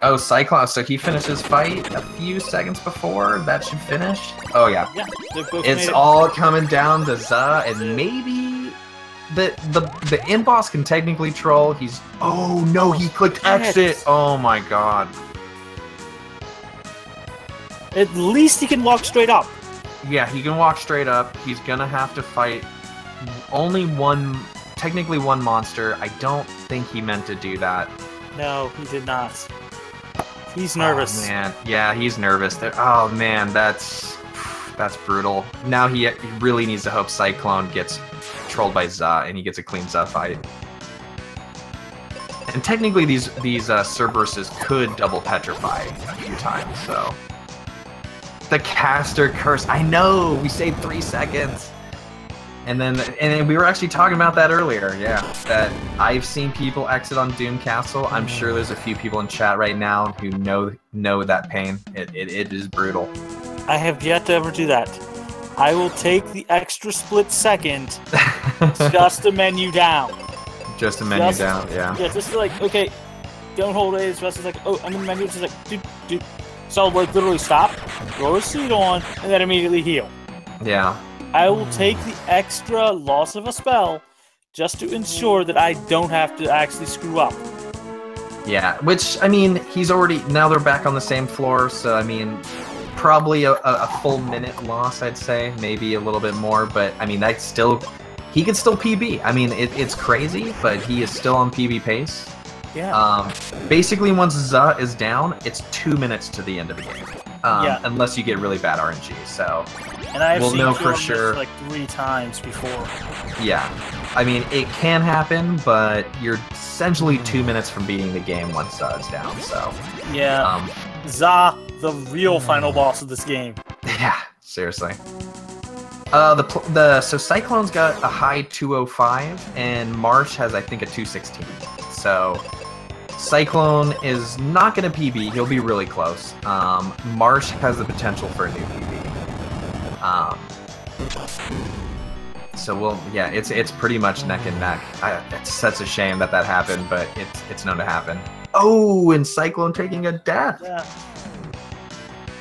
Oh, Cyclone. So he finished his fight a few seconds before. That should finish. Oh yeah. Yeah, it's all coming down to Za, and maybe the end boss can technically troll. Oh no, he clicked exit. Oh my god. At least he can walk straight up. Yeah, he can walk straight up. He's gonna have to fight technically one monster. I don't think he meant to do that. No, he did not. He's nervous. Oh, man. Yeah, he's nervous. Oh man, that's brutal. Now he really needs to hope Cyclone gets trolled by Za and he gets a clean Za fight. And technically these Cerberuses could double petrify a few times, so. The caster curse. I know, we saved 3 seconds. And then we were actually talking about that earlier, yeah. That I've seen people exit on Doom Castle. I'm sure there's a few people in chat right now who know that pain. It is brutal. I have yet to ever do that. I will take the extra split second just to menu down. Just to menu down, yeah. Yeah, just like, okay, don't hold it. It's just like, oh, I'm in the menu. It's just like, doop. So I'll like literally stop, throw a seed on, and then immediately heal. Yeah. I will take the extra loss of a spell just to ensure that I don't have to actually screw up. Yeah, which, I mean, now they're back on the same floor, so, I mean, probably a full minute loss, I'd say, maybe a little bit more, but, I mean, he could still PB. I mean, it's crazy, but he is still on PB pace. Yeah. Basically, once Za is down, it's 2 minutes to the end of the game. Unless you get really bad RNG, so and I've we'll seen know for sure like 3 times before. Yeah, I mean it can happen, but you're essentially 2 minutes from beating the game once Za is down. So yeah, Za, the real final boss of this game. Yeah, seriously. So Cyclone's got a high 205, and Marsh has I think a 216. So. Cyclone is not going to PB. He'll be really close. Marsh has the potential for a new PB. So it's pretty much neck and neck. It's such a shame that happened, but it's known to happen. Oh, and Cyclone taking a death. Yeah.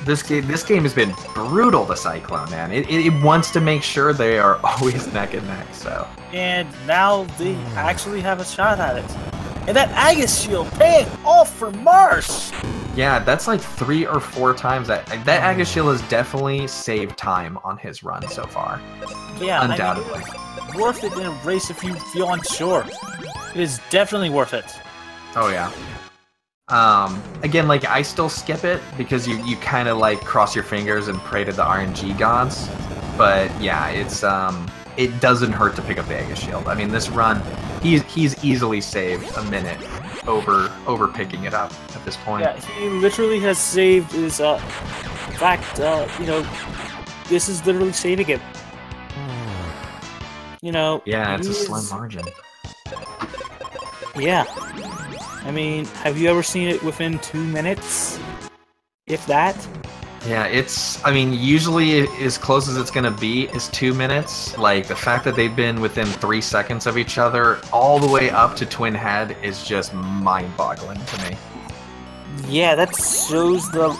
This game has been brutal to Cyclone, man. It wants to make sure they are always neck and neck. So. And now they actually have a shot at it. And that Aegis shield paying off for Marsh! Yeah, that's like 3 or 4 times that Aegis shield has definitely saved time on his run so far. Yeah, undoubtedly. I mean, it's worth it in a race if you feel unsure. It is definitely worth it. Oh yeah. Again, like I still skip it because you kind of like cross your fingers and pray to the RNG gods. But yeah, it doesn't hurt to pick up the Aegis shield. I mean, this run. He's easily saved a minute over picking it up at this point. Yeah, he literally has saved his. In fact, this is literally saving him. Yeah, it's a slim margin. Yeah, I mean, have you ever seen it within 2 minutes, if that? Yeah, I mean, usually as close as it's going to be is 2 minutes. Like, the fact that they've been within 3 seconds of each other all the way up to Twin Head is just mind-boggling to me. Yeah, that shows the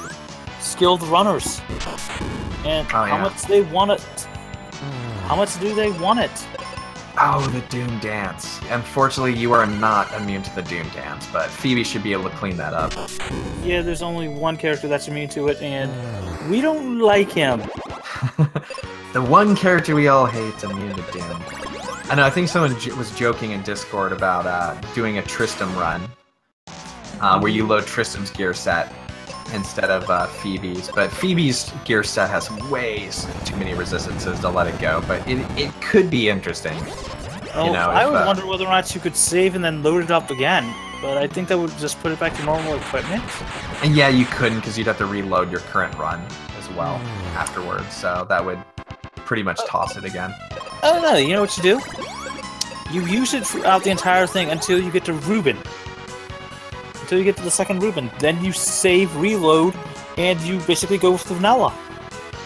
skilled runners. And how much they want it. How much do they want it? Oh, the Doom Dance. Unfortunately, you are not immune to the Doom Dance, but Phoebe should be able to clean that up. Yeah, there's only one character that's immune to it, and we don't like him. The one character we all hate is immune to Doom. I know, I think someone was joking in Discord about doing a Tristram run, where you load Tristram's gear set instead of Phoebe's, but Phoebe's gear set has way too many resistances to let it go, but it could be interesting. Oh, know, I if, would wonder whether or not you could save and then load it up again, but I think that would just put it back to normal equipment. And yeah, you couldn't because you'd have to reload your current run as well afterwards, so that would pretty much toss it again. I don't know, you know what you do? You use it throughout the entire thing until you get to Ruben. Until you get to the second Ruben. Then you save, reload, and you basically go with the vanilla.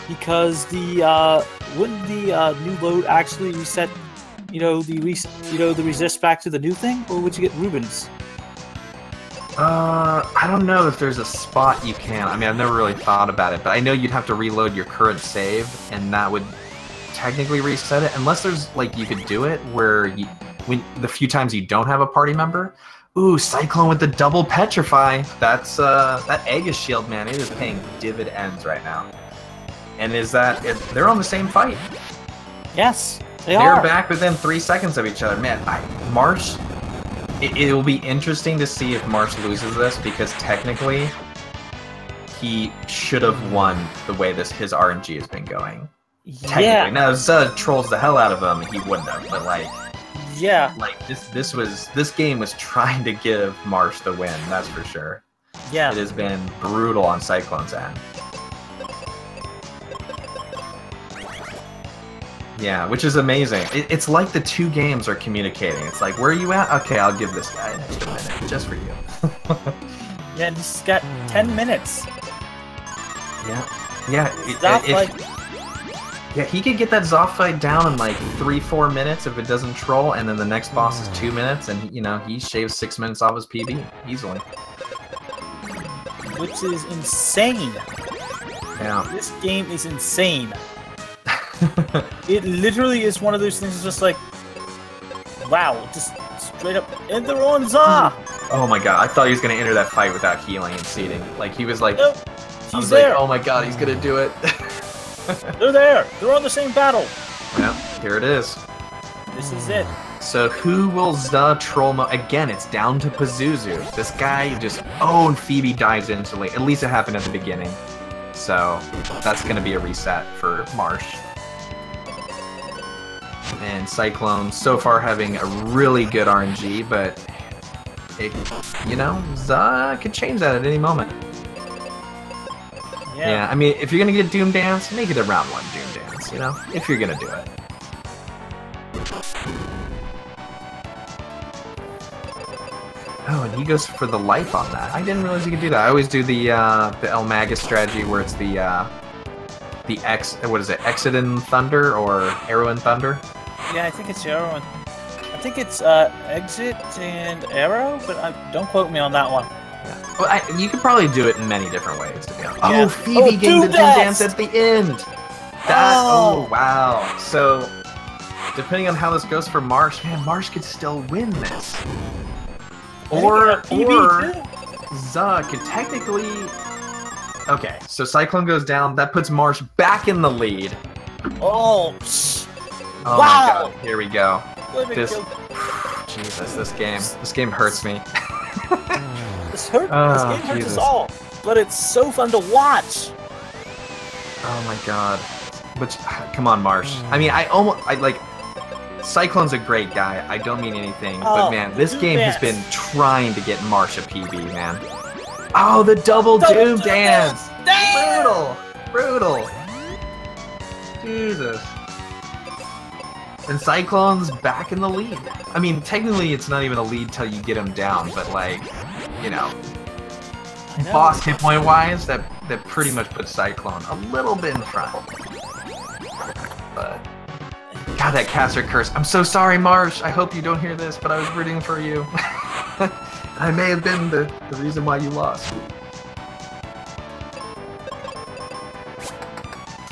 Because wouldn't the new load actually reset, the resist back to the new thing, or would you get Rubens? I don't know if there's a spot you can. I mean, I've never really thought about it, but I know you'd have to reload your current save, and that would technically reset it, unless there's like you could do it where the few times you don't have a party member. Ooh, Cyclone with the double petrify. That's that Aegis shield, man. It is paying dividends right now. And they're on the same fight? Yes, they're back within 3 seconds of each other. Man, Marsh. It will be interesting to see if Marsh loses this, because technically he should have won the way his RNG has been going. Technically. Yeah. Now, if Zud trolls the hell out of him, he wouldn't have. But yeah, this game was trying to give Marsh the win. That's for sure. Yeah, it has been brutal on Cyclone's end. Yeah, which is amazing. It's like the two games are communicating. It's like, where are you at? Okay, I'll give this guy an extra minute just for you. Yeah, and he's got 10 minutes. Yeah. Yeah, he could get that Zoff fight down in like 3-4 minutes if it doesn't troll, and then the next boss is 2 minutes, and he shaves 6 minutes off his PB easily. Which is insane. Yeah. This game is insane. It literally is one of those things that's just like, wow, just straight up, and they're on Za! Oh my god, I thought he was going to enter that fight without healing and seeding. Like, he was like, nope, he's there. Like, oh my god, he's going to do it. They're there! They're on the same battle! Well, here it is. This is it. So who will Za troll again, it's down to Pazuzu. This guy just, and Phoebe dies instantly. At least it happened at the beginning. So that's going to be a reset for Marsh. And Cyclone so far having a really good RNG, but Za could change that at any moment. Yeah, I mean, if you're gonna get Doom Dance, make it a round 1 Doom Dance, if you're gonna do it. Oh, and he goes for the life on that. I didn't realize he could do that. I always do the El Magus strategy where it's the Exodin Thunder or Arrow and Thunder? Yeah, I think it's Arrow and... I think it's Exit and Arrow, but don't quote me on that one. Yeah. Well, you could probably do it in many different ways, to be honest. Yeah. Oh, Phoebe getting the Doom Dance at the end! Oh, wow. So, depending on how this goes for Marsh, man, Marsh could still win this. Or Za could technically... Okay, so Cyclone goes down. That puts Marsh back in the lead. Oh, wow. My god, here we go. Jesus, this game hurts me. This game hurts us all, but it's so fun to watch. Oh my god. Come on, Marsh. I mean, Cyclone's a great guy. I don't mean anything, but man, this game has been trying to get Marsh a PB, man. Oh, the double Doom Dance! Brutal! Jesus. And Cyclone's back in the lead. I mean, technically it's not even a lead till you get him down, but boss hit point wise, that pretty much puts Cyclone a little bit in front. But God, that caster curse. I'm so sorry, Marsh. I hope you don't hear this, but I was rooting for you. I may have been the reason why you lost.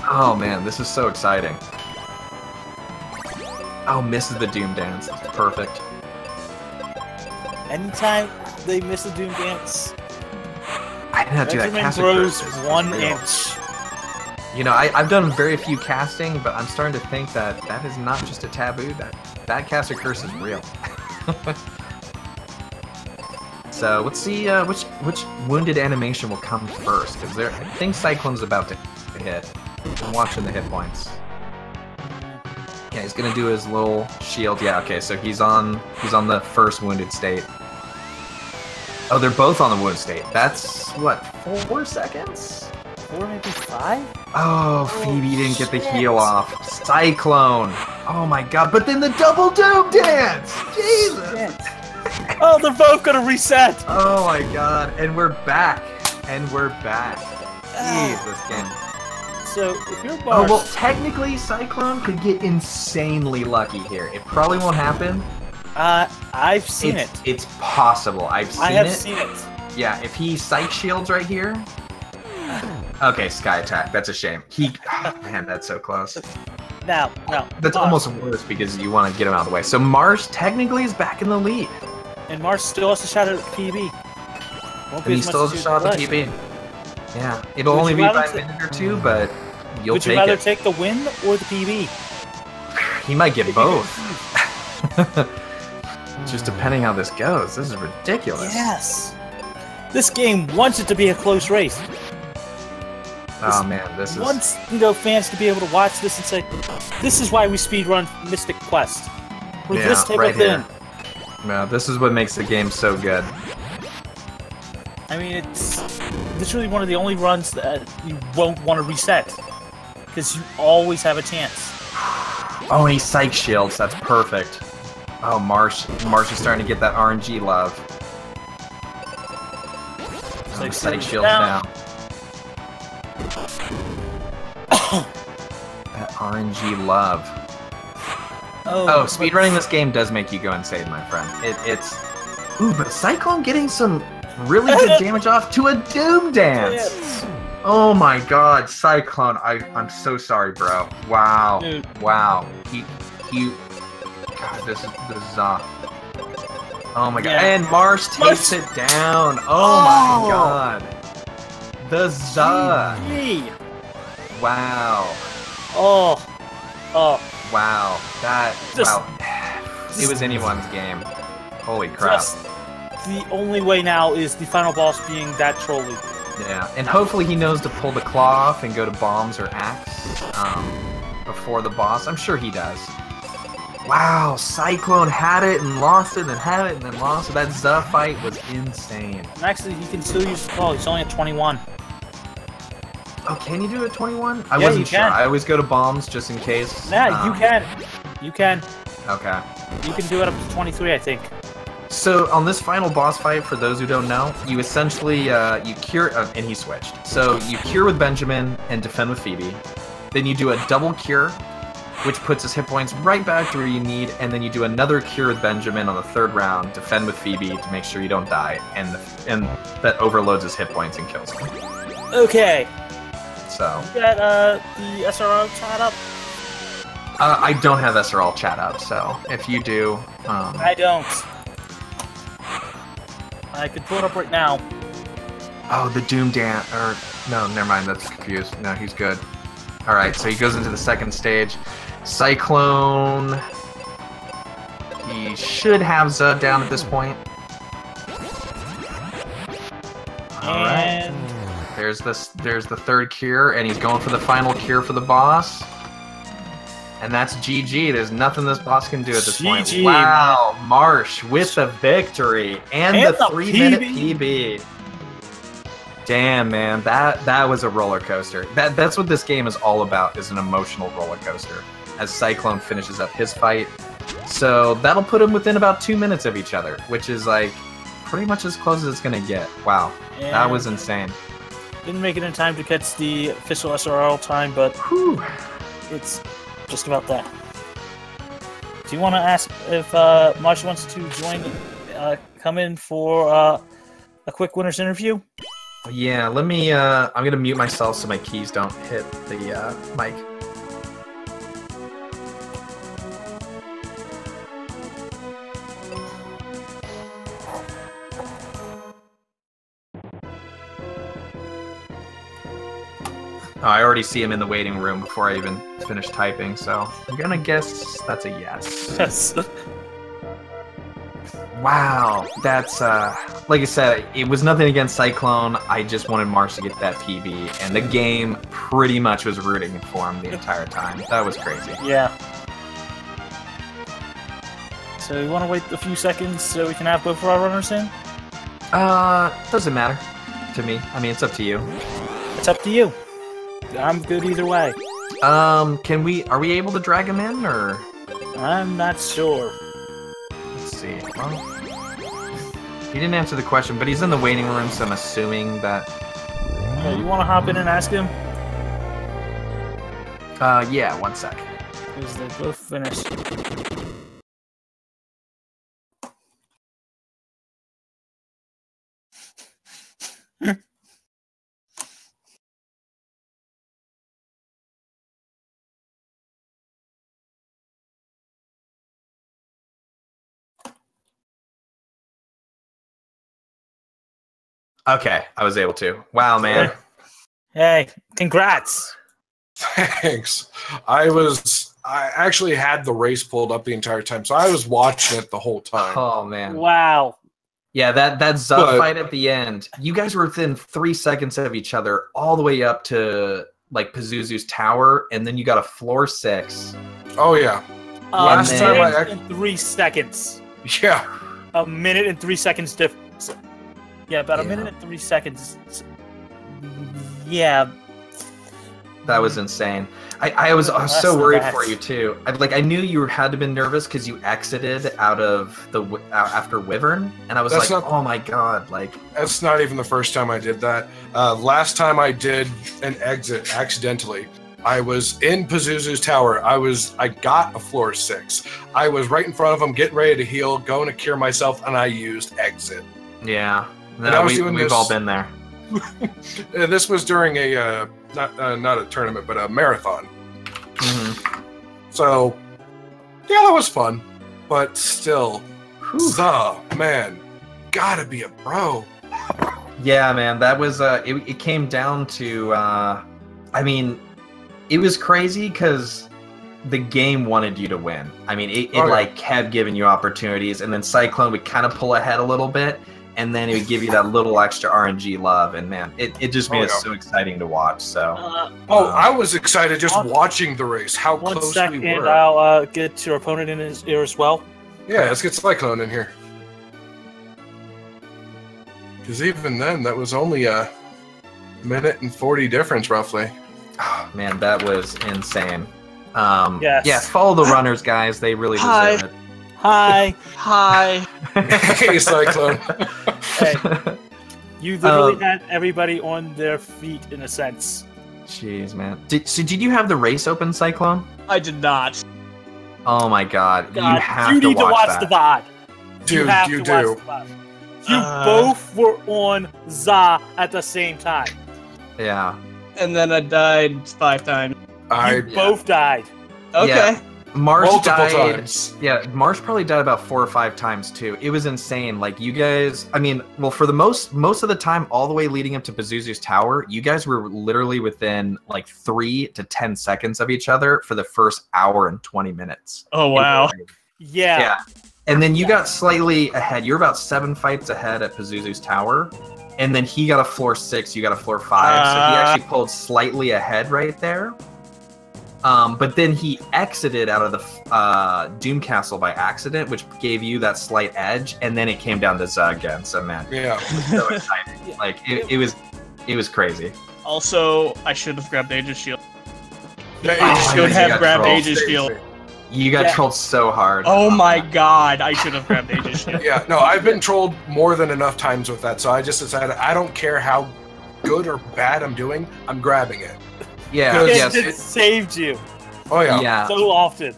Oh man, this is so exciting. Oh, misses the Doom Dance. That's perfect. Anytime they miss the Doom Dance, I didn't have to do that. Caster grows curse 1 inch. I've done very few casting, but I'm starting to think that is not just a taboo. That caster curse is real. So let's see which wounded animation will come first, because I think Cyclone's about to hit. I'm watching the hit points. Yeah, he's gonna do his little shield. Yeah, okay, so he's on the first wounded state. Oh, they're both on the wounded state. That's what, 4 seconds? 4, maybe 5? Oh, Phoebe didn't get the heal off. Cyclone. Oh my god, but then the double doom dance! Jesus! Oh, they're both gonna reset! Oh my god, and we're back. And we're back. Jeez, this game. So, if you're Oh, well, technically, Cyclone could get insanely lucky here. It probably won't happen. I've seen it. It's possible. I have seen it. Yeah, if he Psych Shields right here... Okay, Sky Attack. That's a shame. Oh, man, that's so close. Now. That's almost worse because you want to get him out of the way. So Marsh technically is back in the lead. And Marsh still has a shot at PB. And he still has a shot at the PB. Yeah, it'll only be by a minute or two, but you'll take it. Would you rather take the win or the PB? He might get both. Just depending how this goes. This is ridiculous. Yes. This game wants it to be a close race. Oh man, this is... Wants, fans to be able to watch this and say, this is why we speedrun Mystic Quest. We're this type of thing. No, this is what makes the game so good. I mean, it's literally one of the only runs that you won't want to reset. Because you always have a chance. Oh, and he Psych Shields. That's perfect. Oh, Marsh is starting to get that RNG love. Psych Shields now. That RNG love. Oh, speedrunning this game does make you go insane, my friend. It's... Ooh, but Cyclone getting some really good damage off to a Doom Dance! Oh my god, Cyclone, I'm so sorry, bro. Wow. Dude. Wow. He... God, this is bizarre. Oh my god. Yeah. And Marsh takes it down. Oh my god. The za. Wow. Oh. Wow. That... wow. It was anyone's game. Holy crap. The only way now is the final boss being that trolly. Yeah, and hopefully he knows to pull the claw off and go to bombs or axe before the boss. I'm sure he does. Wow, Cyclone had it and lost it, and then had it and then lost it. That Z fight was insane. Actually, he can still use the claw. He's only at 21. Oh, can you do it at 21? I wasn't sure. I always go to bombs just in case. Yeah, you can. You can. Okay. You can do it up to 23, I think. So on this final boss fight, for those who don't know, you essentially you cure, and he switched. So you cure with Benjamin and defend with Phoebe. Then you do a double cure, which puts his hit points right back to where you need, and then you do another cure with Benjamin on the 3rd round, defend with Phoebe to make sure you don't die, and that overloads his hit points and kills him. Okay. So. You got the SRO chat up? I don't have SRL chat up, so if you do, I don't. I could pull it up right now. Oh, the Doom Dance, or no, never mind. That's confused. No, he's good. All right, so he goes into the 2nd stage. Cyclone. He should have Zud down at this point. All right. There's the 3rd cure, and he's going for the final cure for the boss. And that's GG. There's nothing this boss can do at this point. Wow, Marsh with the victory and the 3-minute PB. Damn, man, that was a roller coaster. That's what this game is all about, is an emotional roller coaster. As Cyclone finishes up his fight, so that'll put him within about 2 minutes of each other, which is like pretty much as close as it's gonna get. Wow, that was insane. Didn't make it in time to catch the official SRL time, but it's just about that. Do you want to ask if Marsh wants to join, come in for a quick winner's interview? Yeah, let me, I'm going to mute myself so my keys don't hit the mic. Oh, I already see him in the waiting room before I even finish typing, so I'm gonna guess that's a yes. Yes. Wow, that's, like I said, it was nothing against Cyclone. I just wanted Marsh to get that PB, and the game pretty much was rooting for him the entire time. That was crazy. Yeah. So you want to wait a few seconds so we can have both of our runners in? Doesn't matter to me. I mean, it's up to you. It's up to you. I'm good either way. Are we able to drag him in, or? I'm not sure. Let's see. Well, he didn't answer the question, but he's in the waiting room, so I'm assuming that... Okay, you want to hop in and ask him? Yeah, 1 sec. Because they both finished. Okay, I was able to. Wow, man. Hey, congrats! Thanks. I actually had the race pulled up the entire time, so I was watching it the whole time. Oh, man. Wow. Yeah, that Zub fight at the end. You guys were within 3 seconds of each other, all the way up to like Pazuzu's tower, and then you got a floor 6. Oh yeah. Last time in 3 seconds. Yeah. A minute and 3 seconds difference. Yeah, about a minute and 3 seconds. Yeah. That was insane. I was so worried for you too. I knew you had to have been nervous because you exited out of the after Wyvern, and I was oh my god, like that's not even the first time I did that. Last time I did an exit accidentally. I was in Pazuzu's tower. I got a floor 6. I was right in front of him, getting ready to heal, going to cure myself, and I used exit. Yeah, no, we've all been there. This was during a not a tournament, but a marathon. Mm-hmm. So, yeah, that was fun. But still, man, gotta be a bro. Yeah, man, that was it came down to I mean, it was crazy because the game wanted you to win. I mean, it like kept giving you opportunities, and then Cyclone would kind of pull ahead a little bit, and then it would give you that little extra RNG love, and man, it just made it so exciting to watch. So, I was excited just watching the race. How close we were. 1 second, I'll get your opponent in his ear as well. Yeah, let's get Cyclone in here. Because even then, that was only a minute and 40 difference, roughly. Oh, man, that was insane. Yes. Yeah, follow the runners, guys. They really deserve it. Hi. Hi. Hey, Cyclone. Hey. You literally had everybody on their feet, in a sense. Jeez, man. Did you have the race open, Cyclone? I did not. Oh my god. You have you to need to watch the VOD. Dude, you do. You both were on За at the same time. Yeah. And then I died 5 times. You both died. Okay. Yeah. Multiple times. Yeah, Marsh probably died about 4 or 5 times too. It was insane. Like you guys, I mean, well, for the most of the time, all the way leading up to Pazuzu's tower, you guys were literally within like 3 to 10 seconds of each other for the first hour and 20 minutes. Oh wow. Yeah. And then you got slightly ahead. You're about 7 fights ahead at Pazuzu's tower. And then he got a floor 6, you got a floor 5. So he actually pulled slightly ahead right there. But then he exited out of the Doom Castle by accident, which gave you that slight edge, and then it came down to Zug again. So man, it was so exciting. Like it was crazy. Also, I should have grabbed Aegis Shield. Yeah, I should have grabbed Aegis Shield. You got trolled so hard. Oh my god, I should have grabbed Aegis Shield. Yeah, no, I've been trolled more than enough times with that, so I just decided I don't care how good or bad I'm doing, I'm grabbing it. Yeah, it saved you. Oh yeah. Yeah. So often.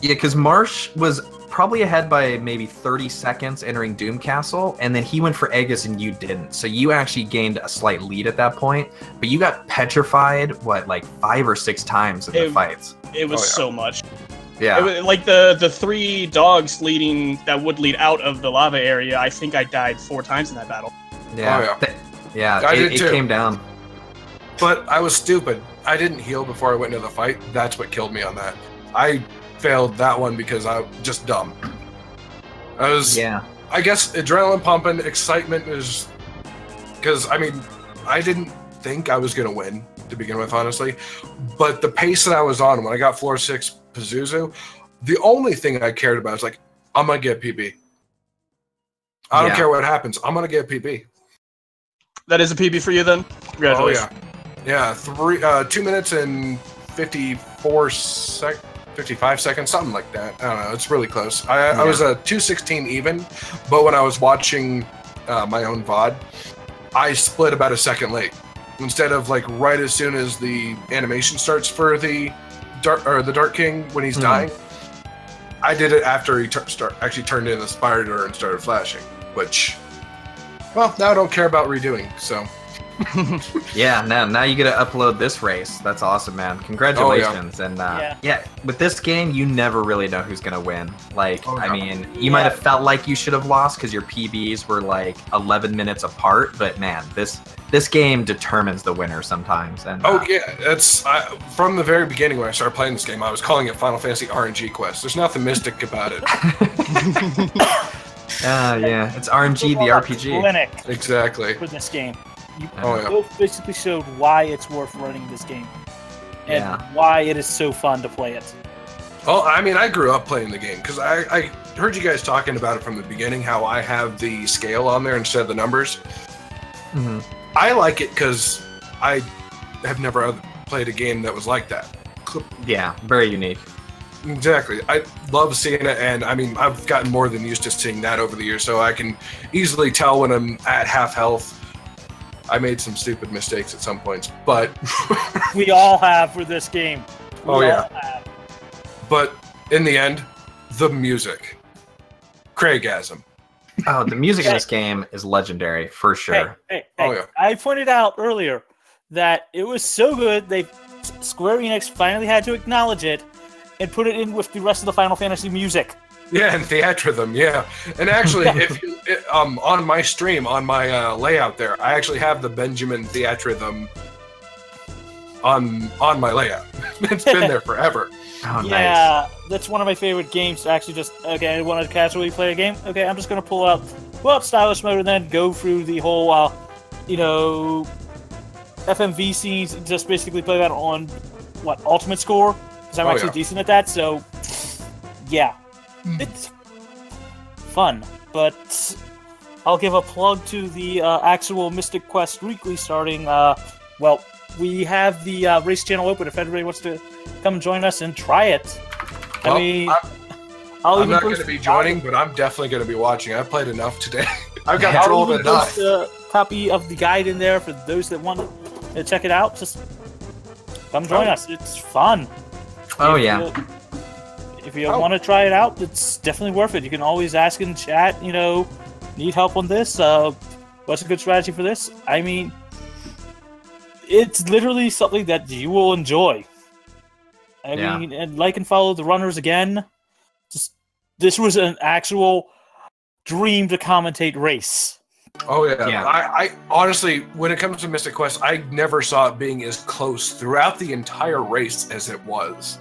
Yeah, because Marsh was probably ahead by maybe 30 seconds entering Doom Castle, and then he went for Aegis and you didn't. So you actually gained a slight lead at that point, but you got petrified, like 5 or 6 times in the fights. It was so much. Yeah. It was, like the 3 dogs that would lead out of the lava area, I think I died 4 times in that battle. Yeah. I it did too. Came down. But I was stupid. I didn't heal before I went into the fight. That's what killed me on that. I failed that one because I was just dumb. I guess adrenaline pumping, excitement is... Because, I mean, I didn't think I was going to win to begin with, honestly. But the pace that I was on when I got floor 6 Pazuzu, the only thing I cared about was like, I'm gonna get PB. I don't care what happens. I'm gonna get PB. That is a PB for you then? Congratulations. Oh yeah. 2 minutes and 55 seconds, something like that. I don't know. It's really close. I was a 2:16 even, but when I was watching my own VOD, I split about a second late. Instead of like right as soon as the animation starts for the Dark King when he's dying, I did it after he actually turned in the spider and started flashing. Which, well, now I don't care about redoing. So. Yeah, now you get to upload this race. That's awesome, man. Congratulations. And with this game, you never really know who's gonna win. Like, I mean, you might have felt like you should have lost because your PBs were like 11 minutes apart, but man, this game determines the winner sometimes. And it's from the very beginning when I started playing this game, I was calling it Final Fantasy RNG Quest. There's nothing mystic about it. It's RNG, the RPG. Clinic exactly. for this game. You both basically showed why it's worth running this game and why it is so fun to play it. Well, I mean, I grew up playing the game because I heard you guys talking about it from the beginning, how I have the scale on there instead of the numbers. Mm-hmm. I like it because I have never played a game that was like that. Yeah, very unique. Exactly. I love seeing it, and I mean, I've gotten more than used to seeing that over the years, so I can easily tell when I'm at half health. I made some stupid mistakes at some points, but... We all have for this game. We all have. But in the end, the music. Craigasm. Oh, the music in this game is legendary, for sure. Hey. I pointed out earlier that it was so good, Square Enix finally had to acknowledge it and put it in with the rest of the Final Fantasy music. Yeah, and Theatrhythm, yeah. And actually, if you on my stream, on my layout there, I actually have the Benjamin Theatrhythm on my layout. It's been there forever. Oh, yeah, that's one of my favorite games to actually just, I want to casually play a game. Okay, I'm just going to pull up Stylus Mode and then go through the whole, FMV scenes and just basically play that on, Ultimate Score? Because I'm actually decent at that, so, yeah. It's fun, but I'll give a plug to the actual Mystic Quest Weekly starting. We have the race channel open if everybody wants to come join us and try it. I'm not going to be joining, but I'm definitely going to be watching. I've played enough today. I've got control of it enough. Post a copy of the guide in there for those that want to check it out. Just come join us. It's fun. If you want to try it out, it's definitely worth it. You can always ask in chat, need help on this? What's a good strategy for this? I mean, it's literally something that you will enjoy. I mean, and like and follow the runners again. This was an actual dream to commentate race. Oh, yeah. I honestly, when it comes to Mystic Quest, I never saw it being as close throughout the entire race as it was.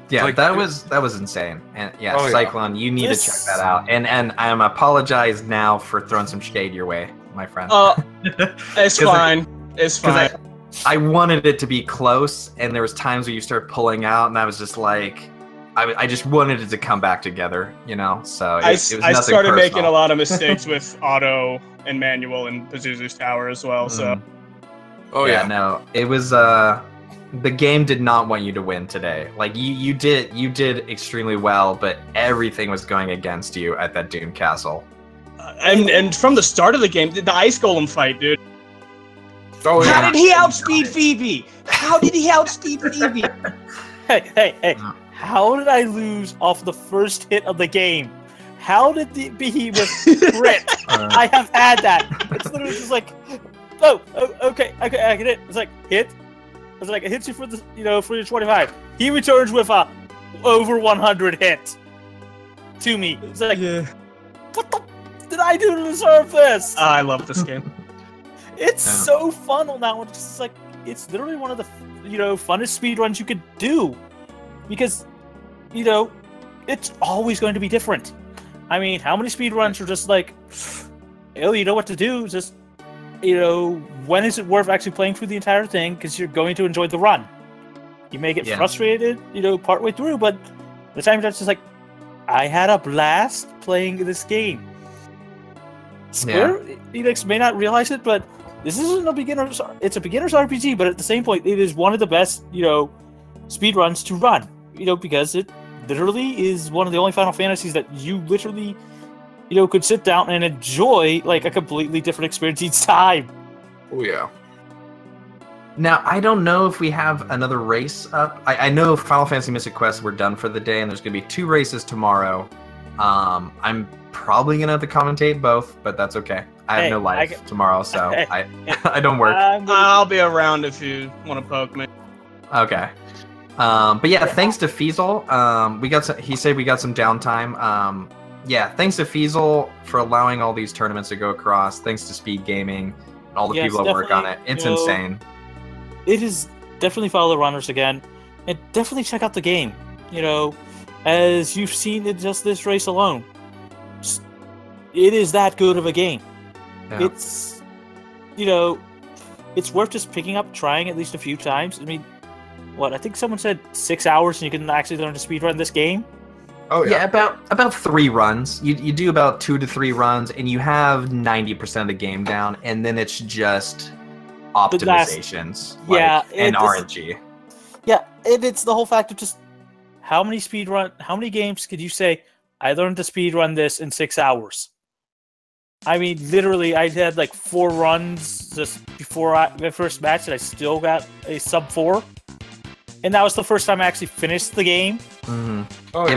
Yeah, that was insane. And Cyclone, you need to check that out. And I'm apologize now for throwing some shade your way, my friend. It's fine. It's fine. I wanted it to be close, and there was times where you started pulling out, and I was just like, I just wanted it to come back together, So it was I started personal. making a lot of mistakes with auto and manual and Pazuzu's Tower as well. So. No, it was the game did not want you to win today. Like you did extremely well, but everything was going against you at that Doom Castle. And from the start of the game, the Ice Golem fight, dude. Oh, yeah. How did he outspeed Phoebe? Hey. How did I lose off the first hit of the game? How did the behemoth crit? I have had that. It's literally just like, okay, I get it. It's like, hit. It's like, it hits you for the, for your 25. He returns with a over 100 hit to me. It's like, what the did I do to deserve this? I love this game. It's so fun on that one. It's like, it's literally one of the, funnest speedruns you could do. Because, it's always going to be different. I mean, how many speedruns are just like, you know what to do, just, when is it worth actually playing through the entire thing? Because you're going to enjoy the run. You may get frustrated, partway through, but the time that's just like, I had a blast playing this game. Square Enix may not realize it, but this isn't a beginner's. It's a beginner's RPG, but at the same point, it is one of the best, speed runs to run. Because it literally is one of the only Final Fantasies that you literally, could sit down and enjoy like a completely different experience each time. Oh yeah. Now, I don't know if we have another race up. I know Final Fantasy Mystic Quest, we're done for the day, and there's going to be 2 races tomorrow. I'm probably going to have to commentate both, but that's okay. I have no life tomorrow, so I don't work. I'll be around if you want to poke me. Okay. But yeah, thanks to Feasel. He said we got some downtime. Thanks to Feasel for allowing all these tournaments to go across. That to Speed Gaming and all the people that work on it. It's insane. It is definitely follow the runners again, and definitely check out the game. As you've seen in just this race alone, it is that good of a game. Yeah. It's, it's worth just picking up, trying at least a few times. I mean, I think someone said 6 hours, and you can actually learn to speedrun this game. Oh yeah, about 3 runs. You do about 2 to 3 runs, and you have 90% of the game down, and then it's just optimizations, and RNG. Yeah, and it's the whole fact of just how many games could you say I learned to speedrun this in 6 hours? I mean, literally, I had like 4 runs just before my first match, and I still got a sub 4. And that was the first time I actually finished the game. Mm-hmm. Oh yeah,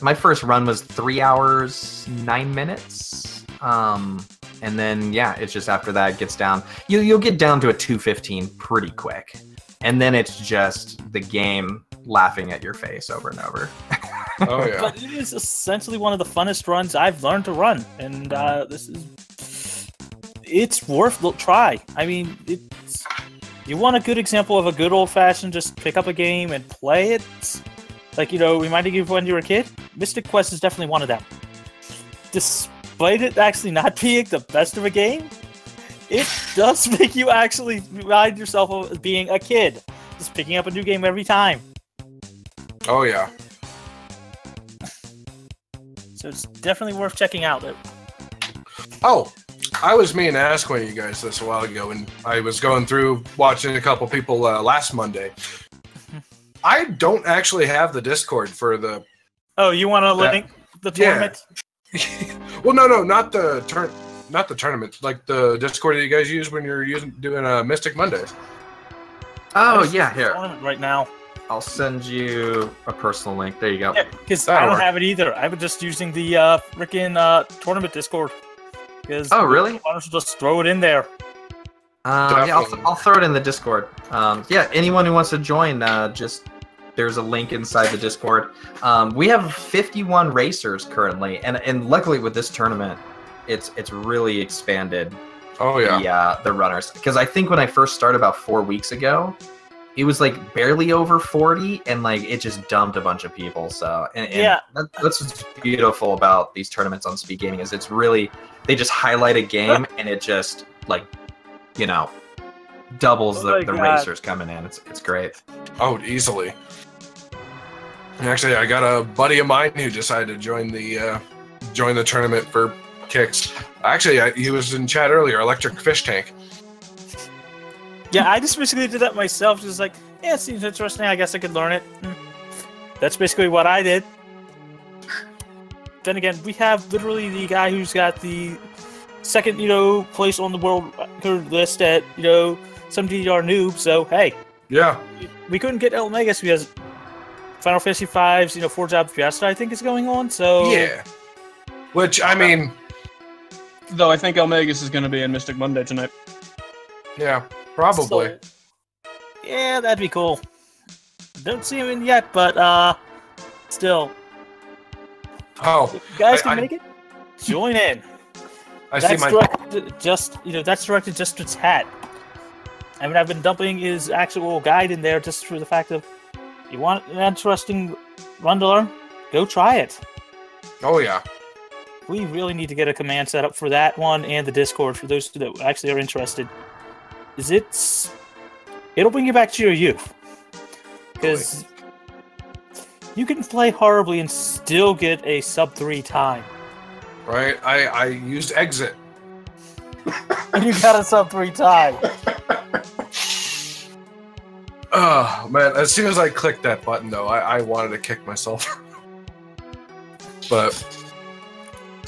my first run was 3 hours 9 minutes. And then it's just after that it gets down. You'll get down to a 2:15 pretty quick, and then it's just the game laughing at your face over and over. Oh yeah. But it is essentially one of the funnest runs I've learned to run, and it's worth a try. I mean, you want a good example of a good old-fashioned just pick up a game and play it, like reminding you of when you were a kid. Mystic Quest is definitely one of them. Despite it actually not being the best of a game, it does make you actually remind yourself of being a kid, just picking up a new game every time. Oh yeah. So it's definitely worth checking out. Oh, I was meaning to ask one of you guys this a while ago, and I was going through watching a couple people last Monday. I don't actually have the Discord for the. Oh, you want to link the tournament? Yeah. Well, no, not the tournament. Like the Discord that you guys use when you're doing Mystic Mondays. Oh yeah, here. Right now. I'll send you a personal link. There you go. Yeah, because I don't have it either. I'm just using the freaking tournament Discord. Oh, really? Why don't you just throw it in there? I'll throw it in the Discord. Anyone who wants to join, there's a link inside the Discord. We have 51 racers currently, and luckily with this tournament, it's really expanded. Oh yeah. The runners, because I think when I first started about 4 weeks ago, it was like barely over 40, and like it just dumped a bunch of people. So that's what's beautiful about these tournaments on Speed Gaming is it's really they just highlight a game and it just like doubles the racers coming in. It's great. Oh, easily. Actually, I got a buddy of mine who decided to join the tournament for kicks. Actually, he was in chat earlier. Electric Fish Tank. Yeah, I just basically did that myself. Just like, it seems interesting. I guess I could learn it. That's basically what I did. Then again, we have literally the guy who's got the second, place on the world record list at, some DDR noob. So, hey. Yeah. We couldn't get El Megas because Final Fantasy V's, Forge Out Fiesta, I think, is going on. So. Yeah. Which, I mean. Though I think El Megas is going to be in Mystic Monday tonight. Yeah. Probably. So, yeah, that'd be cool. Don't see him in yet, but still. Oh, if you guys can make it, join in. That's directed just to chat. I mean, I've been dumping his actual guide in there just for the fact of you want an interesting run to learn, go try it. Oh yeah. We really need to get a command set up for that one and the Discord for those that actually are interested. It'll bring you back to your youth. Because You can play horribly and still get a sub-3 time. Right? I used exit. And you got a sub-3 time. Oh, man. As soon as I clicked that button, though, I wanted to kick myself. But,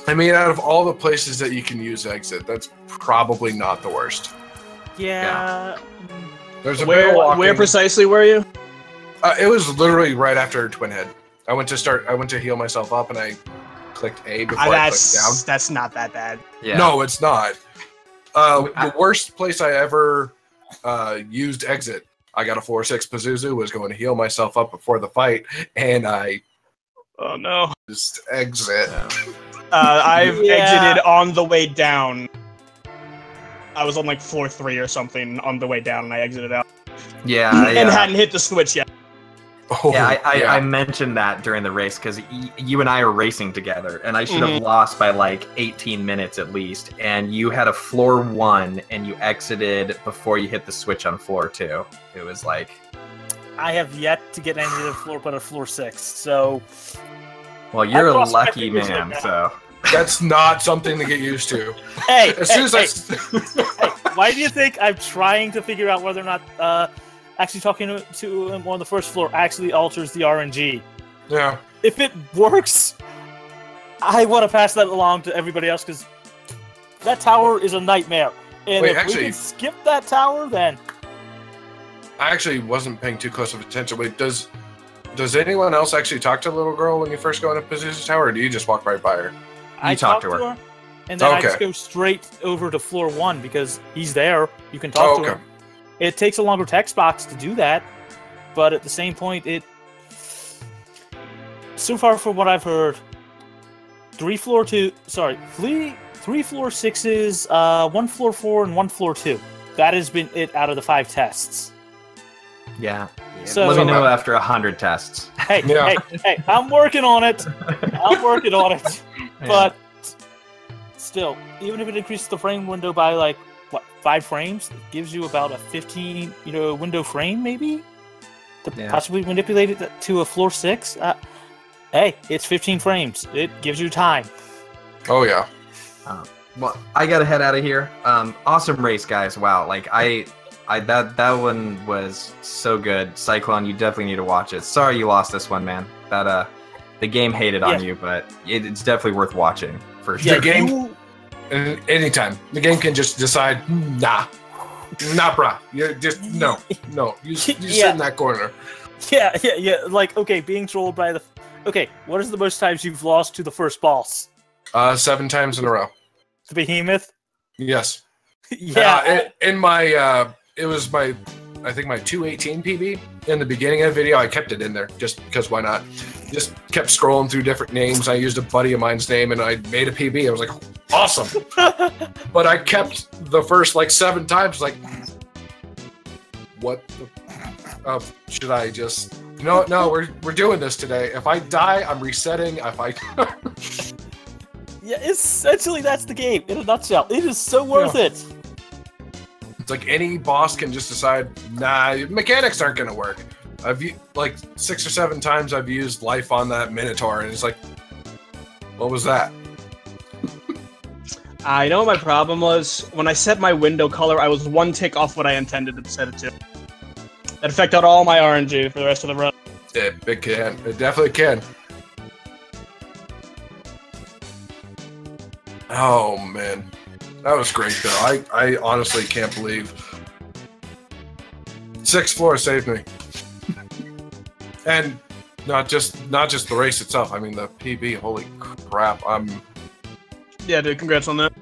I mean, out of all the places that you can use exit, that's probably not the worst. Yeah. There's a bit of walking. Where precisely were you? It was literally right after Twin Head. I went to heal myself up, and I clicked A before I clicked down. That's not that bad. Yeah. No, it's not. The worst place I ever used exit, I got a floor 6 Pazuzu, was going to heal myself up before the fight, and I Oh no. just exit. I've exited on the way down. I was on like floor 3 or something on the way down, and I exited out. Yeah, And hadn't hit the switch yet. Oh, yeah, I mentioned that during the race because you and I are racing together, and I should have lost by like 18 minutes at least. And you had a floor 1, and you exited before you hit the switch on floor 2. It was like, I have yet to get any of the floor but a floor 6, so... well, you're a crossed my lucky fingers man, right so... That's not something to get used to. Hey, As soon as hey, why do you think I'm trying to figure out whether or not actually talking to him on the first floor actually alters the RNG? Yeah. If it works, I want to pass that along to everybody else, because that tower is a nightmare. And Wait, if we can skip that tower, then... I actually wasn't paying too close of attention. Wait, does anyone else actually talk to the little girl when you first go into Pazuzu's tower, or do you just walk right by her? I talk talk to her. and then I Okay. just go straight over to floor 1 because he's there. You can talk to him. It takes a longer text box to do that, but at the same point, so far from what I've heard, 3 floor 6s, 1 floor 4, and 1 floor 2. That has been it out of the 5 tests. Yeah. So- let me know after 100 tests. Hey, Yeah. hey, I'm working on it. But still, even if it increases the frame window by like 5 frames, it gives you about a 15 window frame maybe to possibly manipulate it to a floor 6. Hey, it's 15 frames. It gives you time. Oh yeah. Well, I gotta head out of here. Awesome race, guys. Wow, like that one was so good. Cyclone, you definitely need to watch it. Sorry you lost this one, man. That the game hated on you, but it's definitely worth watching for sure. The game, anytime the game can just decide, nah, bruh. You just no. You sit in that corner. Yeah. Like, okay, being trolled by the. Okay, what is the most times you've lost to the first boss? 7 times in a row. The behemoth. Yes. Yeah. In my it was my, I think my 218 PB in the beginning of the video. I kept it in there just because why not? Just kept scrolling through different names. I used a buddy of mine's name and I made a PB. I was like, awesome. But I kept the first like 7 times like, what the, should I just, no, we're doing this today. If I die, I'm resetting. If I Yeah, essentially that's the game in a nutshell. It is so worth it. It's like any boss can just decide, nah, mechanics aren't gonna work. I've like 6 or 7 times I've used life on that Minotaur, and it's like, what was that? I know what my problem was. When I set my window color, I was 1 tick off what I intended to set it to. That affected all my RNG for the rest of the run. It can. It definitely can. Oh man, that was great though. I honestly can't believe 6th floor saved me, and not just the race itself. I mean the PB. Holy crap! Yeah, dude. Congrats on that.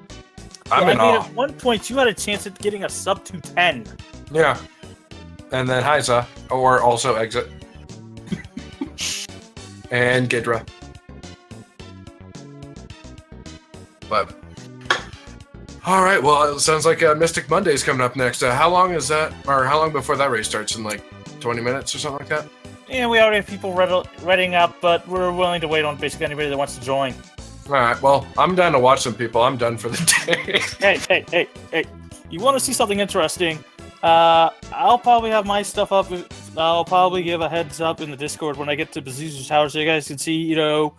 I'm in awe. At one point you had a chance at getting a sub 210. Yeah, and then Heiza, or also exit, and Gidra. But all right, well, it sounds like Mystic Monday is coming up next. How long is that, or how long before that race starts? In like 20 minutes or something like that? Yeah, we already have people reading up, but we're willing to wait on basically anybody that wants to join. All right, well, I'm down to watch some people. I'm done for the day. Hey! You want to see something interesting? I'll probably have my stuff up I'll probably give a heads up in the Discord when I get to Pazuzu's Tower so you guys can see, you know,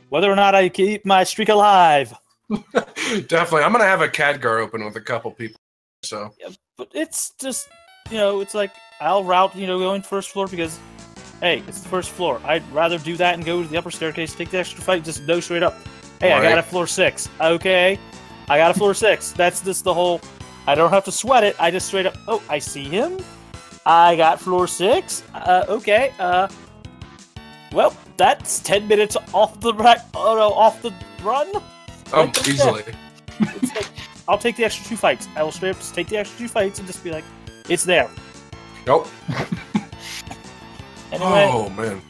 whether or not I keep my streak alive. Definitely. I'm going to have a Khadgar open with a couple people. So. Yeah, but it's just, you know, it's like I'll route, you know, going first floor because, hey, it's the first floor. I'd rather do that and go to the upper staircase, take the extra fight, just go straight up. Hey, right. I got a floor 6. Okay, I got a floor 6. That's just the whole. I don't have to sweat it. I just straight up. Oh, I see him. I got floor 6. Okay. Well, that's 10 minutes off the off the run. Oh, easily. It's like, I'll take the extra 2 fights. I will straight up just take the extra 2 fights and just be like, it's there. Nope. Anyway. Oh man.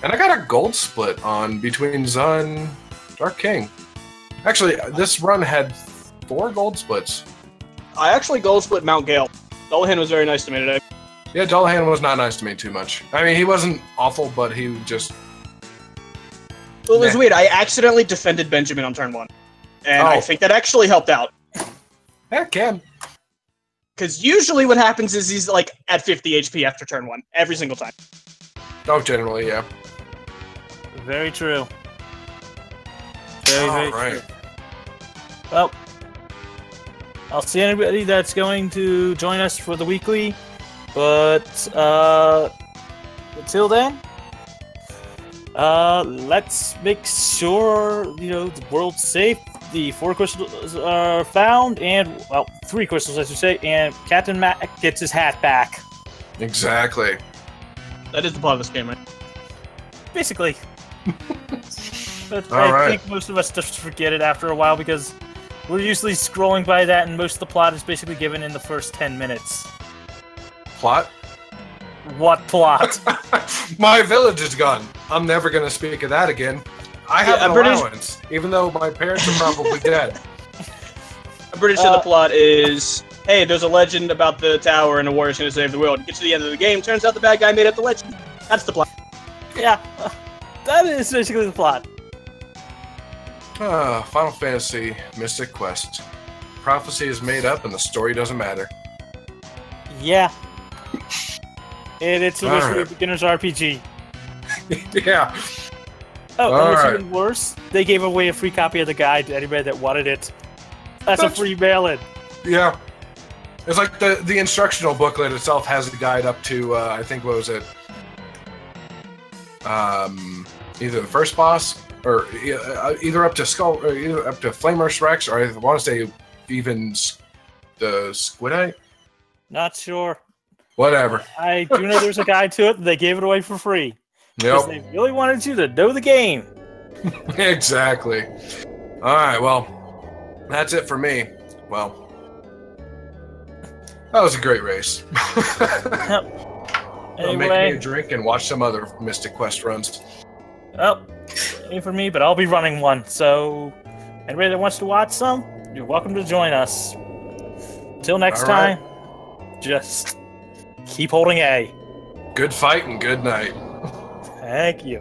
And I got a gold split on between Zun, Dark King. Actually, this run had 4 gold splits. I actually gold split Mount Gale. Dullahan was very nice to me today. Yeah, Dullahan was not nice to me too much. I mean, he wasn't awful, but he just... Well, it was weird. I accidentally defended Benjamin on turn 1. And I think that actually helped out. Yeah, it can. Because usually what happens is he's like at 50 HP after turn 1. Every single time. Oh, generally, yeah. Very true. Very true. Well, I'll see anybody that's going to join us for the weekly, but until then, let's make sure, you know, the world's safe. The 4 crystals are found, and, well, 3 crystals, I should say, and Captain Mac gets his hat back. Exactly. That is the plot of this game, right? Basically. But All right. think most of us just forget it after a while because we're usually scrolling by that, and most of the plot is basically given in the first 10 minutes. Plot? What plot? My village is gone. I'm never going to speak of that again. I have an allowance, even though my parents are probably dead. I'm pretty sure the plot is, hey, there's a legend about the tower and a warrior's going to save the world. Get to the end of the game, turns out the bad guy made up the legend. That's the plot. Yeah, that is basically the plot. Final Fantasy Mystic Quest. Prophecy is made up and the story doesn't matter. Yeah. And it's a beginner's RPG. Yeah. Oh, and what's even worse, they gave away a free copy of the guide to anybody that wanted it. That's a free mail-in. Yeah. It's like the instructional booklet itself has the guide up to, I think, what was it? Either the first boss, or either up to Skull, or either up to Flamer's Rex, or I want to say even the Squidite? Not sure. Whatever. I do know there's a guide to it, and they gave it away for free. Yep. Because they really wanted you to know the game. Exactly. Alright, well, that's it for me. Well, that was a great race. I'll make me a drink and watch some other Mystic Quest runs. Oh, ain't for me, but I'll be running one. So, anybody that wants to watch some, you're welcome to join us. Until next time, just keep holding A. Good fight and good night. Thank you.